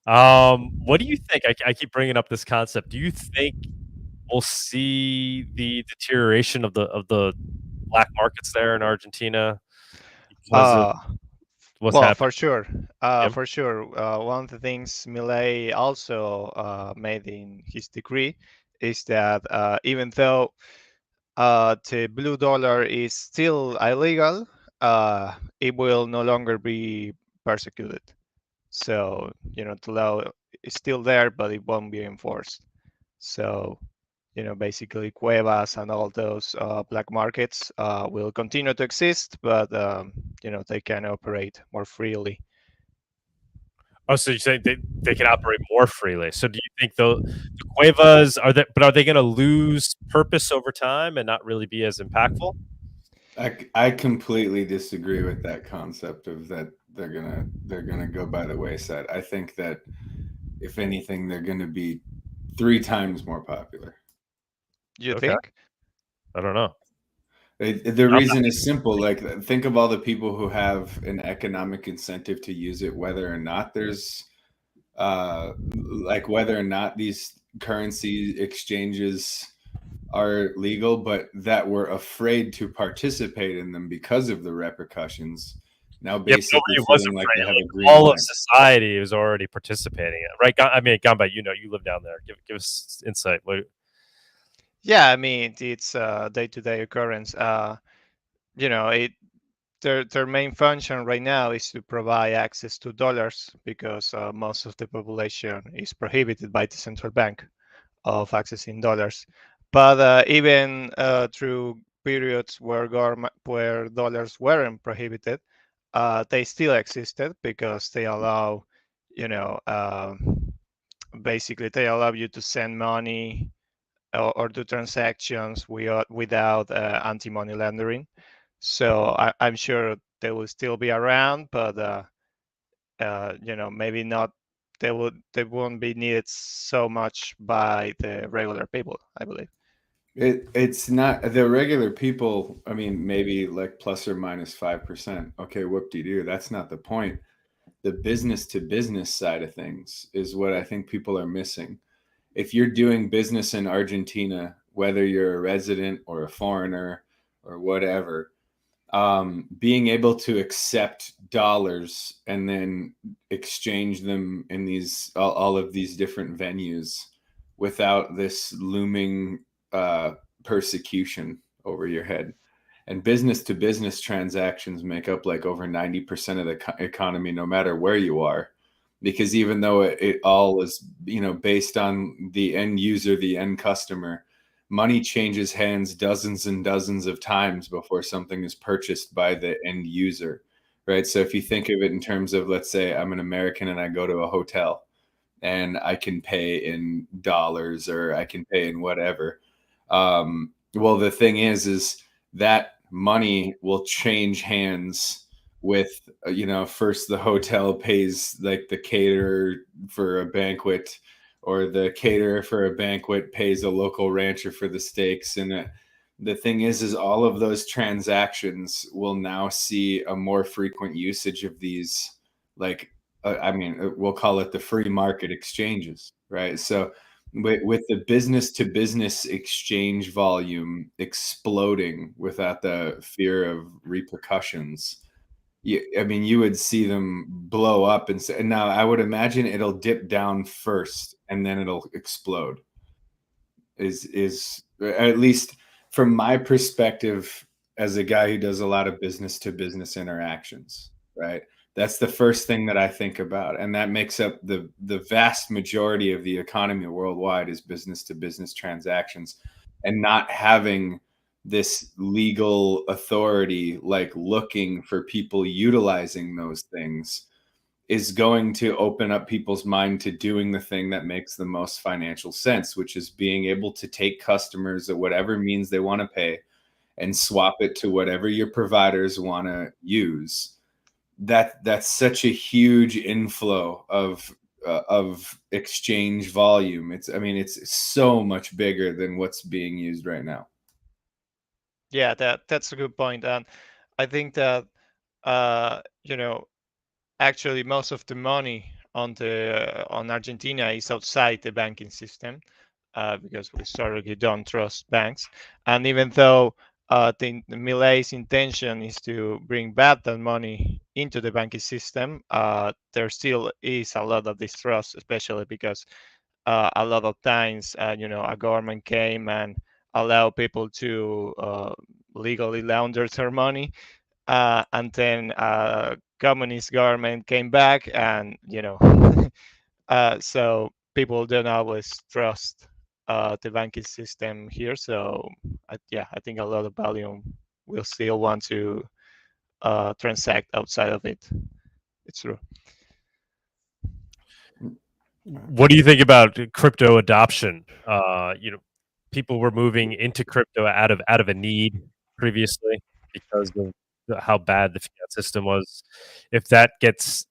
What do you think? I keep bringing up this concept. Do you think we'll see the deterioration of the black markets there in Argentina because of what's happening? For sure. Yep. For sure. One of the things Milei also made in his decree is that even though the blue dollar is still illegal, it will no longer be persecuted. So, the law is still there, but it won't be enforced. So, basically Cuevas and all those black markets will continue to exist, but, they can operate more freely. Oh, so you're saying they can operate more freely. So do you think the Cuevas are they going to lose purpose over time and not really be as impactful? I completely disagree with that concept of that they're gonna go by the wayside. I think that if anything, they're gonna be 3 times more popular. You think? I don't know. The reason is simple. Like, think of all the people who have an economic incentive to use it, whether or not there's whether or not these currency exchanges are legal, but that we're afraid to participate in them because of the repercussions. Now, basically, feeling like they have a green all light. of society is already participating in it, right? I mean, Gamba, you live down there. Give us insight. Yeah, I mean, it's a day-to-day occurrence. Their main function right now is to provide access to dollars because most of the population is prohibited by the central bank of accessing dollars. But even through periods where dollars weren't prohibited, they still existed because they allow, basically they allow you to send money or do transactions without anti-money laundering. So I'm sure they will still be around, but maybe not. They won't be needed so much by the regular people, I believe. It's not the regular people. I mean, maybe like plus or minus 5%. Okay, whoop-de-doo. That's not the point. The business to business side of things is what I think people are missing. If you're doing business in Argentina, whether you're a resident or a foreigner or whatever, being able to accept dollars and then exchange them in all of these different venues without this looming persecution over your head. And business to business transactions make up like over 90% of the economy, no matter where you are, because even though it all is based on the end user, the end customer, money changes hands dozens and dozens of times before something is purchased by the end user, right? So if you think of it in terms of, let's say I'm an American and I go to a hotel and I can pay in dollars or I can pay in whatever. Well, the thing is that money will change hands with, first the hotel pays like the caterer for a banquet, or the caterer for a banquet pays a local rancher for the steaks. And the thing is all of those transactions will now see a more frequent usage of these, like, we'll call it the free market exchanges, right? So with the business to business exchange volume exploding without the fear of repercussions, you would see them blow up. And now I would imagine it'll dip down first and then it'll explode. Is at least from my perspective as a guy who does a lot of business to business interactions, right? That's the first thing that I think about, and that makes up the vast majority of the economy worldwide is business to business transactions. And not having this legal authority like looking for people utilizing those things is going to open up people's mind to doing the thing that makes the most financial sense, which is being able to take customers at whatever means they want to pay and swap it to whatever your providers want to use. That's such a huge inflow of exchange volume. It's so much bigger than what's being used right now. Yeah, that's a good point, and I think that actually most of the money on Argentina is outside the banking system, because we historically don't trust banks, and even though the Milei's intention is to bring back that money into the banking system, there still is a lot of distrust, especially because a lot of times, a government came and allow people to legally launder their money, and then communist government came back, and so people don't always trust the banking system here. So I think a lot of volume will still want to transact outside of it. It's true. What do you think about crypto adoption? People were moving into crypto out of a need previously because of how bad the fiat system was. If that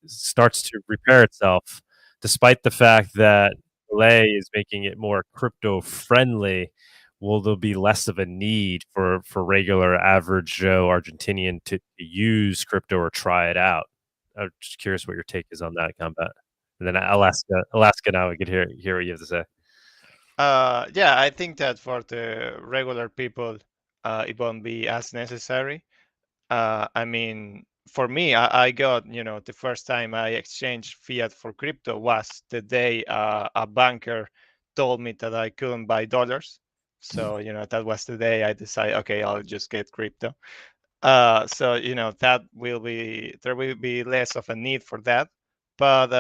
starts to repair itself, despite the fact that Milei is making it more crypto friendly, will there be less of a need for regular average Joe Argentinian to use crypto or try it out? I'm just curious what your take is on that, Combat. And then Alaska now we could hear what you have to say. Yeah, I think that for the regular people, it won't be as necessary. For me, I got, the first time I exchanged fiat for crypto was the day a banker told me that I couldn't buy dollars. So, that was the day I decided, okay, I'll just get crypto. So, there will be less of a need for that. But,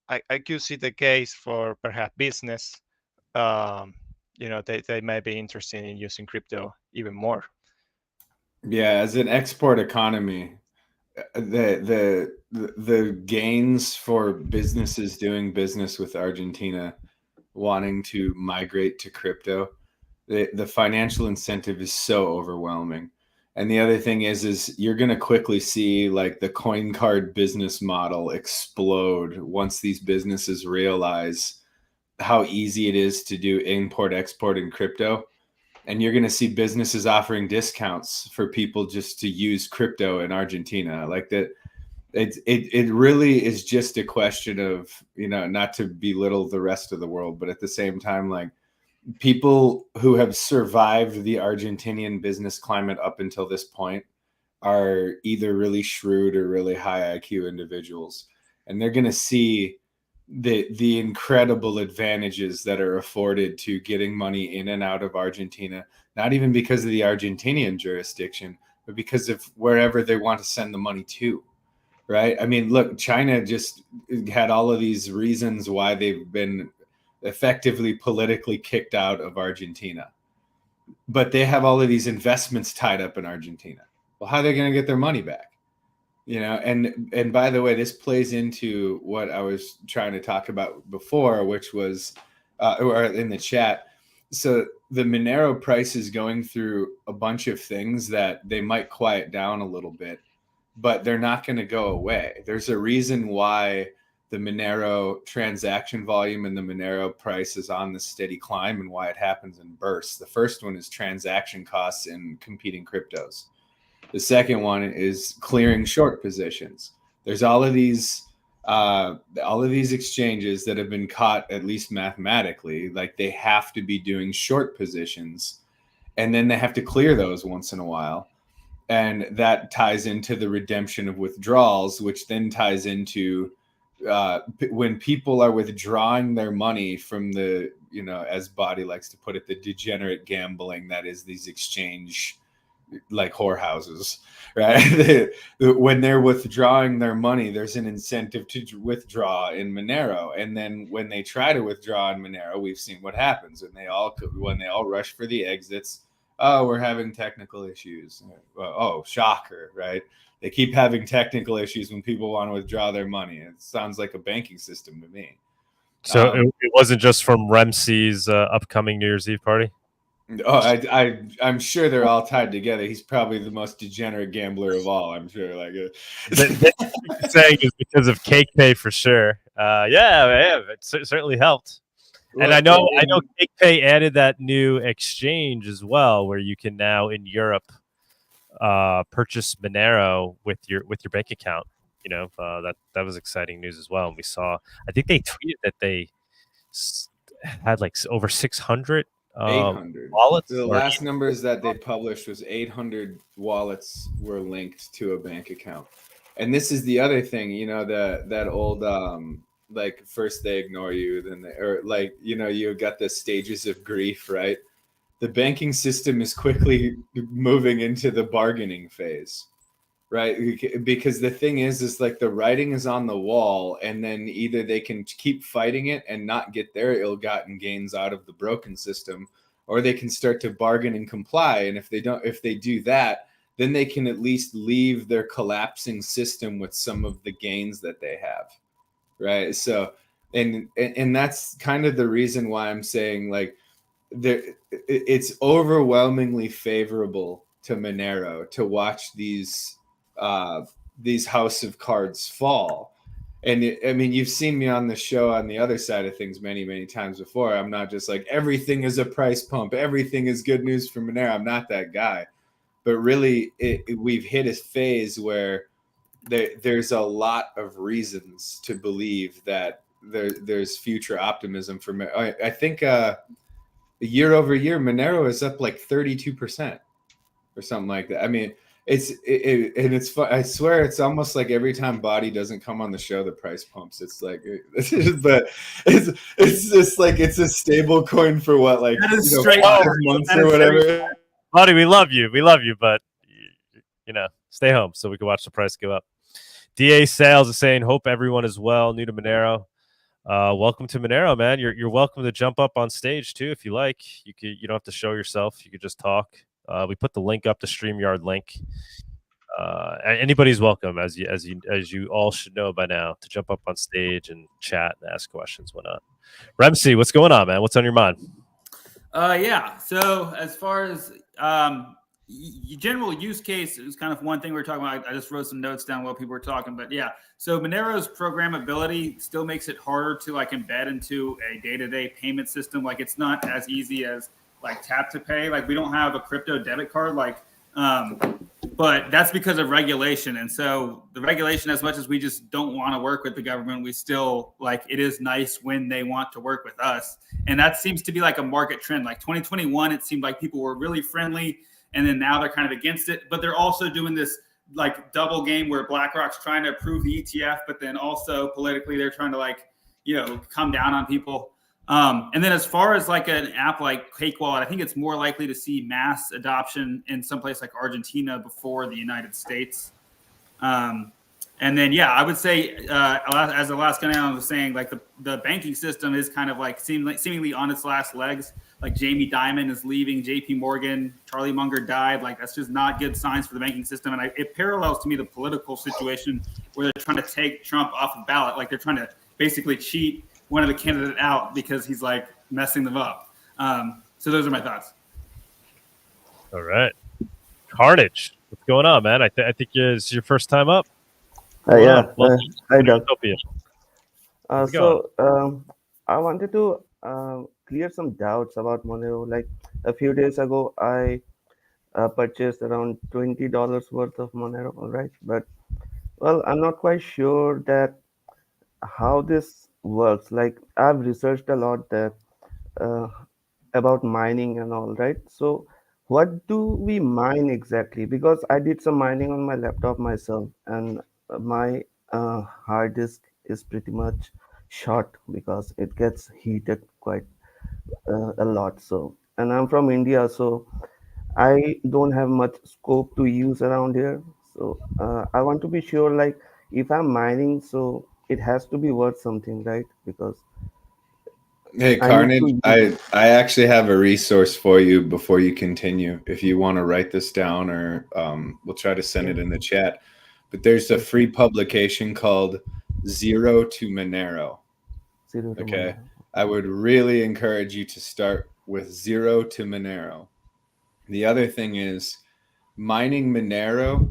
I could see the case for perhaps business. They may be interested in using crypto even more. Yeah, as an export economy, the gains for businesses doing business with Argentina wanting to migrate to crypto, the financial incentive is so overwhelming. And the other thing is you're going to quickly see like the coin card business model explode once these businesses realize how easy it is to do import export in crypto. And you're going to see businesses offering discounts for people just to use crypto in Argentina. Like that, it really is just a question of, not to belittle the rest of the world, but at the same time, like people who have survived the Argentinian business climate up until this point are either really shrewd or really high IQ individuals. And they're going to see the incredible advantages that are afforded to getting money in and out of Argentina, not even because of the Argentinian jurisdiction, but because of wherever they want to send the money to, right? Look, China just had all of these reasons why they've been effectively politically kicked out of Argentina. But they have all of these investments tied up in Argentina. Well, how are they going to get their money back? You know, and by the way, this plays into what I was trying to talk about before, which was or in the chat. So the Monero price is going through a bunch of things that they might quiet down a little bit, but they're not going to go away. There's a reason why the Monero transaction volume and the Monero price is on the steady climb, and why it happens in bursts. The first one is transaction costs in competing cryptos. The second one is clearing short positions. There's all of these exchanges that have been caught, at least mathematically, like they have to be doing short positions, and then they have to clear those once in a while. And that ties into the redemption of withdrawals, which then ties into when people are withdrawing their money from the, you know, as Body likes to put it, the degenerate gambling that is these exchange like whorehouses, right? When they're withdrawing their money, there's an incentive to withdraw in Monero, and then when they try to withdraw in Monero, we've seen what happens when they all rush for the exits. Oh, we're having technical issues. Oh, shocker, right? They keep having technical issues when people want to withdraw their money. It sounds like a banking system to me. So it wasn't just from Remsey's upcoming New Year's Eve party? Oh, I'm sure they're all tied together. He's probably the most degenerate gambler of all, I'm sure. Like saying is because of Cake Pay for sure. Yeah, it certainly helped. And I know Cake Pay added that new exchange as well, where you can now in Europe purchase Monero with your bank account. You know, that was exciting news as well. And we saw, I think they tweeted that they had like over 600 800 wallets. The last numbers that they published was 800 wallets were linked to a bank account. And this is the other thing, you know, that old like first they ignore you, then or like, you know, you got the stages of grief, right? The banking system is quickly moving into the bargaining phase, right? Because the thing is like the writing is on the wall, and then either they can keep fighting it and not get their ill-gotten gains out of the broken system, or they can start to bargain and comply. And if they do that, then they can at least leave their collapsing system with some of the gains that they have, right? So, and that's kind of the reason why I'm saying like it's overwhelmingly favorable to Monero to watch these house of cards fall. And I mean, you've seen me on the show on the other side of things many times before. I'm not just like everything is a price pump, everything is good news for Monero. I'm not that guy, but really we've hit a phase where there's a lot of reasons to believe that there's future optimism for Monero. I think year over year Monero is up like 32% or something like that. I mean, it's fun. I swear it's almost like every time Body doesn't come on the show, the price pumps. It's like, but it's just like it's a stable coin for what, like, straight 5 months or whatever. Body, we love you, but you know, stay home so we can watch the price go up. DA Sales is saying, hope everyone is well. New to Monero. Welcome to Monero, man. You're welcome to jump up on stage too if you like. You don't have to show yourself. You could just talk. We put the link up, the StreamYard link. Anybody's welcome, as you all should know by now, to jump up on stage and chat and ask questions, whatnot. Remsey, what's going on, man? What's on your mind? Yeah. So as far as general use case, it was kind of one thing we were talking about. I just wrote some notes down while people were talking, but yeah. So Monero's programmability still makes it harder to like embed into a day-to-day payment system. Like it's not as easy as like tap to pay. Like we don't have a crypto debit card, like, but that's because of regulation. And so the regulation, as much as we just don't want to work with the government, we still like, it is nice when they want to work with us. And that seems to be like a market trend. Like 2021, it seemed like people were really friendly, and then now they're kind of against it, but they're also doing this like double game where BlackRock's trying to approve the ETF, but then also politically they're trying to like, you know, come down on people. And then as far as like an app like CakeWallet, I think it's more likely to see mass adoption in some place like Argentina before the United States. And then, yeah, I would say, as Alaska Now was saying, like the banking system is kind of like seemingly on its last legs. Like Jamie Dimon is leaving, J.P. Morgan, Charlie Munger died. Like that's just not good signs for the banking system. And it parallels to me the political situation where they're trying to take Trump off the ballot. Like they're trying to basically cheat one of the candidates out because he's like messing them up. So those are my thoughts. All right. Carnage. What's going on, man? I think it's your first time up. Yeah. Hi, Doug. Topia. How's it going? I wanted to clear some doubts about Monero. Like a few days ago, I purchased around $20 worth of Monero, all right? But, well, I'm not quite sure that how this works. Like I've researched a lot that uh, about mining and all, right? So what do we mine exactly? Because I did some mining on my laptop myself, and my hard disk is pretty much short because it gets heated quite a lot. So, and I'm from India, so I don't have much scope to use around here. So I want to be sure, like if I'm mining, so it has to be worth something, right? Because Hey, I need Carnage, to use. I actually have a resource for you before you continue. If you want to write this down, or we'll try to send it in the chat. But there's a free publication called Zero to Monero. Zero to Okay. Monero. I would really encourage you to start with Zero to Monero. The other thing is mining Monero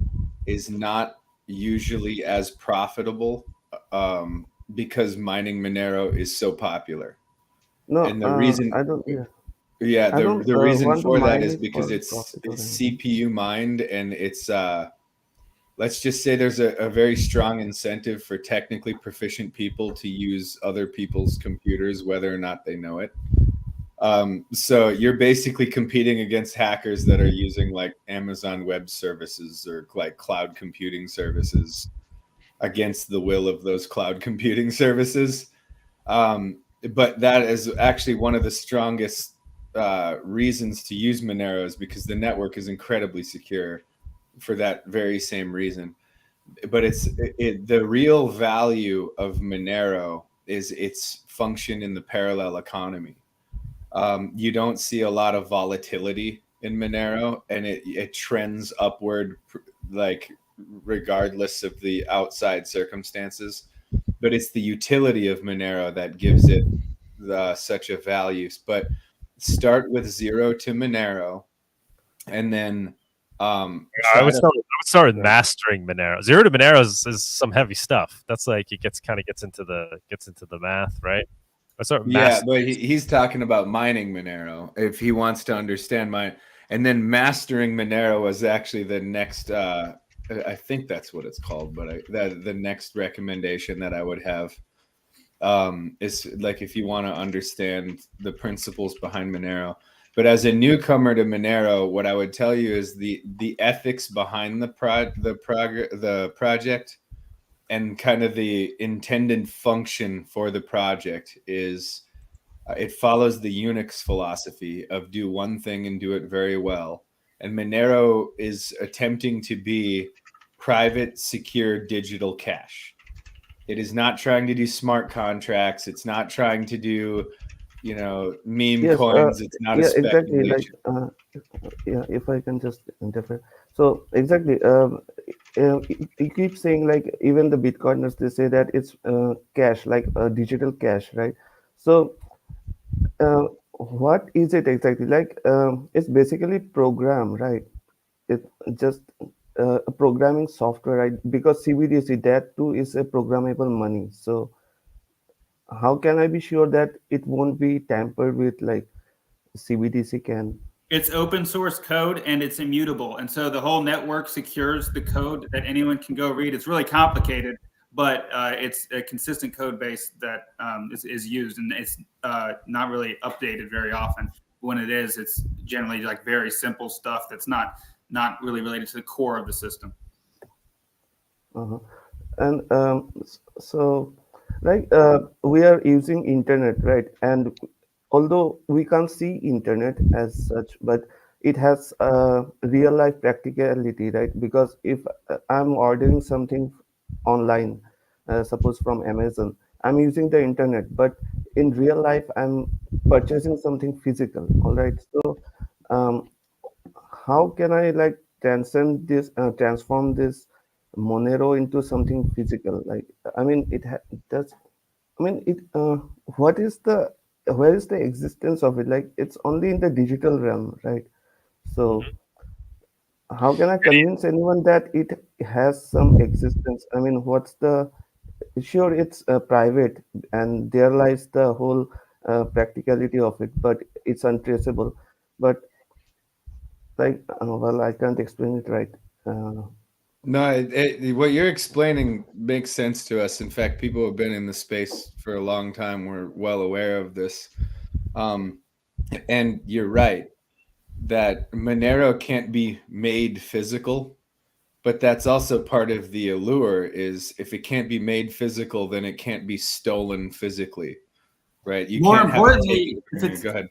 is not usually as profitable because mining Monero is so popular. No, And the reason, I don't. Yeah, yeah, I don't the reason want to for that mine is it because for it's profit or anything. CPU mined, and it's let's just say there's a very strong incentive for technically proficient people to use other people's computers, whether or not they know it. So you're basically competing against hackers that are using like Amazon Web Services or like cloud computing services against the will of those cloud computing services. But that is actually one of the strongest reasons to use Monero, is because the network is incredibly secure for that very same reason. But the real value of Monero is its function in the parallel economy. You don't see a lot of volatility in Monero, and it trends upward, like regardless of the outside circumstances. But it's the utility of Monero that gives it such a value. But start with Zero to Monero, and then I try would to. start with mastering Monero. Zero to Monero is some heavy stuff. That's like it gets into the math, right? I start with Yeah, but he's talking about mining Monero. If he wants to understand mine, and then mastering Monero was actually the next. I think that's what it's called, but the next recommendation that I would have is like if you want to understand the principles behind Monero. But as a newcomer to Monero, what I would tell you is the ethics behind the project and kind of the intended function for the project is it follows the Unix philosophy of do one thing and do it very well. And Monero is attempting to be private, secure digital cash. It is not trying to do smart contracts. It's not trying to do, meme Yes, coins. It's not a yeah, exactly. Like, speculation. yeah, if I can just interfere. So exactly, you keep saying like even the Bitcoiners, they say that it's cash, like digital cash, right? So what is it exactly? Like it's basically program, right? It's just a programming software, right? Because CBDC, that too is a programmable money. So how can I be sure that it won't be tampered with like CBDC can? It's open source code and it's immutable. And so the whole network secures the code that anyone can go read. It's really complicated, but it's a consistent code base that is used, and it's not really updated very often. When it is, it's generally like very simple stuff that's not really related to the core of the system. Uh-huh. And so like we are using internet, right? And although we can't see internet as such, but it has real life practicality, right? Because if I'm ordering something online, suppose from Amazon. I'm using the internet, but in real life, I'm purchasing something physical. All right. So, um, how can I like transform this Monero into something physical? Like, I mean, it does. I mean, what is the where is the existence of it? Like, it's only in the digital realm, right? So, how can I convince anyone that it has some existence? I mean, what's the sure it's private and there lies the whole practicality of it, but it's untraceable. But like, well, I can't explain it right. Uh, No, what you're explaining makes sense to us. In fact, people who have been in the space for a long time were well aware of this. And you're right that Monero can't be made physical, but that's also part of the allure is if it can't be made physical, then it can't be stolen physically, right? You More can't have it importantly, taken from you. Go ahead.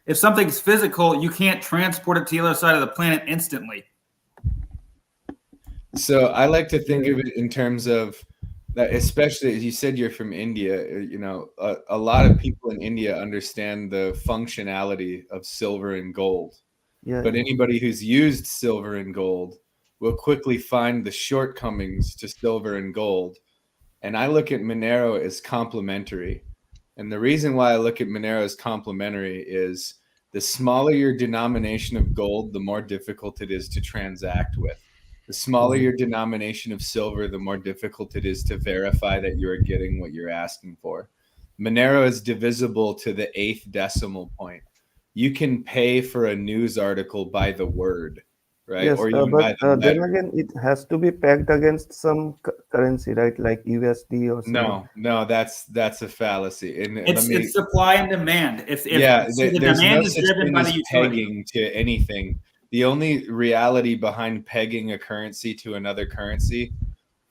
If something's physical, you can't transport it to the other side of the planet instantly. So I like to think of it in terms of that, especially as you said, you're from India. You know, a lot of people in India understand the functionality of silver and gold, yeah, but yeah. anybody who's used silver and gold will quickly find the shortcomings to silver and gold. And I look at Monero as complementary. And the reason why I look at Monero as complementary is the smaller your denomination of gold, the more difficult it is to transact with. The smaller your denomination of silver, the more difficult it is to verify that you are getting what you're asking for. Monero is divisible to the 8th decimal point. You can pay for a news article by the word, right? Yes, Or even but by the then letter. again, it has to be pegged against some currency, right? Like USD or something. No, that's a fallacy. And let me It's supply and demand. If yeah, so the there's no demand is such driven thing by as the utility. pegging to anything. The only reality behind pegging a currency to another currency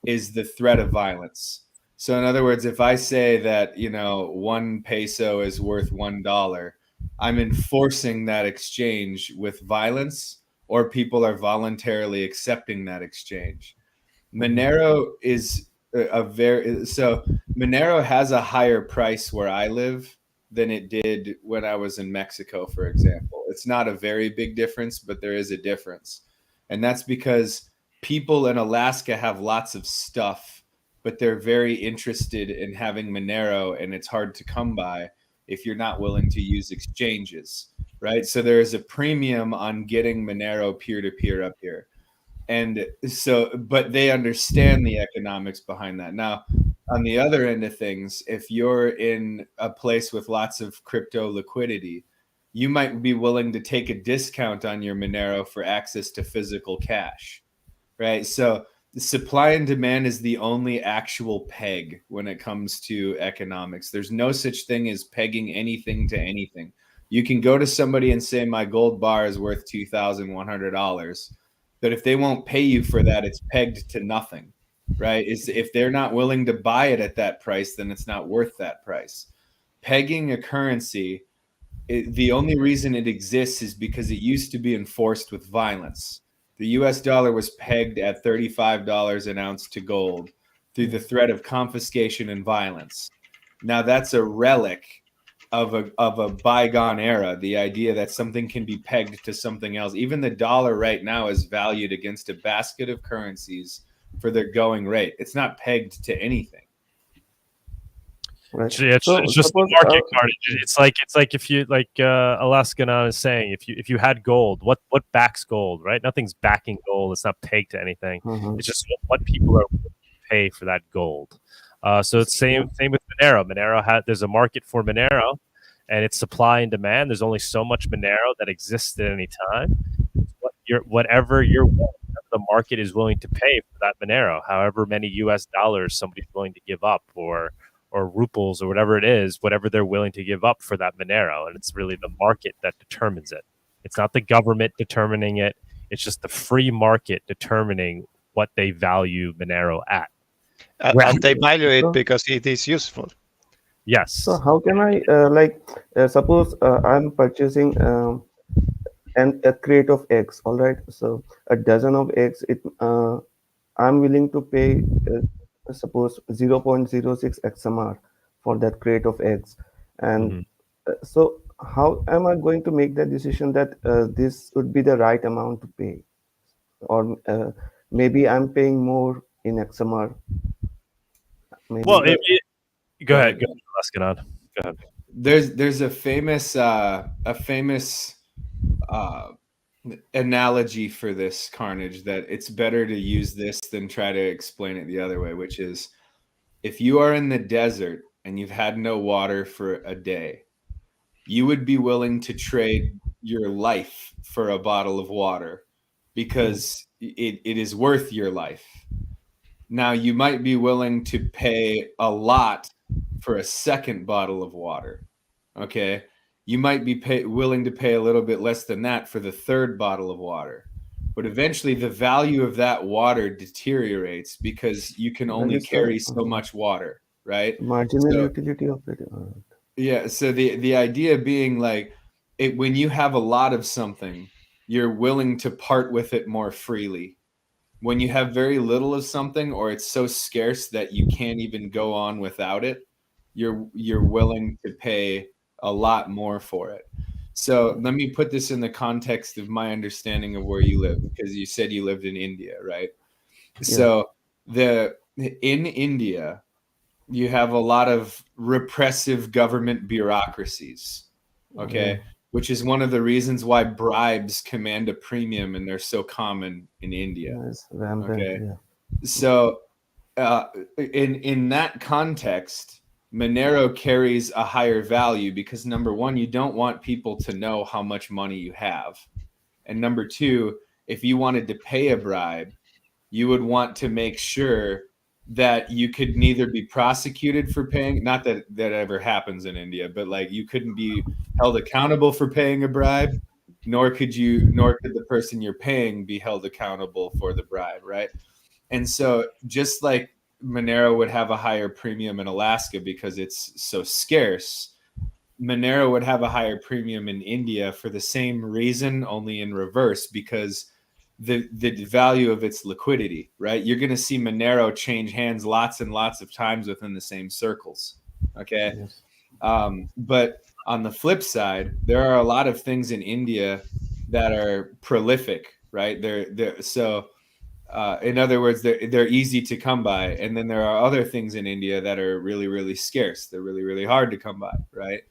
is the threat of violence. So in other words, if I say that, 1 peso is worth $1, I'm enforcing that exchange with violence, or people are voluntarily accepting that exchange. Monero is Monero has a higher price where I live than it did when I was in Mexico, for example. It's not a very big difference, but there is a difference. And that's because people in Alaska have lots of stuff, but they're very interested in having Monero, and it's hard to come by if you're not willing to use exchanges, right? So there is a premium on getting Monero peer-to-peer up here. And so, but they understand the economics behind that. Now, on the other end of things, if you're in a place with lots of crypto liquidity, you might be willing to take a discount on your Monero for access to physical cash, right? So the supply and demand is the only actual peg when it comes to economics. There's no such thing as pegging anything to anything. You can go to somebody and say, my gold bar is worth $2,100. But if they won't pay you for that, it's pegged to nothing, right? If they're not willing to buy it at that price, then it's not worth that price. Pegging a currency, the only reason it exists is because it used to be enforced with violence. The US dollar was pegged at $35 an ounce to gold through the threat of confiscation and violence. Now that's a relic of a bygone era, the idea that something can be pegged to something else. Even the dollar right now is valued against a basket of currencies for their going rate. It's not pegged to anything. Right. It's So just the suppose, market card. It's like if you Alaskana is saying, if you had gold, what backs gold, right? Nothing's backing gold. It's not pegged to anything. It's just what people are willing to pay for that gold. So it's same with Monero. There's a market for Monero, and it's supply and demand. There's only so much Monero that exists at any time. Whatever the market is willing to pay for that Monero, however many US dollars somebody's willing to give up, or ruples, or whatever it is, whatever they're willing to give up for that Monero. And it's really the market that determines it. It's not the government determining it. It's just the free market determining what they value Monero at. And they value it because it is useful. Yes. so how can I suppose I'm purchasing a crate of eggs, all right? So a dozen of eggs, I'm willing to pay suppose 0.06 XMR for that crate of eggs. And so how am I going to make that decision that this would be the right amount to pay? Or maybe I'm paying more in XMR. Maybe. Well, Go go ahead. ahead. Go ahead. Let's get on. Go ahead. There's a famous analogy for this, Carnage, that it's better to use this than try to explain it the other way, which is if you are in the desert and you've had no water for a day, you would be willing to trade your life for a bottle of water because it is worth your life. Now, you might be willing to pay a lot for a second bottle of water. Okay. You might be willing to pay a little bit less than that for the third bottle of water. But eventually, the value of that water deteriorates because you can only carry so much water, right? Marginal utility of it. Yeah. So the idea being like, when you have a lot of something, you're willing to part with it more freely. When you have very little of something, or it's so scarce that you can't even go on without it, you're willing to pay a lot more for it. So let me put this in the context of my understanding of where you live, because you said you lived in India, right? Yeah. So in India, you have a lot of repressive government bureaucracies, okay? Which is one of the reasons why bribes command a premium and they're so common in India. Yes, rampant, okay. Yeah. So in that context, Monero carries a higher value because number one, you don't want people to know how much money you have. And number two, if you wanted to pay a bribe, you would want to make sure that you could neither be prosecuted for paying, not that that ever happens in India, but like you couldn't be held accountable for paying a bribe, nor could the person you're paying be held accountable for the bribe, right? And so just like Monero would have a higher premium in Alaska because it's so scarce, Monero would have a higher premium in India for the same reason, only in reverse, because the value of its liquidity, right? You're going to see Monero change hands lots and lots of times within the same circles, okay? Yes. But on the flip side, there are a lot of things in India that are prolific, right? In other words, they're easy to come by. And then there are other things in India that are really, really scarce. They're really, really hard to come by, right?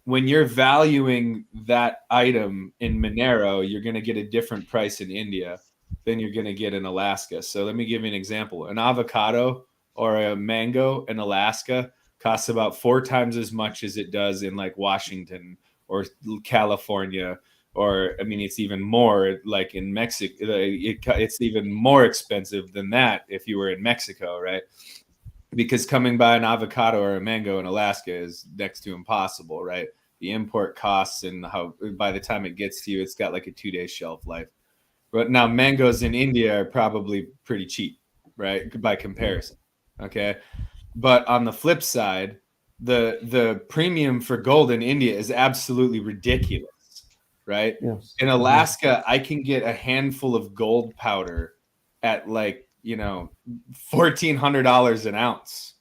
When you're valuing that item in Monero, you're going to get a different price in India than you're going to get in Alaska. So let me give you an example. An avocado or a mango in Alaska costs about 4 times as much as it does in like Washington or California. Or, I mean, it's even more like in Mexico. It's even more expensive than that if you were in Mexico, right? Because coming by an avocado or a mango in Alaska is next to impossible, right? The import costs and how by the time it gets to you, it's got like a 2-day shelf life. But now mangoes in India are probably pretty cheap, right? By comparison, okay? But on the flip side, the premium for gold in India is absolutely ridiculous, right? Yes. In Alaska, I can get a handful of gold powder at like, $1,400 an ounce,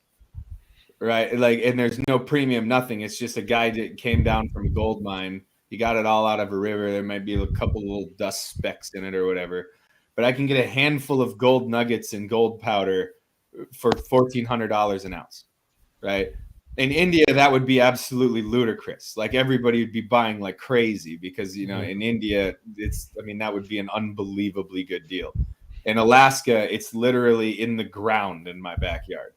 right? Like, and there's no premium, nothing. It's just a guy that came down from a gold mine. He got it all out of a river. There might be a couple little dust specks in it or whatever, but I can get a handful of gold nuggets and gold powder for $1,400 an ounce, right? In India, that would be absolutely ludicrous. Like everybody would be buying like crazy because, in India, that would be an unbelievably good deal. In Alaska, it's literally in the ground in my backyard,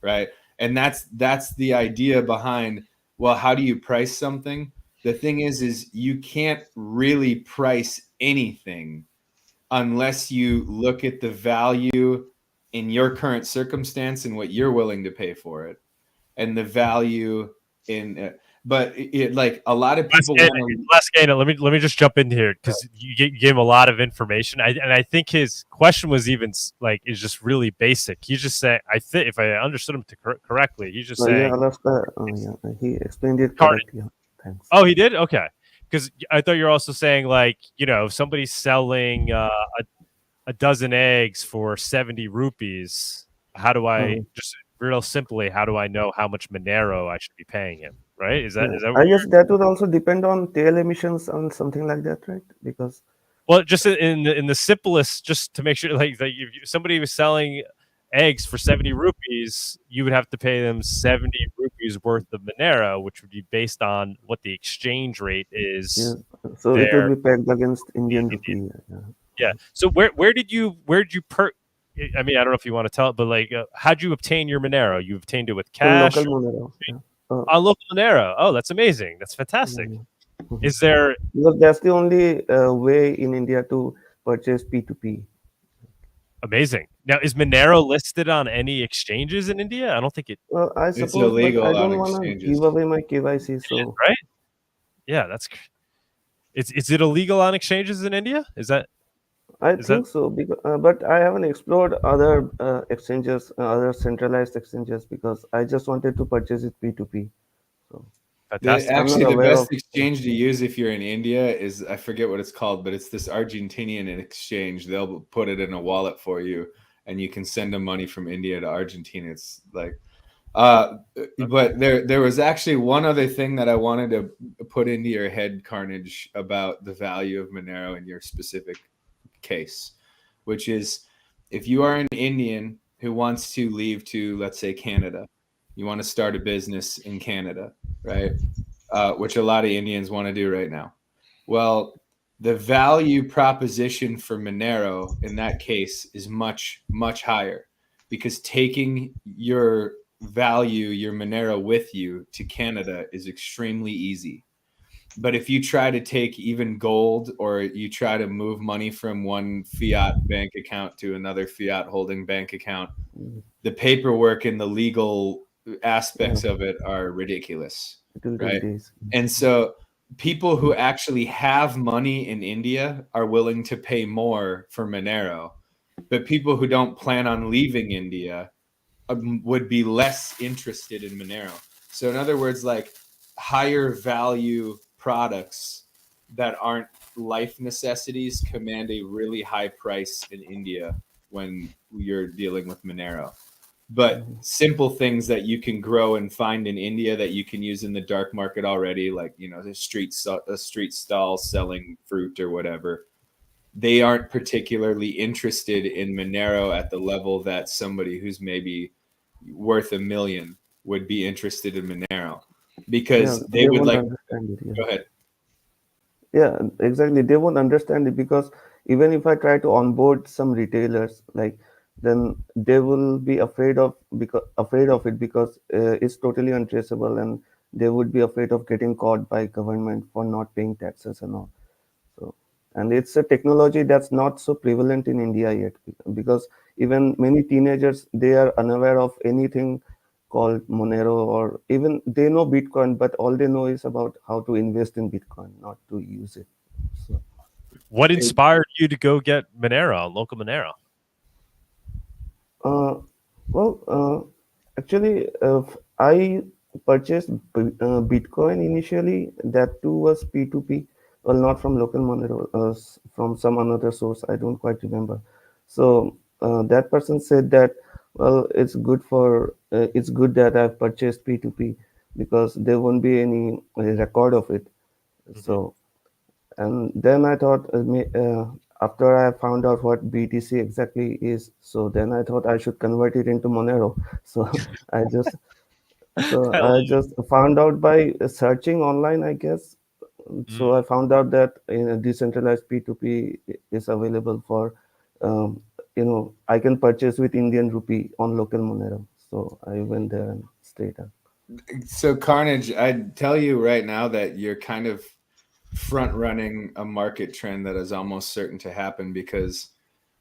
right? And that's the idea behind, well, how do you price something? The thing is you can't really price anything unless you look at the value in your current circumstance and what you're willing to pay for it, and the value in but it like a lot of people Last Gainer, let me just jump in here because you gave him a lot of information. I think his question was even like is just really basic. He's just saying, I think if I understood him correctly, he's just saying. Yeah, Alaska, he explained it correctly. Thanks. Oh, he did? Okay. Because I thought you're also saying like if somebody's selling a dozen eggs for 70 rupees, how do I just real simply, how do I know how much Monero I should be paying him? Right? Is that I what guess that would also depend on tail emissions and something like that, right? Because well, just in the simplest, just to make sure, like if somebody was selling eggs for 70 rupees, you would have to pay them 70 rupees worth of Monero, which would be based on what the exchange rate is. so it there. will be pegged against Indian rupee. Yeah. So where did you I mean, I don't know if you want to tell it, but like, how'd you obtain your Monero? You obtained it with From cash? local Monero. On local Monero. Oh, that's amazing. That's fantastic. Is there? Because that's the only way in India to purchase P2P. Amazing. Now, is Monero listed on any exchanges in India? I don't think it. Well, I It's suppose, but illegal I on don't want to exchanges. give away my KYC. So Right? Yeah, that's. Is it illegal on exchanges in India? Is that? I think so, because, but I haven't explored other exchanges, other centralized exchanges, because I just wanted to purchase it P2P. So Fantastic. Actually, the aware best of- exchange to use if you're in India is, I forget what it's called, but it's this Argentinian exchange. They'll put it in a wallet for you, and you can send them money from India to Argentina. It's like, but there was actually one other thing that I wanted to put into your head, Carnage, about the value of Monero in your specific case, which is if you are an Indian who wants to leave to, let's say, Canada, you want to start a business in Canada, right? Which a lot of Indians want to do right now. Well, the value proposition for Monero in that case is much, much higher, because taking your Monero with you to Canada is extremely easy. But if you try to take even gold, or you try to move money from one fiat bank account to another fiat holding bank account, the paperwork and the legal aspects of it are ridiculous, right? And so people who actually have money in India are willing to pay more for Monero, but people who don't plan on leaving India would be less interested in Monero. So in other words, like, higher value products that aren't life necessities command a really high price in India when you're dealing with Monero. But simple things that you can grow and find in India that you can use in the dark market already, like, a street stall selling fruit or whatever, they aren't particularly interested in Monero at the level that somebody who's maybe worth $1 million would be interested in Monero, because they would like. Go ahead. Yeah, exactly. They won't understand it, because even if I try to onboard some retailers, like, then they will be afraid of it, because it's totally untraceable, and they would be afraid of getting caught by government for not paying taxes and all. So, and it's a technology that's not so prevalent in India yet, because even many teenagers, they are unaware of anything called Monero, or even they know Bitcoin, but all they know is about how to invest in Bitcoin, not to use it. So, what inspired you to go get Monero, local Monero? Actually, I purchased Bitcoin initially. That too was P2P. Well, not from local Monero, from some another source. I don't quite remember. So that person said that, well, it's good that I've purchased P2P, because there won't be any record of it. So, and then I thought, after I found out what BTC exactly is, so then I thought I should convert it into Monero. So I just found out by searching online, I guess. So I found out that in a decentralized P2P is available for, I can purchase with Indian rupee on local Monero. So I went there and stayed up. So Carnage, I'd tell you right now that you're kind of front running a market trend that is almost certain to happen, because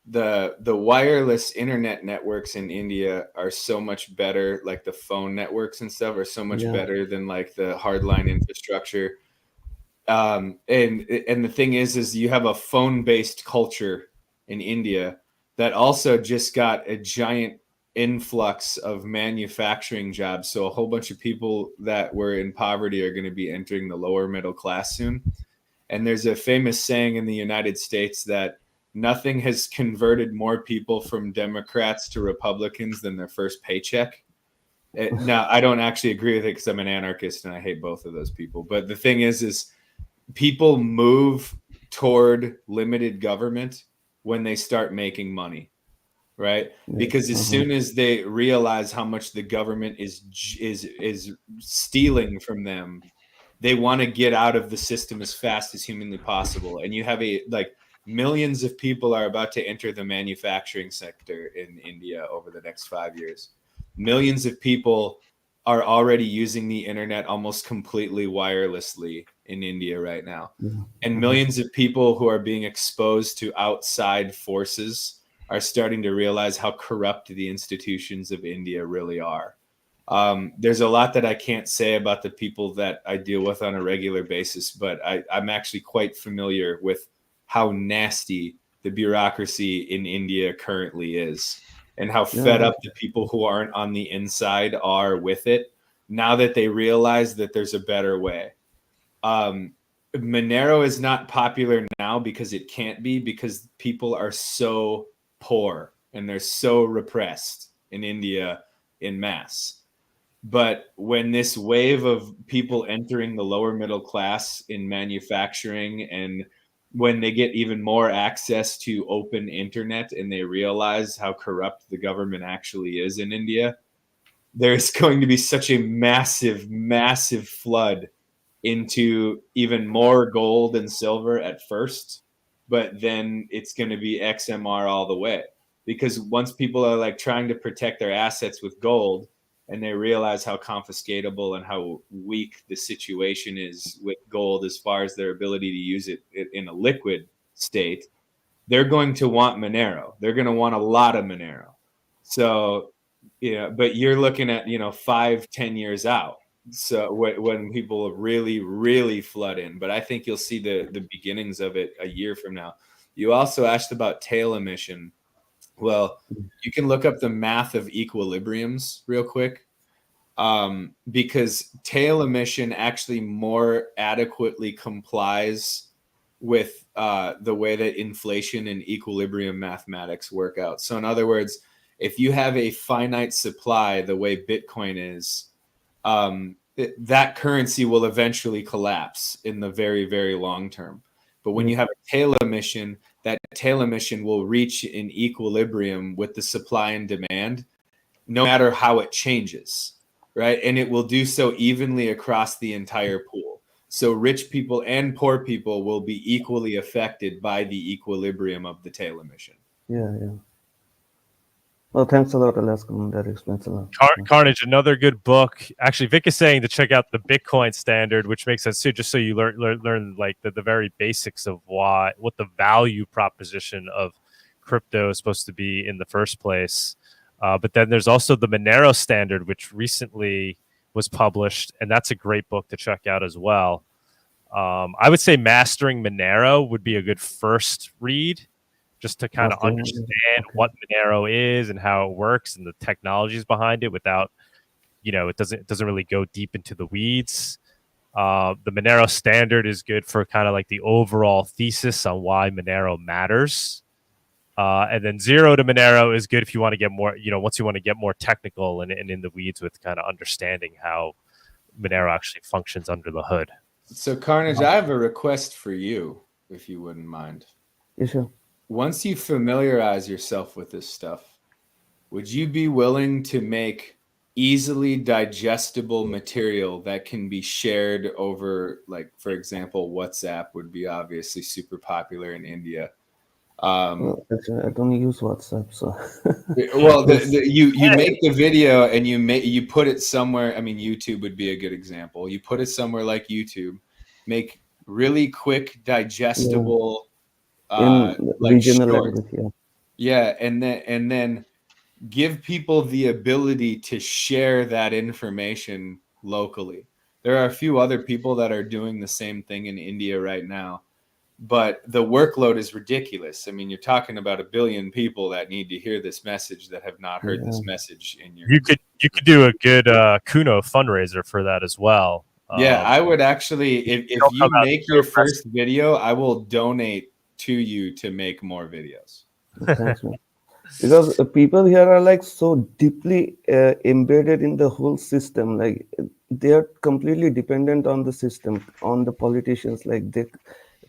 the wireless internet networks in India are so much better, like the phone networks and stuff are so much better than like the hardline infrastructure. And the thing is you have a phone-based culture in India that also just got a giant influx of manufacturing jobs. So a whole bunch of people that were in poverty are going to be entering the lower middle class soon. And there's a famous saying in the United States that nothing has converted more people from Democrats to Republicans than their first paycheck. Now, I don't actually agree with it because I'm an anarchist and I hate both of those people. But the thing is people move toward limited government when they start making money, right? Because as soon as they realize how much the government is stealing from them, they want to get out of the system as fast as humanly possible. And you have millions of people are about to enter the manufacturing sector in India over the next 5 years. Millions of people are already using the internet almost completely wirelessly in India right now. And millions of people who are being exposed to outside forces are starting to realize how corrupt the institutions of India really are. There's a lot that I can't say about the people that I deal with on a regular basis, but I'm actually quite familiar with how nasty the bureaucracy in India currently is, and how fed up the people who aren't on the inside are with it now that they realize that there's a better way. Monero is not popular now because it can't be, because people are so poor and they're so repressed in India in mass. But when this wave of people entering the lower middle class in manufacturing, and when they get even more access to open internet and they realize how corrupt the government actually is in India, there's going to be such a massive, massive flood into even more gold and silver at first, but then it's going to be XMR all the way. Because once people are trying to protect their assets with gold, and they realize how confiscatable and how weak the situation is with gold as far as their ability to use it in a liquid state, they're going to want Monero. They're going to want a lot of Monero. So, but you're looking at, 5-10 years out. So when people really, really flood in, but I think you'll see the beginnings of it a year from now. You also asked about tail emission. Well, you can look up the math of equilibriums real quick, because tail emission actually more adequately complies with the way that inflation and equilibrium mathematics work out. So in other words, if you have a finite supply, the way Bitcoin is, that currency will eventually collapse in the very, very long term. But when you have a tail emission, that tail emission will reach an equilibrium with the supply and demand, no matter how it changes, right? And it will do so evenly across the entire pool. So rich people and poor people will be equally affected by the equilibrium of the tail emission. Yeah. Well, thanks a lot, Alaska. That explains a lot. Carnage, another good book. Actually, Vic is saying to check out the Bitcoin standard, which makes sense too, just so you learn the very basics of what the value proposition of crypto is supposed to be in the first place. But then there's also the Monero standard, which recently was published, and that's a great book to check out as well. I would say Mastering Monero would be a good first read, just to kind of understand what Monero is and how it works and the technologies behind it without, it doesn't really go deep into the weeds. The Monero standard is good for kind of the overall thesis on why Monero matters. And then Zero to Monero is good if you want to get more, once you want to get more technical and in the weeds with kind of understanding how Monero actually functions under the hood. So Carnage, I have a request for you, if you wouldn't mind. Yeah, sure. Once you familiarize yourself with this stuff, would you be willing to make easily digestible material that can be shared over, for example, WhatsApp would be obviously super popular in India. Well, actually, I don't use WhatsApp, so. Well, you make the video and you put it somewhere. I mean, YouTube would be a good example. You put it somewhere like YouTube, make really quick, digestible. In regional language, and then give people the ability to share that information locally. There are a few other people that are doing the same thing in India right now, but the workload is ridiculous. I mean, you're talking about 1 billion people that need to hear this message that have not heard this message in your. You could do a good Kuno fundraiser for that as well. Yeah, I would actually, if you make your first video, I will donate to you to make more videos. Thanks, man. Because people here are like so deeply embedded in the whole system. Like they are completely dependent on the system, on the politicians. Like they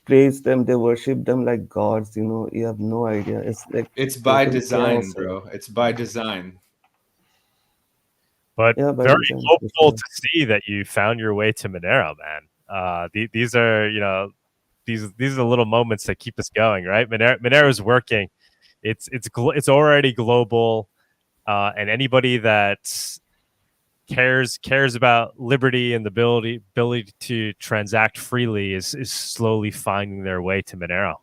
praise them, they worship them like gods. You know, you have no idea. It's like It's by total design, chaos. bro. It's by design. But Yeah, by very design, for hopeful sure. to see that you found your way to Monero, man. These are, you know, these are the little moments that keep us going, right? Monero is working. It's already global, and anybody that cares about liberty and the ability to transact freely is slowly finding their way to Monero.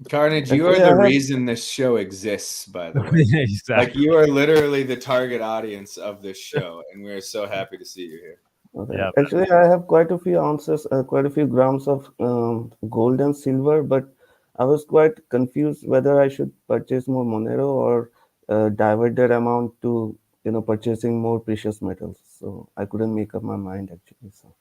Carnage, you are Actually, I the have reason this show exists, by the way. Exactly. Like you are literally the target audience of this show, and we're so happy to see you here. okay. Yeah, Actually, I have quite a few ounces, quite a few grams of gold and silver, but I was quite confused whether I should purchase more Monero or divert that amount to, you know, purchasing more precious metals. So I couldn't make up my mind actually. So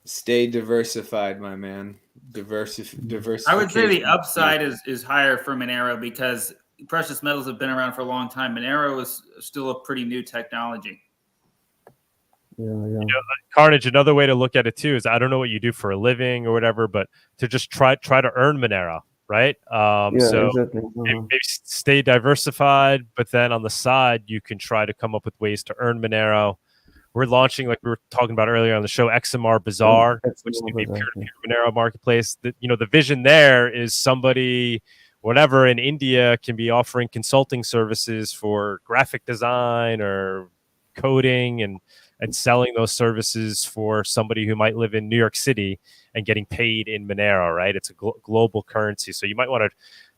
Stay diversified, my man. Diversification. I would say the upside is higher for Monero because precious metals have been around for a long time. Monero is still a pretty new technology. yeah. You know, Carnage, another way to look at it too is I don't know what you do for a living or whatever, but to just try to earn Monero, right? Yeah, So exactly. maybe stay diversified, but then on the side you can try to come up with ways to earn Monero. We're launching, like we were talking about earlier on the show, XMR Bazaar, which is going to be a peer-to-peer Monero marketplace. You know, the vision there is somebody, whatever in India, can be offering consulting services for graphic design or coding and selling those services for somebody who might live in New York City and getting paid in Monero, right? It's a global currency. So you might want to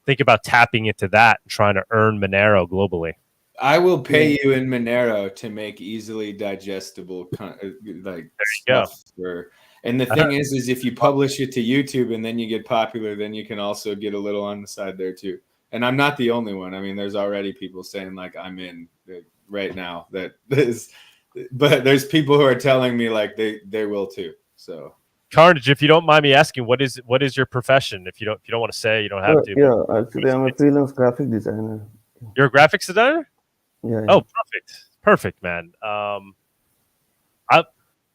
think about tapping into that and trying to earn Monero globally. I will pay you in Monero to make easily digestible like stuff for. And the thing is if you publish it to YouTube and then you get popular, then you can also get a little on the side there too. And I'm not the only one. I mean, there's already people saying like I'm in right now that is, but there's people who are telling me like they will too. So Carnage, if you don't mind me asking, what is your profession? If you don't want to say, you don't have to. Yeah, actually, I'm a freelance graphic designer. You're a graphics designer? Yeah. Oh, perfect, man.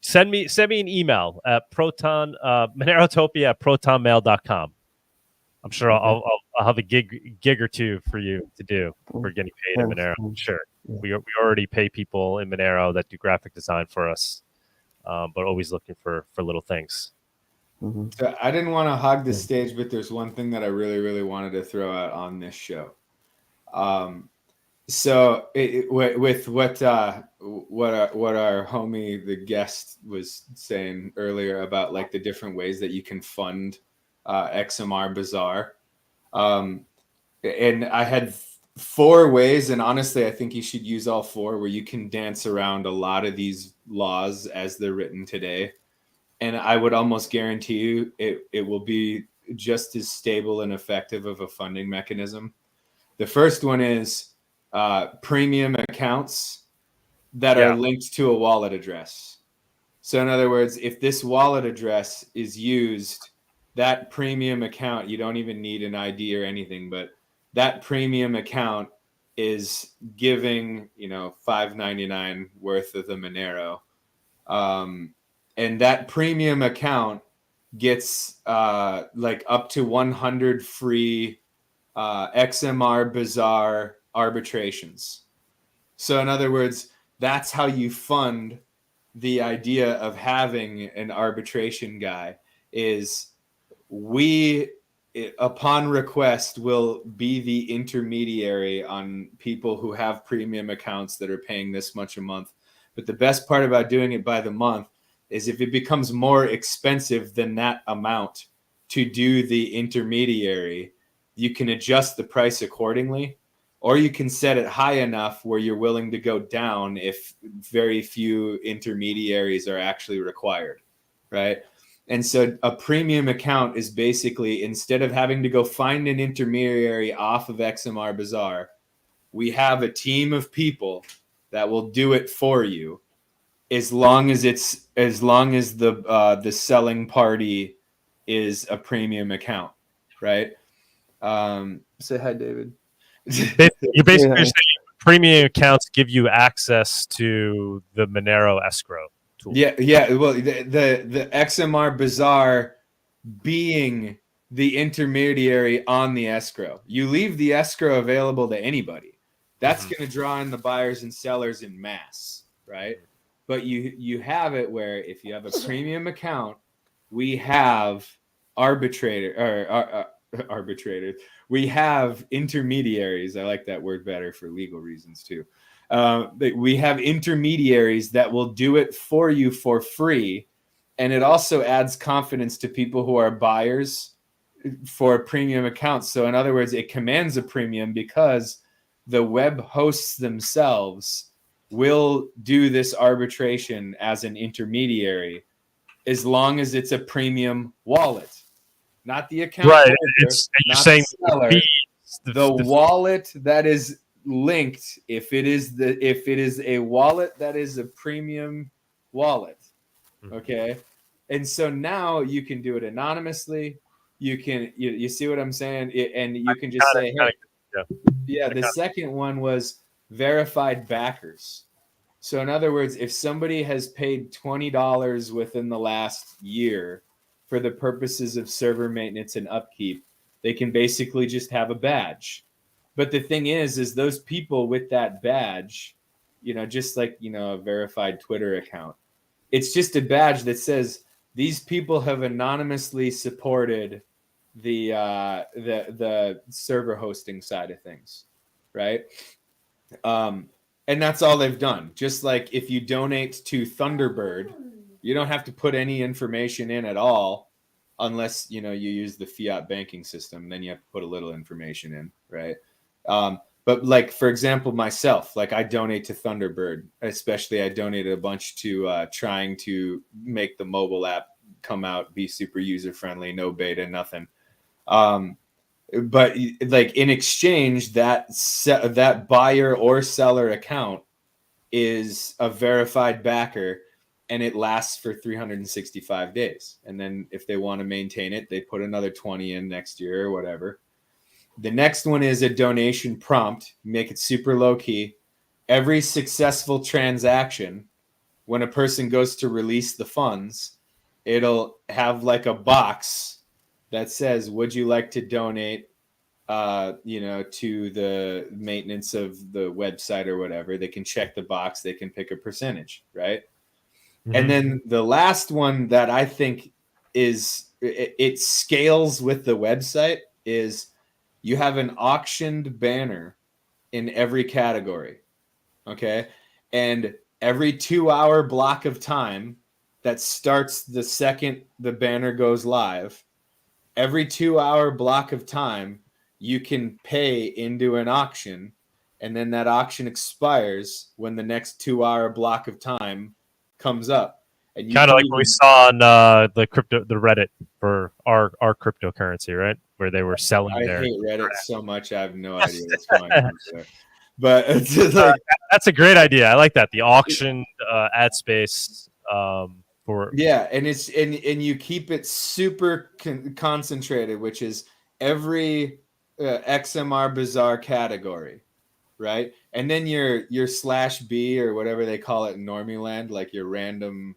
Send me an email at Monerotopia@protonmail.com. I'm sure I'll have a gig or two for you to do for getting paid in Monero. Sure, we already pay people in Monero that do graphic design for us, but always looking for little things. So I didn't want to hog the stage, but there's one thing that I really, really wanted to throw out on this show. So with what our homie the guest was saying earlier about like the different ways that you can fund XMR Bazaar, and I had 4 ways, and honestly I think you should use all 4 where you can dance around a lot of these laws as they're written today, and I would almost guarantee you it will be just as stable and effective of a funding mechanism. The first one is premium accounts that are linked to a wallet address. So in other words, if this wallet address is used, that premium account, you don't even need an ID or anything, but that premium account is giving, $5.99 worth of the Monero. And that premium account gets like up to 100 free XMR Bazaar arbitrations. So in other words, that's how you fund the idea of having an arbitration guy is we, upon request, will be the intermediary on people who have premium accounts that are paying this much a month. But the best part about doing it by the month is if it becomes more expensive than that amount to do the intermediary, you can adjust the price accordingly, or you can set it high enough where you're willing to go down if very few intermediaries are actually required, right? And so a premium account is basically, instead of having to go find an intermediary off of XMR Bazaar, we have a team of people that will do it for you as long as the selling party is a premium account, right? Say hi, David. You basically Yeah. saying premium accounts give you access to the Monero escrow tool. Yeah. Well, the XMR Bazaar being the intermediary on the escrow. You leave the escrow available to anybody. That's going to draw in the buyers and sellers in mass, right? But you have it where if you have a premium account, we have arbitrators. We have intermediaries. I like that word better for legal reasons too. We have intermediaries that will do it for you for free. And it also adds confidence to people who are buyers for premium accounts. So in other words, it commands a premium because the web hosts themselves will do this arbitration as an intermediary as long as it's a premium wallet, not the account Right. holder, You're not saying the seller. the Wallet that is linked, if it is a wallet that is a premium wallet, okay, and so now you can do it anonymously. You can you see what I'm saying, and you can just say, hey, yeah. The second one was verified backers. So in other words, if somebody has paid $20 within the last year for the purposes of server maintenance and upkeep, they can basically just have a badge. But the thing is those people with that badge, just like, a verified Twitter account, it's just a badge that says these people have anonymously supported the server hosting side of things, right? And that's all they've done. Just like if you donate to Thunderbird, you don't have to put any information in at all unless, you use the fiat banking system. Then you have to put a little information in, right? But like, for example, myself, like I donate to Thunderbird, especially I donated a bunch to trying to make the mobile app come out, be super user-friendly, no beta, nothing. But like in exchange, that buyer or seller account is a verified backer, and it lasts for 365 days. And then if they want to maintain it, they put another 20 in next year or whatever. The next one is a donation prompt. Make it super low key. Every successful transaction, when a person goes to release the funds, it'll have like a box that says, would you like to donate to the maintenance of the website or whatever? They can check the box, they can pick a percentage, right? And then the last one that I think it scales with the website is you have an auctioned banner in every category, okay? And every 2-hour block of time that starts the second the banner goes live, every 2-hour block of time, you can pay into an auction, and then that auction expires when the next 2-hour block of time comes up. And you kind of like what we saw on the Reddit for our cryptocurrency, right? Where they were selling I their. hate Reddit so much. I have no idea what's going on there. But it's just like, that's a great idea. I like that. The auction ad space for and it's and you keep it super concentrated, which is every XMR Bazaar category, right? And then your /B or whatever they call it in Normie Land, like your random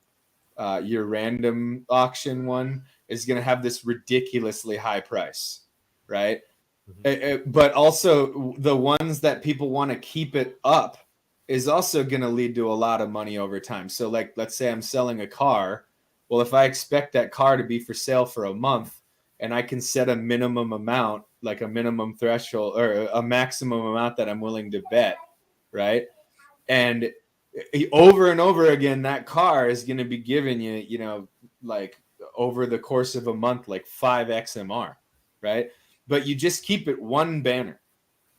auction one is going to have this ridiculously high price, right? But also the ones that people want to keep it up is also going to lead to a lot of money over time. So like, let's say I'm selling a car. Well, if I expect that car to be for sale for a month, and I can set a minimum amount, like a minimum threshold or a maximum amount that I'm willing to bet, right? And over and over again, that car is going to be giving you, like over the course of a month, like 5 XMR, right? But you just keep it one banner,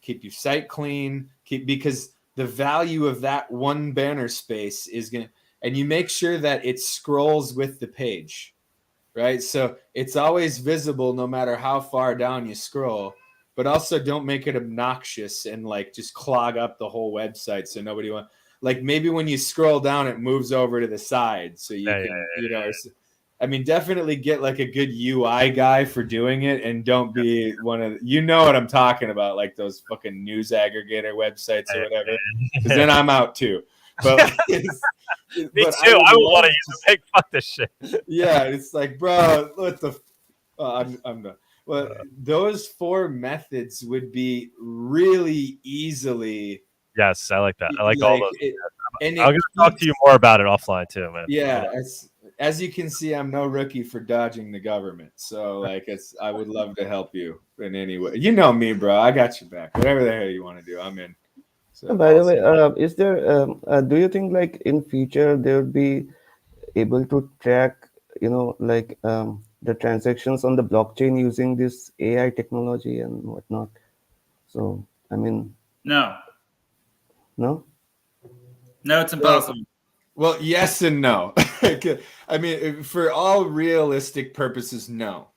keep your site clean, because the value of that one banner space is going to, and you make sure that it scrolls with the page, right? So it's always visible no matter how far down you scroll, but also don't make it obnoxious and like just clog up the whole website. So nobody like maybe when you scroll down, it moves over to the side. So you can, I mean, definitely get like a good UI guy for doing it, and don't be one of you know what I'm talking about, like those fucking news aggregator websites or whatever. Because then I'm out too. But Me too. I would want to use a big fuck this shit. Yeah, it's like, bro, what the? I'm not. Well, those 4 methods would be really easily. Yes, I like that. I like all those. And I'm going to talk to you more about it offline too, man. Yeah, as you can see, I'm no rookie for dodging the government. So like, I would love to help you in any way. You know me, bro. I got your back. Whatever the hell you want to do, I'm in. So, By the way, is there? Do you think like in future they would be able to track, like the transactions on the blockchain using this AI technology and whatnot? So I mean, No, it's impossible. Well, yes and no. I mean, for all realistic purposes, no.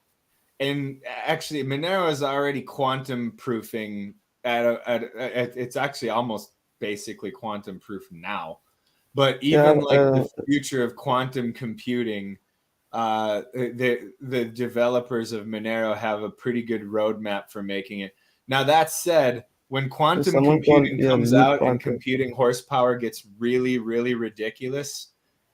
And actually, Monero is already quantum proofing it's actually almost basically quantum proof now. But even the future of quantum computing, the developers of Monero have a pretty good roadmap for making it. Now, that said, when quantum computing comes out and computing horsepower gets really, really ridiculous,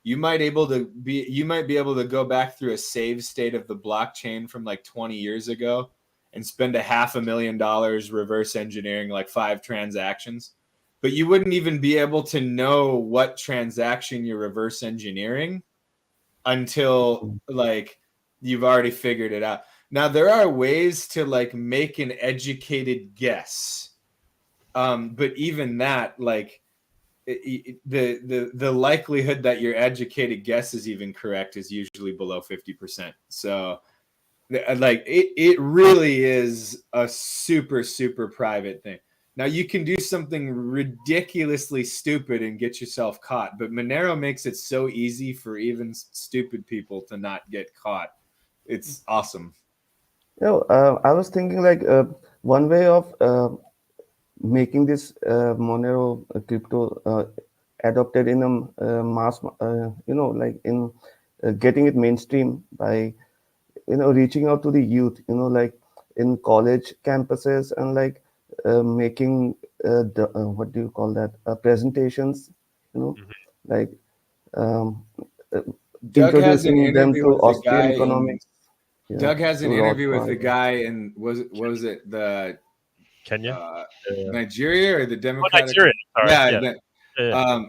you might be able to go back through a save state of the blockchain from like 20 years ago and spend $500,000 reverse engineering like 5 transactions. But you wouldn't even be able to know what transaction you're reverse engineering until like you've already figured it out. Now, there are ways to like make an educated guess. But even that, like the likelihood that your educated guess is even correct is usually below 50%. So like it really is a super, super private thing. Now you can do something ridiculously stupid and get yourself caught, but Monero makes it so easy for even stupid people to not get caught. It's awesome. I was thinking like one way of making this Monero crypto adopted in a mass, like in getting it mainstream by, reaching out to the youth, like in college campuses and like making what do you call that? Presentations, like introducing them to Austrian economics. Doug has an interview with the guy in was it the Kenya, Nigeria or the Democratic? Nigeria.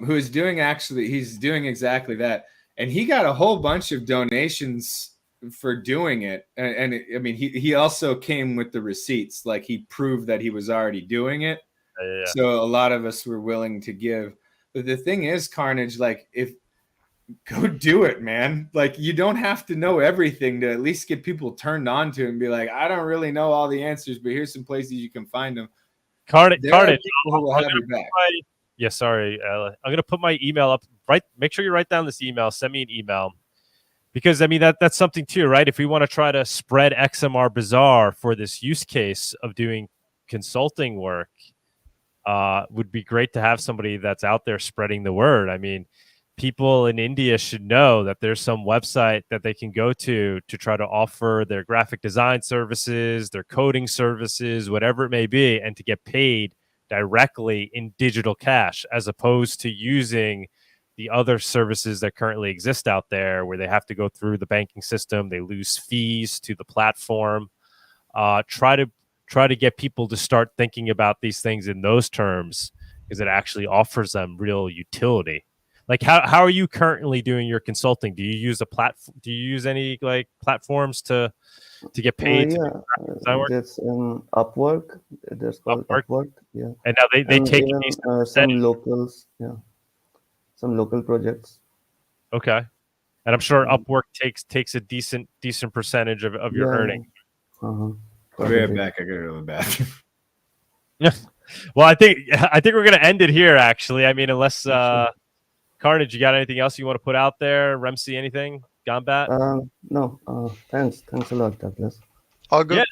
Who is doing he's doing exactly that, and he got a whole bunch of donations for doing it, and I mean he also came with the receipts, like he proved that he was already doing it. So a lot of us were willing to give. But the thing is, Carnage, like go do it, man. Like you don't have to know everything to at least get people turned on to it and be like, I don't really know all the answers, but here's some places you can find them. Carnage. Yeah, sorry. I'm gonna put my email up. Make sure you write down this email. Send me an email. Because I mean that's something too, right? If we want to try to spread XMR Bazaar for this use case of doing consulting work, would be great to have somebody that's out there spreading the word. I mean, people in India should know that there's some website that they can go to try to offer their graphic design services, their coding services, whatever it may be, and to get paid directly in digital cash, as opposed to using the other services that currently exist out there where they have to go through the banking system. They lose fees to the platform. Try to get people to start thinking about these things in those terms, because it actually offers them real utility. Like how are you currently doing your consulting? Do you use do you use any like platforms to get paid? There's Upwork. There's called Upwork. Yeah. And now they take even, some locals. Yeah. Some local projects. Okay. And I'm sure Upwork takes a decent percentage of your earning. I'll be right back. I gotta go to the bathroom. Yeah. Well, I think we're gonna end it here. Actually, I mean, unless Carnage, you got anything else you want to put out there? Remsi, anything? Gombat? No. Thanks a lot, Douglas. All good. Yeah.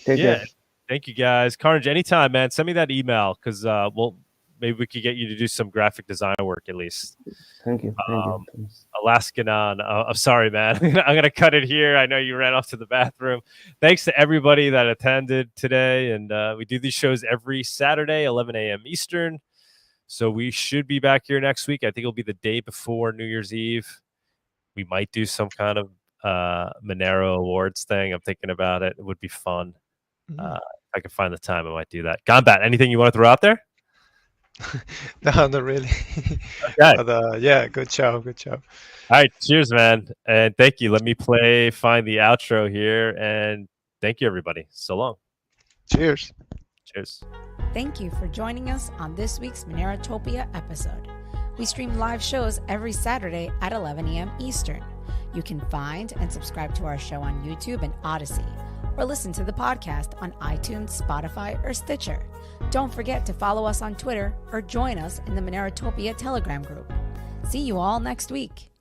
Take care. Thank you, guys. Carnage, anytime, man. Send me that email because maybe we could get you to do some graphic design work at least. Thank you. I Alaskanon. I'm sorry, man. I'm gonna cut it here. I know you ran off to the bathroom. Thanks to everybody that attended today, and we do these shows every Saturday, 11 a.m. Eastern. So we should be back here next week. I think it'll be the day before New Year's Eve. We might do some kind of Monero awards thing. I'm thinking about it. It would be fun. If I can find the time, I might do that. Gombat, anything you want to throw out there? No, not really. Okay. But yeah, good show. All right, cheers, man, and thank you. Let me find the outro here, and thank you, everybody. So long. Cheers. Cheers. Thank you for joining us on this week's Monerotopia episode. We stream live shows every Saturday at 11 a.m. Eastern. You can find and subscribe to our show on YouTube and Odyssey, or listen to the podcast on iTunes, Spotify, or Stitcher. Don't forget to follow us on Twitter or join us in the Monerotopia Telegram group. See you all next week.